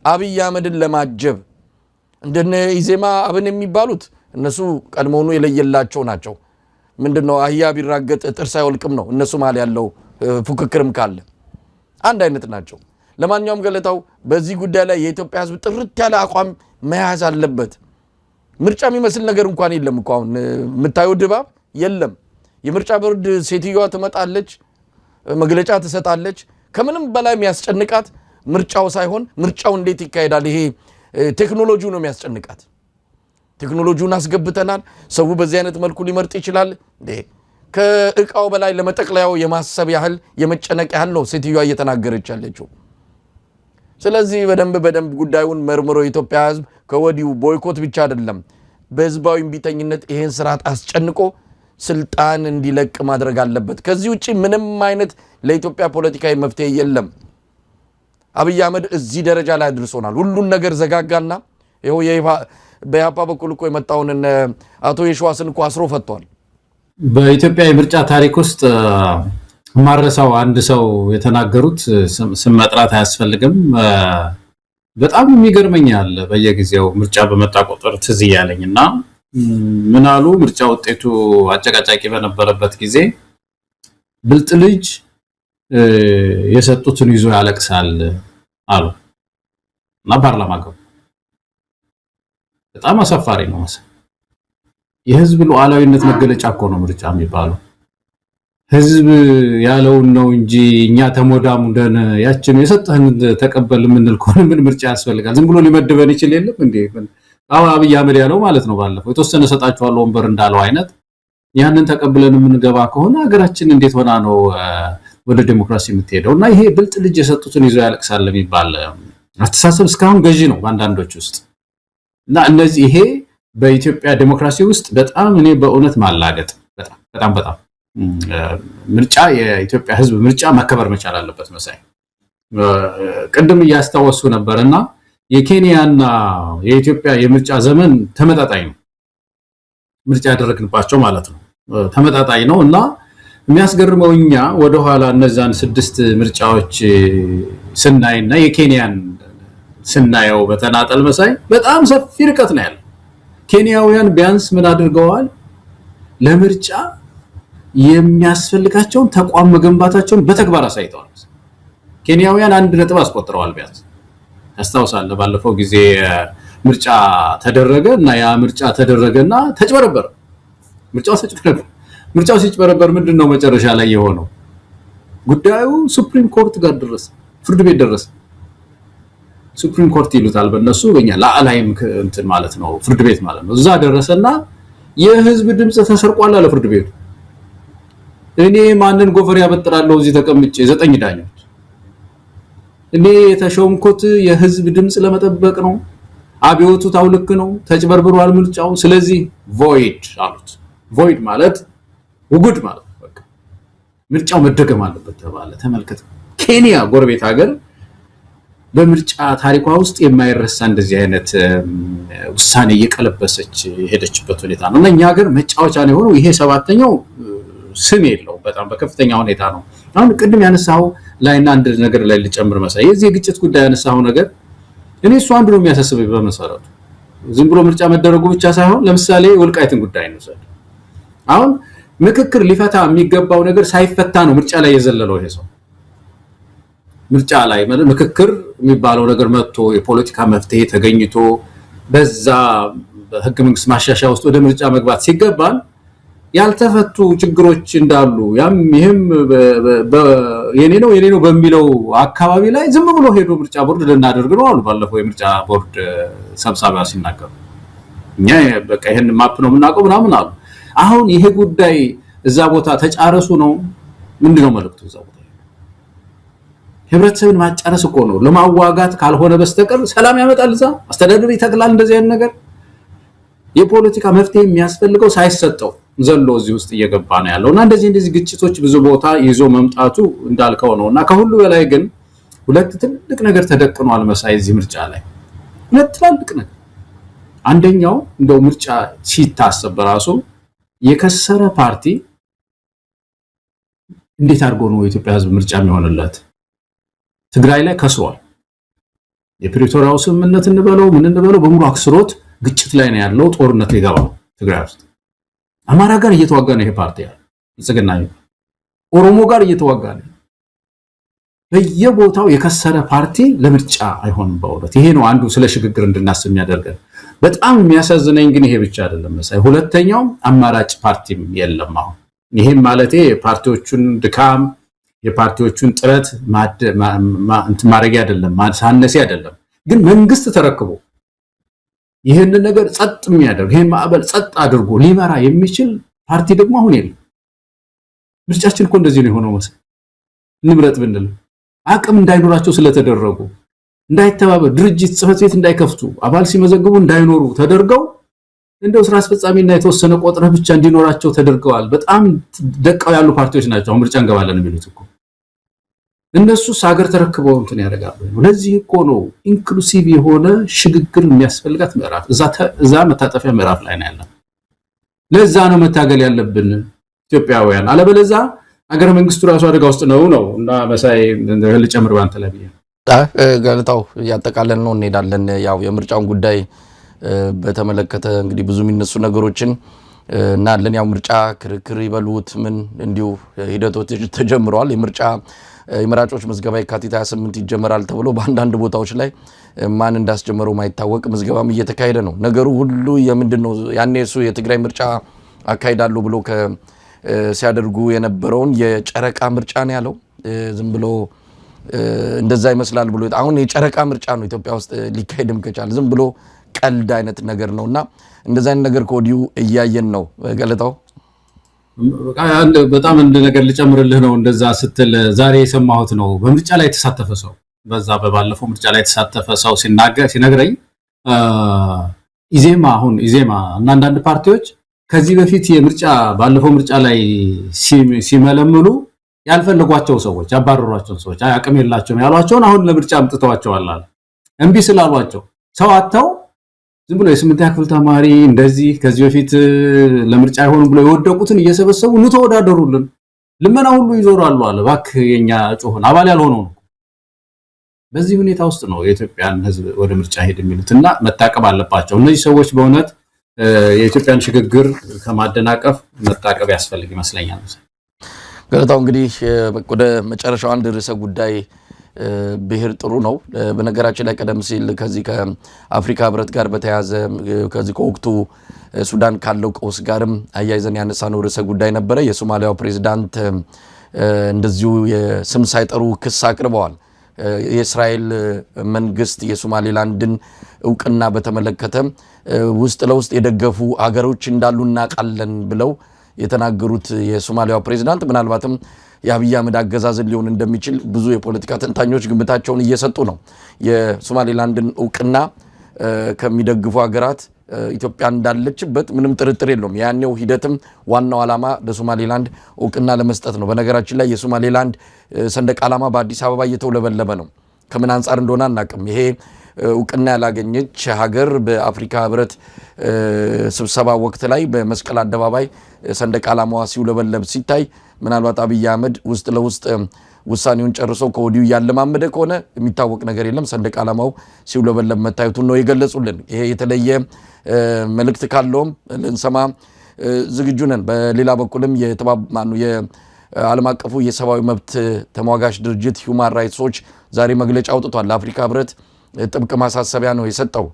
አብይ አህመድን ለማጀብ እንደነ ኢዜማ አብን የሚባሉት እነሱ ቀድሞውኑ የለየላቸው ናቸው ምንድነው አህያ ቢራገጥ ጥርስ አይወልቅም ነው እነሱ ማለት ያለው ፉክክርም ካለ አንድ አይነት ናቸው ለማንኛውም ገለታው በዚህ ጉዳይ ላይ የኢትዮጵያ ህዝብ ጥርት ያለ አቋም መያዝ አለበት ምርጫ የሚመስል ነገር እንኳን የለም እኮ አሁን የምታዩ ድባብ የለም የምርጫ ቦርድ ሴትዮዋ ትመጣለች መግለጫ ትሰጣለች ከምንም በላይ የሚያስጨንቃት ምርጫው ሳይሆን ምርጫው እንዴት ይካሄዳል ይሄ ቴክኖሎጂው ነው የሚያስጨንቃት ቴክኖሎጂውን አስገብተናል ሰው በዚህ አይነት መልኩ ሊመርጥ ይችላል እንዴ ከእቃው በላይ ለመጠቅለያው የማሰብ ያህል የመጨነቅ ያህል ነው ሴትዮዋ እየተናገረች ያለችው ስለዚህ በደንብ ጉዳዩን መርምሮ ኢትዮጵያ ህዝብ ከወዲሁ ቦይኮት ብቻ አይደለም በህዝባዊ ቢተኝነት ይሄን ስርዓት አስጨንቆ ስልጣን እንዲለቅ ማድረግ አለበት ከዚህ ውጪ ምንም አይነት ለኢትዮጵያ ፖለቲካዊ መፍትሄ የለም አብይ አህመድ እዚህ ደረጃ ላይ አድርሶናል ሁሉን ነገር ዘጋጋና ይሄው በያፓ በኩል እኮ የመጣውን አቶ የሸዋስን እኮ አስሮ ፈቷል በኢትዮጵያ የምርጫ ታሪክ ውስጥ ማረሳው አንድ ሰው የተናገሩት ስም መጥራት አያስፈልግም በጣም የሚገርመኛል በየጊዜው ምርጫ በመጣ ቁጥር ትዝ ያለኝና ምን አሉ ምርጫ ውጤቱ አጨቃጫቂ በነበረበት ጊዜ ብልጥ ልጅ የሰጡትን ይዞ ያለቅሳል አሉ እና ፓርላማ ገቡ በጣም አሳፋሪ ነው የህዝብ ሉዓላዊነት መገለጫ እኮ ነው ምርጫ የሚባለው ህዝብ ያለውን ነው እንጂ እኛ ተሞዳሙደን ያችን የሰጠህን ተቀበል ምንል ከሆነ ምን ምርጫ ያስፈልጋል ዝም ብሎ ሊመድበን ይችል የለም እንዴ አብይ አህመድ ያለው ማለት ነው ባለፈው የተወሰነ ሰጣቸዋል ወንበር እንዳለው አይነት ያንን ተቀብለን የምንገባ ከሆነ ሀገራችን እንዴት ሆና ነው ወደ ዲሞክራሲ የምትሄደውና ይሄ ብልጥ ልጅ የሰጡትን ይዞ ያለቅሳል የሚባል አስተሳሰብ እስካሁን ገዢ ነው ባንዳንዶች ውስጥ እና እነዚህ ይሄ በኢትዮጵያ ዲሞክራሲ ውስጥ በጣም እኔ በእውነት ማላገጥ በጣም ምርጫ የኢትዮጵያ ህዝብ ምርጫ መከበር መቻል አለበት መሳይ ቅድም እያስተዋወሱ ነበርና የኬንያና የኢትዮጵያ የምርጫ ዘመን ተመጣጣኝ ነው ምርጫ ያደረግንባቸው ማለት ነው ተመጣጣኝ ነውና የሚያስገርመውኛ ወደ ኋላ እነዛን 6 ምርጫዎች ስናይና የኬንያን ስናየው በተናጠል መሳይ በጣም ሰፊ ርቀት ነው ያለው ኬንያውያን ቢያንስ ምን አድርገዋል ለምርጫ የሚያስፈልጋቸውን ተቋም መገንባታቸውን በተግባር አሳይተዋል ኬንያውያን 1 ነጥብ አስቆጥረዋል ቢያንስ አስተዋውሳለሁ ባለፈው ጊዜ ምርጫ ተደረገና ያ ምርጫ ተደረገና ተጭበረበረ ምርጫው ሲጭበረበር ምንድነው መጨረሻ ላይ የሆነው ጉዳዩ ሱፕሪም ኮርት ጋር ደረሰ ፍርድ ቤት ደረሰ ሱፕሪም ኮርት ይሉታል በእነሱ በእኛ ላዕላይም እንትን ማለት ነው ፍርድ ቤት ማለት ነው እዛ ደረሰና የህዝብ ድምጽ ተሰርቋል አለ ፍርድ ቤቱ እኔ ማንን ጎፈር ያበጥራለሁ እዚህ ተቀምጬ 9 ዳኞች እኔ የተሾምኩት የህዝብ ድምጽ ለመጠበቅ ነው አብዮቱ ታውልክ ነው ተጭበርብሯል ምርጫው ስለዚህ ቮይድ አሉት ቮይድ ማለት ውጉድ ማለት በቃ ምርጫው መደገም አለበት ተባለ ተመልከተ ኬንያ ጎረቤት ሀገር በምርጫ ታሪኳ ውስጥ የማይረሳ እንደዚህ አይነት ውሳኔ እየቀለበሰች የሄደችበት ሁኔታ ነው እና እኛ ሀገር መጫወቻ ነው የሆነው። ይሄ ሰባተኛው ስም የለው በጣም በከፍተኛ ሁኔታ ነው። አሁን ቅድም ያነሳው ላይና አንድ ነገር ላይ ልጨምር መሳይ የዚህ ግጭት ጉዳይ ያነሳው ነገር እኔ እሱ አንዱ ነው የሚያሳስበኝ በመሰረቱ ዝም ብሎ ምርጫ መደረጉ ብቻ ሳይሆን ለምሳሌ ወልቃይትን ጉዳይ ነው ሰደ አሁን ምክክር ሊፈታ የሚገባው ነገር ሳይፈታ ነው ምርጫ ላይ የዘለለው ይሄ ሰው ምርጫ ላይ ምክክር የሚባለው ነገር መጥቶ የፖለቲካ መፍትሄ ተገኝቶ በዛ በህገ መንግስት ማሻሻያ ውስጥ ወደ ምርጫ መግባት ሲገባን ያልተፈቱ ችግሮች እንዳሉ ያም ይሄም የኔ ነው በሚለው አካባቢ ላይ ዝም ብሎ ሄዶ ምርጫ ቦርድ ልናደርግ ነው አሉ ባለፈው የምርጫ ቦርድ ሰብሳቢያ ሲናገሩ እኛ በቃ ይሄን ማፕ ነው የምናውቀው ምናምን አሉ። አሁን ይሄ ጉዳይ እዛ ቦታ ተጫረሱ ነው ምንድነው መልእክቱ? እዛ ቦታ ህብረተሰብን ማጫረስ እኮ ነው ለማዋጋት ካልሆነ በስተቀር ሰላም ያመጣል እዛ አስተዳደር ይተክላል እንደዚህ አይነት ነገር የፖለቲካ መፍትሄ የሚያስፈልገው ሳይሰጠው ዘሎ እዚህ ውስጥ እየገባ ነው ያለውና እንደዚህ ግጭቶች ብዙ ቦታ ይዞ መምጣቱ እንዳልከው ነውና ከሁሉ በላይ ግን ሁለት ትልቅ ነገር ተደቅኗል መሳይ እዚህ ምርጫ ላይ ሁለት ትልቅ ነገር አንደኛው እንደው ምርጫ ሲታሰብ በራሱ የከሰረ ፓርቲ እንዴት አድርጎ ነው የኢትዮጵያ ህዝብ ምርጫ የሚሆንለት? ትግራይ ላይ ከስሯል። የፕሪቶሪያው ስምምነት እንበለው ምን እንበለው በሙሉ አክስሮት ግጭት ላይ ነው ያለው። ጦርነት ሊገባ ትግራይ ውስጥ አማራ ጋር እየተዋጋ ነው ይሄ ፓርቲ ያለው ጽግና ኦሮሞ ጋር እየተዋጋ ነው። በየቦታው የከሰረ ፓርቲ ለምርጫ አይሆንም በእውነት ይሄ ነው አንዱ ስለ ሽግግር እንድናስብ የሚያደርገን። በጣም የሚያሳዝነኝ ግን ይሄ ብቻ አይደለም መሳይ ሁለተኛው አማራጭ ፓርቲም የለም። አሁን ይሄም ማለቴ የፓርቲዎቹን ድካም የፓርቲዎቹን ጥረት ማድረግ አይደለም ማሳነስ አይደለም ግን መንግስት ተረክቦ ይሄንን ነገር ጸጥ የሚያደርግ ይሄን ማዕበል ጸጥ አድርጎ ሊመራ የሚችል ፓርቲ ደግሞ አሁን የለም። ምርጫችን እኮ እንደዚህ ነው የሆነው መሰለኝ ንብረት ብንል አቅም እንዳይኖራቸው ስለተደረጉ እንዳይተባበር ድርጅት ጽፈት ቤት እንዳይከፍቱ አባል ሲመዘግቡ እንዳይኖሩ ተደርገው እንደው ስራ አስፈጻሚና የተወሰነ ቆጥረ ብቻ እንዲኖራቸው ተደርገዋል። በጣም ደቀው ያሉ ፓርቲዎች ናቸው አሁን ምርጫ እንገባለን የሚሉት እኮ እነሱስ ሀገር ተረክበው እንትን ያደርጋሉ። ለዚህ እኮ ነው ኢንክሉሲቭ የሆነ ሽግግር የሚያስፈልጋት ምዕራፍ እዛ መታጠፊያ ምዕራፍ ላይ ነው ያለው። ለዛ ነው መታገል ያለብን ኢትዮጵያውያን። አለበለዚያ ሀገረ መንግስቱ ራሱ አደጋ ውስጥ ነው እና መሳይ ልጨምር ባንተ ላይ ብዬ ገለታው ያጠቃለን ነው እንሄዳለን። ያው የምርጫውን ጉዳይ በተመለከተ እንግዲህ ብዙ የሚነሱ ነገሮችን እና ያው ምርጫ ክርክር ይበሉት ምን እንዲሁ ሂደቶች ተጀምረዋል። የመራጮች ምዝገባ የካቲት 28 ይጀመራል ተብሎ በአንዳንድ ቦታዎች ላይ ማን እንዳስጀመረው ማይታወቅ ምዝገባም እየተካሄደ ነው። ነገሩ ሁሉ የምንድነው ያኔ እሱ የትግራይ ምርጫ አካሂዳሉ ብሎ ሲያደርጉ የነበረውን የጨረቃ ምርጫ ነው ያለው። ዝም ብሎ እንደዛ ይመስላል ብሎ አሁን የጨረቃ ምርጫ ነው ኢትዮጵያ ውስጥ ሊካሄድም ከቻለ ዝም ብሎ ቀልድ አይነት ነገር ነውና እንደዛ አይነት ነገር ኮዲው እያየን ነው። ገለታው በጣም እንደ ነገር ልጨምርልህ ነው እንደዛ ስትል ዛሬ የሰማሁት ነው በምርጫ ላይ የተሳተፈ ሰው በዛ በባለፈው ምርጫ ላይ የተሳተፈ ሰው ሲነግረኝ ኢዜማ እና አንዳንድ ፓርቲዎች ከዚህ በፊት ባለፈው ምርጫ ላይ ሲመለምሉ ያልፈለጓቸው ሰዎች ያባረሯቸው ሰዎች አቅም የላቸውም ያሏቸውን አሁን ለምርጫ አምጥተዋቸዋል አለ። እምቢ ስላሏቸው ሰው አጥተው ዝም ብሎ የስምንተኛ ክፍል ተማሪ እንደዚህ ከዚህ በፊት ለምርጫ አይሆንም ብሎ የወደቁትን እየሰበሰቡ ኑ ተወዳደሩልን ልመና ሁሉ ይዞራሉ አለ። እባክህ የኛ ጮህን አባል ያልሆነው ነው። በዚህ ሁኔታ ውስጥ ነው የኢትዮጵያን ሕዝብ ወደ ምርጫ ሄድ የሚሉትና መታቀብ አለባቸው እነዚህ ሰዎች። በእውነት የኢትዮጵያን ሽግግር ከማደናቀፍ መታቀብ ያስፈልግ ይመስለኛል። ገለታው እንግዲህ ወደ መጨረሻው አንድ ርዕሰ ጉዳይ ብሄር ጥሩ ነው። በነገራችን ላይ ቀደም ሲል ከዚህ ከአፍሪካ ህብረት ጋር በተያያዘ ከዚህ ከወቅቱ ሱዳን ካለው ቀውስ ጋርም አያይዘን ያነሳነው ርዕሰ ጉዳይ ነበረ። የሶማሊያው ፕሬዝዳንት እንደዚሁ የስም ሳይጠሩ ክስ አቅርበዋል። የእስራኤል መንግስት የሶማሌላንድን እውቅና በተመለከተ ውስጥ ለውስጥ የደገፉ አገሮች እንዳሉ እናውቃለን ብለው የተናገሩት የሶማሊያው ፕሬዝዳንት ምናልባትም የአብይ አህመድ አገዛዝን ሊሆን እንደሚችል ብዙ የፖለቲካ ተንታኞች ግምታቸውን እየሰጡ ነው። የሶማሌላንድን እውቅና ከሚደግፉ ሀገራት ኢትዮጵያ እንዳለችበት ምንም ጥርጥር የለውም። ያኔው ሂደትም ዋናው ዓላማ ለሶማሌላንድ እውቅና ለመስጠት ነው። በነገራችን ላይ የሶማሌላንድ ሰንደቅ ዓላማ በአዲስ አበባ እየተውለበለበ ነው። ከምን አንፃር እንደሆነ አናቅም። ይሄ እውቅና ያላገኘች ሀገር በአፍሪካ ህብረት ስብሰባ ወቅት ላይ በመስቀል አደባባይ ሰንደቅ ዓላማዋ ሲውለበለብ ሲታይ ምናልባት አብይ አህመድ ውስጥ ለውስጥ ውሳኔውን ጨርሰው ከወዲሁ ያለማመደ ከሆነ የሚታወቅ ነገር የለም። ሰንደቅ ዓላማው ሲውለበለብ መታየቱን ነው የገለጹልን። ይሄ የተለየ መልእክት ካለውም ልንሰማ ዝግጁ ነን። በሌላ በኩልም የዓለም አቀፉ የሰብአዊ መብት ተሟጋች ድርጅት ሁማን ራይትስ ዎች ዛሬ መግለጫ አውጥቷል። ለአፍሪካ ህብረት ጥብቅ ማሳሰቢያ ነው የሰጠው።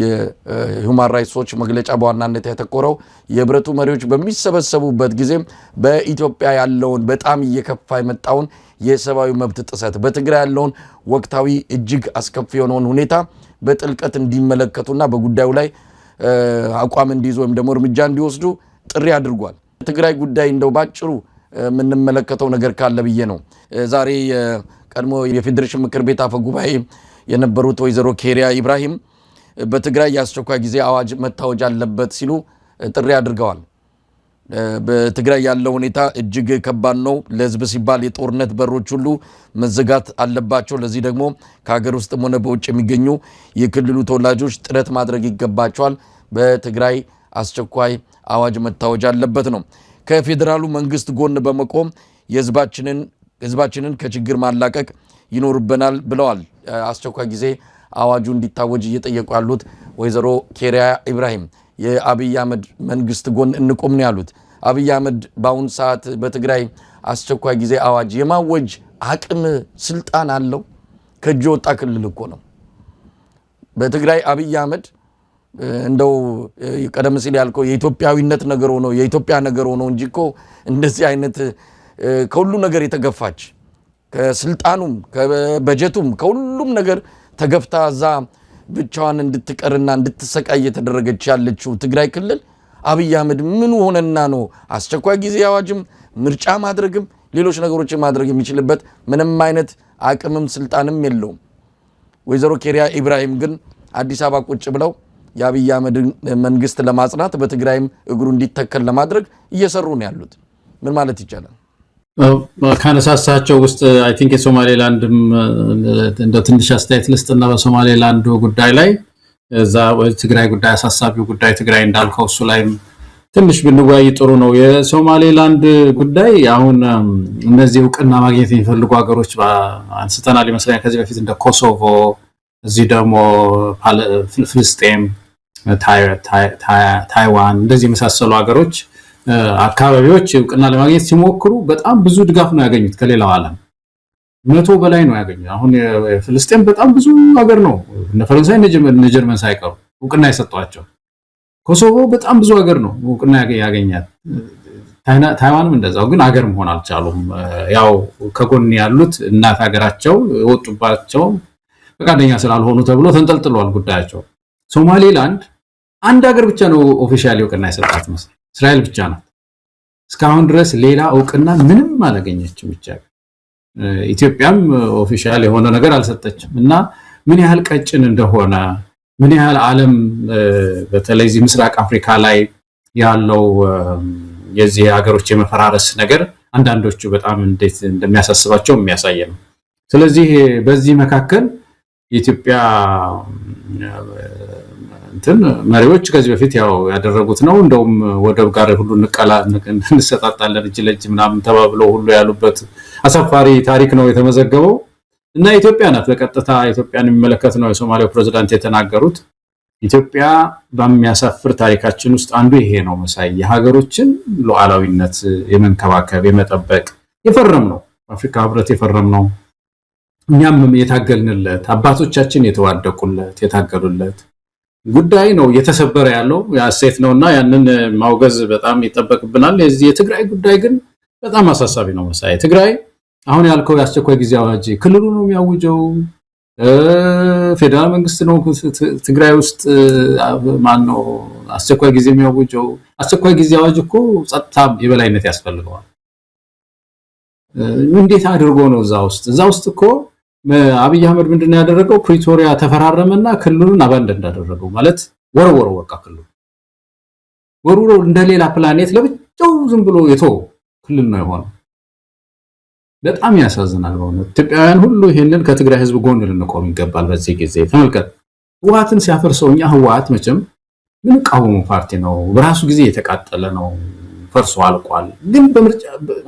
የሁማን ራይትስ ዎች መግለጫ በዋናነት ያተኮረው የህብረቱ መሪዎች በሚሰበሰቡበት ጊዜ በኢትዮጵያ ያለውን በጣም እየከፋ የመጣውን የሰብአዊ መብት ጥሰት፣ በትግራይ ያለውን ወቅታዊ እጅግ አስከፊ የሆነውን ሁኔታ በጥልቀት እንዲመለከቱና በጉዳዩ ላይ አቋም እንዲይዙ ወይም ደግሞ እርምጃ እንዲወስዱ ጥሪ አድርጓል። የትግራይ ጉዳይ እንደው ባጭሩ የምንመለከተው ነገር ካለ ብዬ ነው። ዛሬ የቀድሞ የፌዴሬሽን ምክር ቤት አፈ ጉባኤ የነበሩት ወይዘሮ ኬሪያ ኢብራሂም በትግራይ የአስቸኳይ ጊዜ አዋጅ መታወጅ አለበት ሲሉ ጥሪ አድርገዋል። በትግራይ ያለው ሁኔታ እጅግ ከባድ ነው። ለህዝብ ሲባል የጦርነት በሮች ሁሉ መዘጋት አለባቸው። ለዚህ ደግሞ ከሀገር ውስጥም ሆነ በውጭ የሚገኙ የክልሉ ተወላጆች ጥረት ማድረግ ይገባቸዋል። በትግራይ አስቸኳይ አዋጅ መታወጅ አለበት ነው። ከፌዴራሉ መንግስት ጎን በመቆም ህዝባችንን ከችግር ማላቀቅ ይኖርብናል ብለዋል። አስቸኳይ ጊዜ አዋጁ እንዲታወጅ እየጠየቁ ያሉት ወይዘሮ ኬሪያ ኢብራሂም የአብይ አህመድ መንግስት ጎን እንቆም ነው ያሉት። አብይ አህመድ በአሁኑ ሰዓት በትግራይ አስቸኳይ ጊዜ አዋጅ የማወጅ አቅም ስልጣን አለው? ከእጅ ወጣ ክልል እኮ ነው። በትግራይ አብይ አህመድ እንደው ቀደም ሲል ያልከው የኢትዮጵያዊነት ነገር ሆኖ የኢትዮጵያ ነገር ሆኖ እንጂ እኮ እንደዚህ አይነት ከሁሉ ነገር የተገፋች ከስልጣኑም ከበጀቱም ከሁሉም ነገር ተገፍታ እዛ ብቻዋን እንድትቀርና እንድትሰቃይ የተደረገች ያለችው ትግራይ ክልል አብይ አህመድ ምን ሆነና ነው አስቸኳይ ጊዜ አዋጅም ምርጫ ማድረግም ሌሎች ነገሮችን ማድረግ የሚችልበት ምንም አይነት አቅምም ስልጣንም የለውም። ወይዘሮ ኬሪያ ኢብራሂም ግን አዲስ አበባ ቁጭ ብለው የአብይ አህመድ መንግስት ለማጽናት በትግራይም እግሩ እንዲተከል ለማድረግ እየሰሩ ነው ያሉት። ምን ማለት ይቻላል? ካነሳሳቸው ውስጥ አይ ቲንክ የሶማሌላንድም እንደ ትንሽ አስተያየት ልስጥና በሶማሌላንድ ጉዳይ ላይ እዛ ትግራይ ጉዳይ አሳሳቢው ጉዳይ ትግራይ እንዳልከው እሱ ላይም ትንሽ ብንወያይ ጥሩ ነው። የሶማሌላንድ ጉዳይ አሁን እነዚህ እውቅና ማግኘት የሚፈልጉ ሀገሮች አንስተናል ይመስለኛል ከዚህ በፊት እንደ ኮሶቮ፣ እዚህ ደግሞ ፍልስጤም፣ ታይዋን እንደዚህ የመሳሰሉ ሀገሮች አካባቢዎች እውቅና ለማግኘት ሲሞክሩ በጣም ብዙ ድጋፍ ነው ያገኙት ከሌላው ዓለም 100 በላይ ነው ያገኙት። አሁን ፍልስጤም በጣም ብዙ ሀገር ነው እነ ፈረንሳይ እነ ጀርመን ሳይቀሩ እውቅና የሰጧቸው። ኮሶቮ በጣም ብዙ ሀገር ነው እውቅና ያገኛት። ታይዋንም እንደዛው፣ ግን ሀገር መሆን አልቻሉም። ያው ከጎን ያሉት እናት ሀገራቸው የወጡባቸው ፈቃደኛ ስላልሆኑ ተብሎ ተንጠልጥሏል ጉዳያቸው። ሶማሌላንድ አንድ ሀገር ብቻ ነው ኦፊሻሊ እውቅና የሰጣት መሰለኝ፣ እስራኤል ብቻ ናት። እስካሁን ድረስ ሌላ እውቅና ምንም አላገኘችም ብቻ። ኢትዮጵያም ኦፊሻል የሆነ ነገር አልሰጠችም እና ምን ያህል ቀጭን እንደሆነ ምን ያህል ዓለም በተለይ እዚህ ምስራቅ አፍሪካ ላይ ያለው የዚህ ሀገሮች የመፈራረስ ነገር አንዳንዶቹ በጣም እንዴት እንደሚያሳስባቸው የሚያሳይ ነው። ስለዚህ በዚህ መካከል የኢትዮጵያ መሪዎች ከዚህ በፊት ያው ያደረጉት ነው። እንደውም ወደብ ጋር ሁሉ እንሰጣጣለን እጅ ለእጅ ምናምን ተባብለው ሁሉ ያሉበት አሳፋሪ ታሪክ ነው የተመዘገበው እና ኢትዮጵያ ናት በቀጥታ ኢትዮጵያን የሚመለከት ነው የሶማሊያው ፕሬዝዳንት የተናገሩት። ኢትዮጵያ በሚያሳፍር ታሪካችን ውስጥ አንዱ ይሄ ነው መሳይ የሀገሮችን ሉዓላዊነት የመንከባከብ የመጠበቅ የፈረም ነው አፍሪካ ህብረት የፈረም ነው። እኛም የታገልንለት አባቶቻችን የተዋደቁለት የታገሉለት ጉዳይ ነው እየተሰበረ ያለው ያሴት ነውና ያንን ማውገዝ በጣም ይጠበቅብናል። የዚህ የትግራይ ጉዳይ ግን በጣም አሳሳቢ ነው መሳይ። ትግራይ አሁን ያልከው የአስቸኳይ ጊዜ አዋጅ ክልሉ ነው የሚያውጀው፣ ፌደራል መንግስት ነው ትግራይ ውስጥ ማን ነው አስቸኳይ ጊዜ የሚያውጀው? አስቸኳይ ጊዜ አዋጅ እኮ ጸጥታ የበላይነት ያስፈልገዋል። እንዴት አድርጎ ነው እዛ ውስጥ እኮ አብይ አህመድ ምንድነው ያደረገው? ፕሪቶሪያ ተፈራረመና ክልሉን አባንደን እንዳደረገው ማለት ወረወረ። በቃ ክልሉ ወሩሮ እንደሌላ ፕላኔት ለብቻው ዝም ብሎ የተው ክልል ነው የሆነው። በጣም ያሳዝናል በእውነት። ኢትዮጵያውያን ሁሉ ይሄንን ከትግራይ ህዝብ ጎን ልንቆም ይገባል። በዚህ ጊዜ ተመልከት፣ ህወሓትን ሲያፈርሰው እኛ ህወሓት መቼም ምን ቃወሙ ፓርቲ ነው፣ በራሱ ጊዜ የተቃጠለ ነው፣ ፈርሶ አልቋል። ግን በምርጫ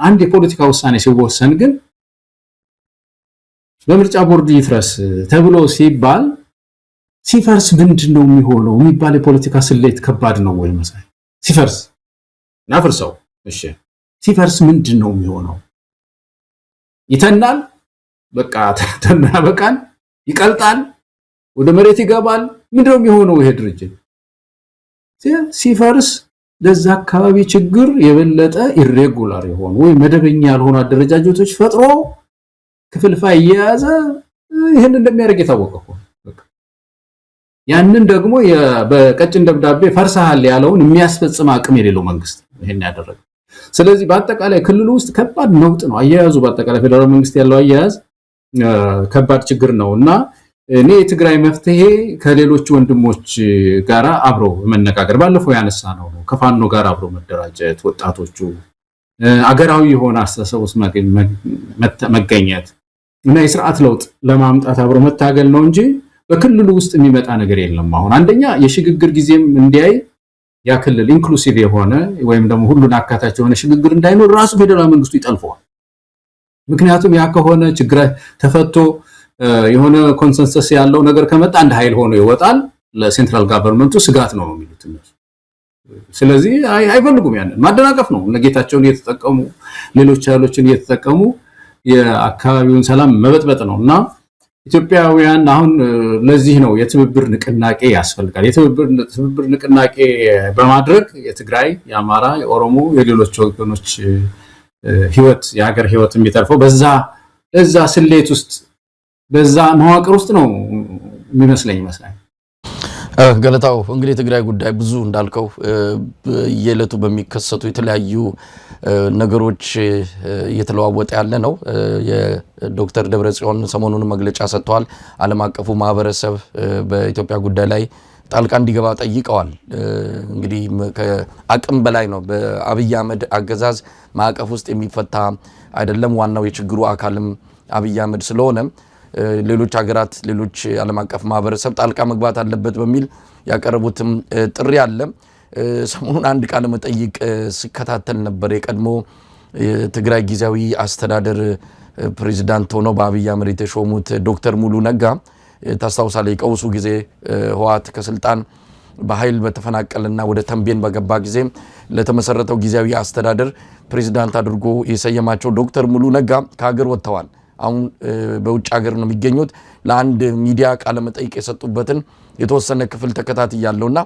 አንድ የፖለቲካ ውሳኔ ሲወሰን ግን በምርጫ ቦርድ ይፍረስ ተብሎ ሲባል ሲፈርስ ምንድነው የሚሆነው የሚባል የፖለቲካ ስሌት ከባድ ነው ወይ መሳይ? ሲፈርስ ናፍርሰው እሺ፣ ሲፈርስ ምንድነው የሚሆነው? ይተናል፣ በቃ ተና በቃል ይቀልጣል፣ ወደ መሬት ይገባል። ምንድነው የሚሆነው ይሄ ድርጅት ሲፈርስ? ለዛ አካባቢ ችግር የበለጠ ኢሬጉላር የሆኑ ወይ መደበኛ ያልሆኑ አደረጃጀቶች ፈጥሮ ክፍልፋይ እየያዘ ይሄን እንደሚያደርግ የታወቀው በቃ ያንን ደግሞ በቀጭን ደብዳቤ ፈርሰሃል ያለውን የሚያስፈጽም አቅም የሌለው መንግስት ይሄን ያደረገ። ስለዚህ በአጠቃላይ ክልሉ ውስጥ ከባድ ነውጥ ነው አያያዙ። በአጠቃላይ ፌደራል መንግስት ያለው አያያዝ ከባድ ችግር ነውና እኔ የትግራይ መፍትሄ ከሌሎች ወንድሞች ጋራ አብሮ መነጋገር ባለፈው ያነሳ ነው ከፋኖ ጋር አብሮ መደራጀት፣ ወጣቶቹ አገራዊ የሆነ አስተሳሰብ ውስጥ መገኘት እና የሥርዓት ለውጥ ለማምጣት አብሮ መታገል ነው እንጂ በክልሉ ውስጥ የሚመጣ ነገር የለም። አሁን አንደኛ የሽግግር ጊዜም እንዲያይ ያ ክልል ኢንክሉሲቭ የሆነ ወይም ደግሞ ሁሉን አካታች የሆነ ሽግግር እንዳይኖር ራሱ ፌደራል መንግስቱ ይጠልፈዋል። ምክንያቱም ያ ከሆነ ችግር ተፈቶ የሆነ ኮንሰንሰስ ያለው ነገር ከመጣ አንድ ኃይል ሆኖ ይወጣል። ለሴንትራል ጋቨርንመንቱ ስጋት ነው የሚሉት እነሱ። ስለዚህ አይፈልጉም፣ ያንን ማደናቀፍ ነው። ለጌታቸውን እየተጠቀሙ ሌሎች ኃይሎችን እየተጠቀሙ የአካባቢውን ሰላም መበጥበጥ ነውና ኢትዮጵያውያን አሁን ለዚህ ነው የትብብር ንቅናቄ ያስፈልጋል። የትብብር ንቅናቄ በማድረግ የትግራይ፣ የአማራ፣ የኦሮሞ፣ የሌሎች ወገኖች ህይወት የሀገር ህይወት የሚተርፈው በዛ ስሌት ውስጥ በዛ መዋቅር ውስጥ ነው የሚመስለኝ ይመስላል። ገለታው እንግዲህ የትግራይ ጉዳይ ብዙ እንዳልከው የዕለቱ በሚከሰቱ የተለያዩ ነገሮች እየተለዋወጠ ያለ ነው። የዶክተር ደብረጽዮን ሰሞኑን መግለጫ ሰጥተዋል። ዓለም አቀፉ ማህበረሰብ በኢትዮጵያ ጉዳይ ላይ ጣልቃ እንዲገባ ጠይቀዋል። እንግዲህ ከአቅም በላይ ነው። በአብይ አህመድ አገዛዝ ማዕቀፍ ውስጥ የሚፈታ አይደለም። ዋናው የችግሩ አካልም አብይ አህመድ ስለሆነ ሌሎች ሀገራት ሌሎች ዓለም አቀፍ ማህበረሰብ ጣልቃ መግባት አለበት በሚል ያቀረቡትም ጥሪ አለ። ሰሞኑን አንድ ቃለ መጠይቅ ሲከታተል ነበር። የቀድሞ ትግራይ ጊዜያዊ አስተዳደር ፕሬዝዳንት ሆነው በአብይ አህመድ የተሾሙት ዶክተር ሙሉ ነጋ ታስታውሳለህ? የቀውሱ ጊዜ ህወሓት ከስልጣን በኃይል በተፈናቀለና ወደ ተንቤን በገባ ጊዜ ለተመሰረተው ጊዜያዊ አስተዳደር ፕሬዝዳንት አድርጎ የሰየማቸው ዶክተር ሙሉ ነጋ ከሀገር ወጥተዋል። አሁን በውጭ ሀገር ነው የሚገኙት። ለአንድ ሚዲያ ቃለ መጠይቅ የሰጡበትን የተወሰነ ክፍል ተከታትያለሁና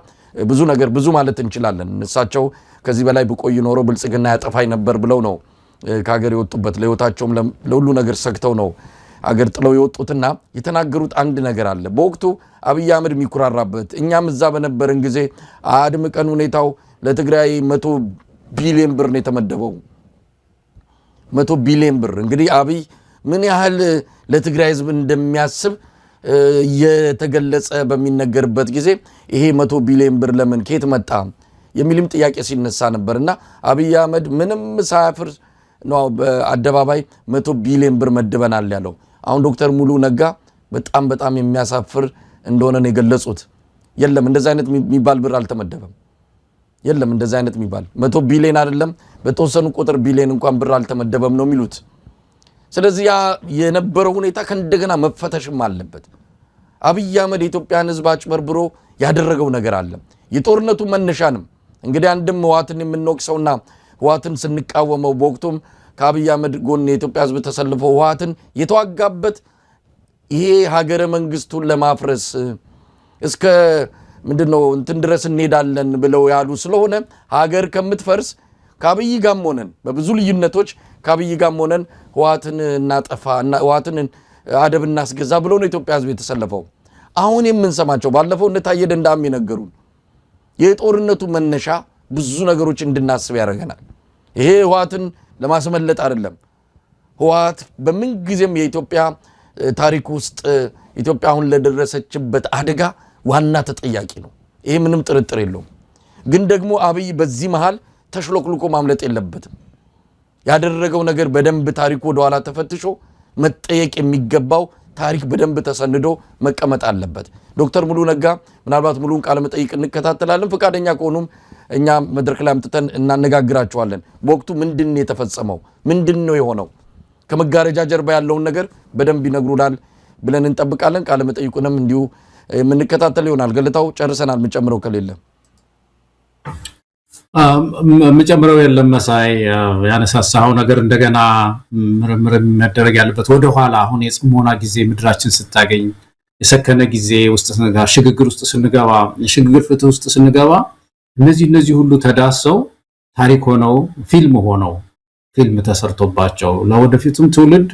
ብዙ ማለት እንችላለን። እሳቸው ከዚህ በላይ ብቆይ ኖሮ ብልጽግና ያጠፋኝ ነበር ብለው ነው ከሀገር የወጡበት። ለህይወታቸውም ለሁሉ ነገር ሰግተው ነው አገር ጥለው የወጡትና የተናገሩት አንድ ነገር አለ። በወቅቱ አብይ አህመድ የሚኩራራበት እኛም እዛ በነበረን ጊዜ አድምቀን ሁኔታው ለትግራይ 100 ቢሊዮን ብር ነው የተመደበው። 100 ቢሊዮን ብር እንግዲህ አብይ ምን ያህል ለትግራይ ህዝብ እንደሚያስብ የተገለጸ በሚነገርበት ጊዜ ይሄ 100 ቢሊዮን ብር ለምን ከየት መጣ የሚልም ጥያቄ ሲነሳ ነበርና አብይ አህመድ ምንም ሳያፍር ነው በአደባባይ 100 ቢሊዮን ብር መድበናል ያለው። አሁን ዶክተር ሙሉ ነጋ በጣም የሚያሳፍር እንደሆነ ነው የገለጹት። የለም እንደዛ አይነት የሚባል ብር አልተመደበም። የለም እንደዛ አይነት የሚባል 100 ቢሊዮን አይደለም በተወሰኑ ቁጥር ቢሊዮን እንኳን ብር አልተመደበም ነው የሚሉት። ስለዚህ ያ የነበረው ሁኔታ ከእንደገና መፈተሽም አለበት። አብይ አህመድ የኢትዮጵያን ህዝብ አጭበርብሮ ያደረገው ነገር አለ። የጦርነቱ መነሻንም እንግዲህ አንድም ህወሓትን የምንወቅሰውና ህወሓትን ስንቃወመው በወቅቱም ከአብይ አህመድ ጎን የኢትዮጵያ ህዝብ ተሰልፎ ህወሓትን የተዋጋበት ይሄ ሀገረ መንግስቱን ለማፍረስ እስከ ምንድነው እንትን ድረስ እንሄዳለን ብለው ያሉ ስለሆነ ሀገር ከምትፈርስ ከአብይ ጋርም ሆነን በብዙ ልዩነቶች ከአብይ ጋርም ሆነን ህወሓትን እናጠፋ እና ህወሓትን አደብ እናስገዛ ብሎ ነው ኢትዮጵያ ህዝብ የተሰለፈው። አሁን የምንሰማቸው ባለፈው እንደታየ ደንዳም የነገሩን የጦርነቱ መነሻ ብዙ ነገሮች እንድናስብ ያደርገናል። ይሄ ህወሓትን ለማስመለጥ አይደለም። ህወሓት በምን ጊዜም የኢትዮጵያ ታሪክ ውስጥ ኢትዮጵያ አሁን ለደረሰችበት አደጋ ዋና ተጠያቂ ነው። ይሄ ምንም ጥርጥር የለውም። ግን ደግሞ አብይ በዚህ መሃል ተሽሎክልኮ ማምለጥ የለበትም። ያደረገው ነገር በደንብ ታሪኩ ወደ ኋላ ተፈትሾ መጠየቅ የሚገባው ታሪክ በደንብ ተሰንዶ መቀመጥ አለበት። ዶክተር ሙሉ ነጋ ምናልባት ሙሉን ቃለ መጠይቅ እንከታተላለን። ፈቃደኛ ከሆኑም እኛ መድረክ ላይ አምጥተን እናነጋግራቸዋለን። በወቅቱ ምንድነው የተፈጸመው? ምንድነው የሆነው? ከመጋረጃ ጀርባ ያለውን ነገር በደንብ ይነግሩናል ብለን እንጠብቃለን። ቃለ መጠይቁንም እንዲሁ የምንከታተል ይሆናል። ገለታው ጨርሰናል። መጨመረው ከሌለ መጨመረው የለም። መሳይ ያነሳሳው ነገር እንደገና ምርምር መደረግ ያለበት ወደ ኋላ አሁን የጽሞና ጊዜ ምድራችን ስታገኝ የሰከነ ጊዜ ውስጥ ስንገባ ሽግግር ውስጥ ስንገባ የሽግግር ፍትህ ውስጥ ስንገባ እነዚህ ሁሉ ተዳሰው ታሪክ ሆነው ፊልም ተሰርቶባቸው ለወደፊቱም ትውልድ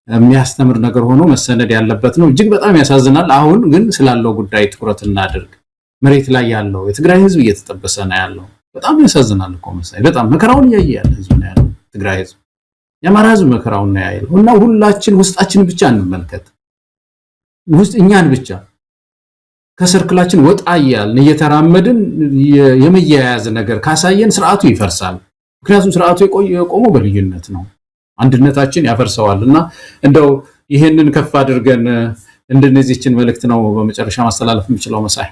የሚያስተምር ነገር ሆኖ መሰነድ ያለበት ነው። እጅግ በጣም ያሳዝናል። አሁን ግን ስላለው ጉዳይ ትኩረት እናድርግ። መሬት ላይ ያለው የትግራይ ህዝብ እየተጠበሰ ነው ያለው። በጣም ያሳዝናል እኮ መሳይ። በጣም መከራውን ያየ ያለ ህዝብ ነው ያለው ትግራይ ህዝብ። የአማራ ህዝብ መከራውን ነው ያየው እና ሁላችን ውስጣችን ብቻ እንመልከት። እኛን ብቻ ከሰርክላችን ወጣ ያልን እየተራመድን የመያያዝ ነገር ካሳየን ስርዓቱ ይፈርሳል። ምክንያቱም ስርዓቱ የቆመው በልዩነት ነው። አንድነታችን ያፈርሰዋል እና እንደው ይሄንን ከፍ አድርገን እንደነዚህችን መልእክት ነው በመጨረሻ ማስተላለፍ የምችለው። መሳይ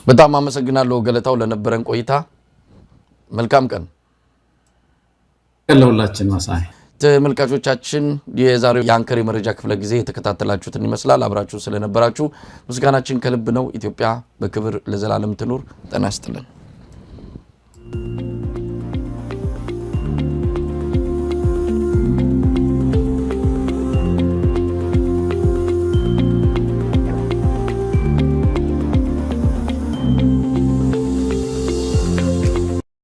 በጣም አመሰግናለሁ ገለታው ለነበረን ቆይታ። መልካም ቀን ለሁላችን። መሳይ ተመልካቾቻችን የዛሬው የአንከር የመረጃ ክፍለ ጊዜ የተከታተላችሁትን ይመስላል። አብራችሁ ስለነበራችሁ ምስጋናችን ከልብ ነው። ኢትዮጵያ በክብር ለዘላለም ትኑር። ጤና ይስጥልን።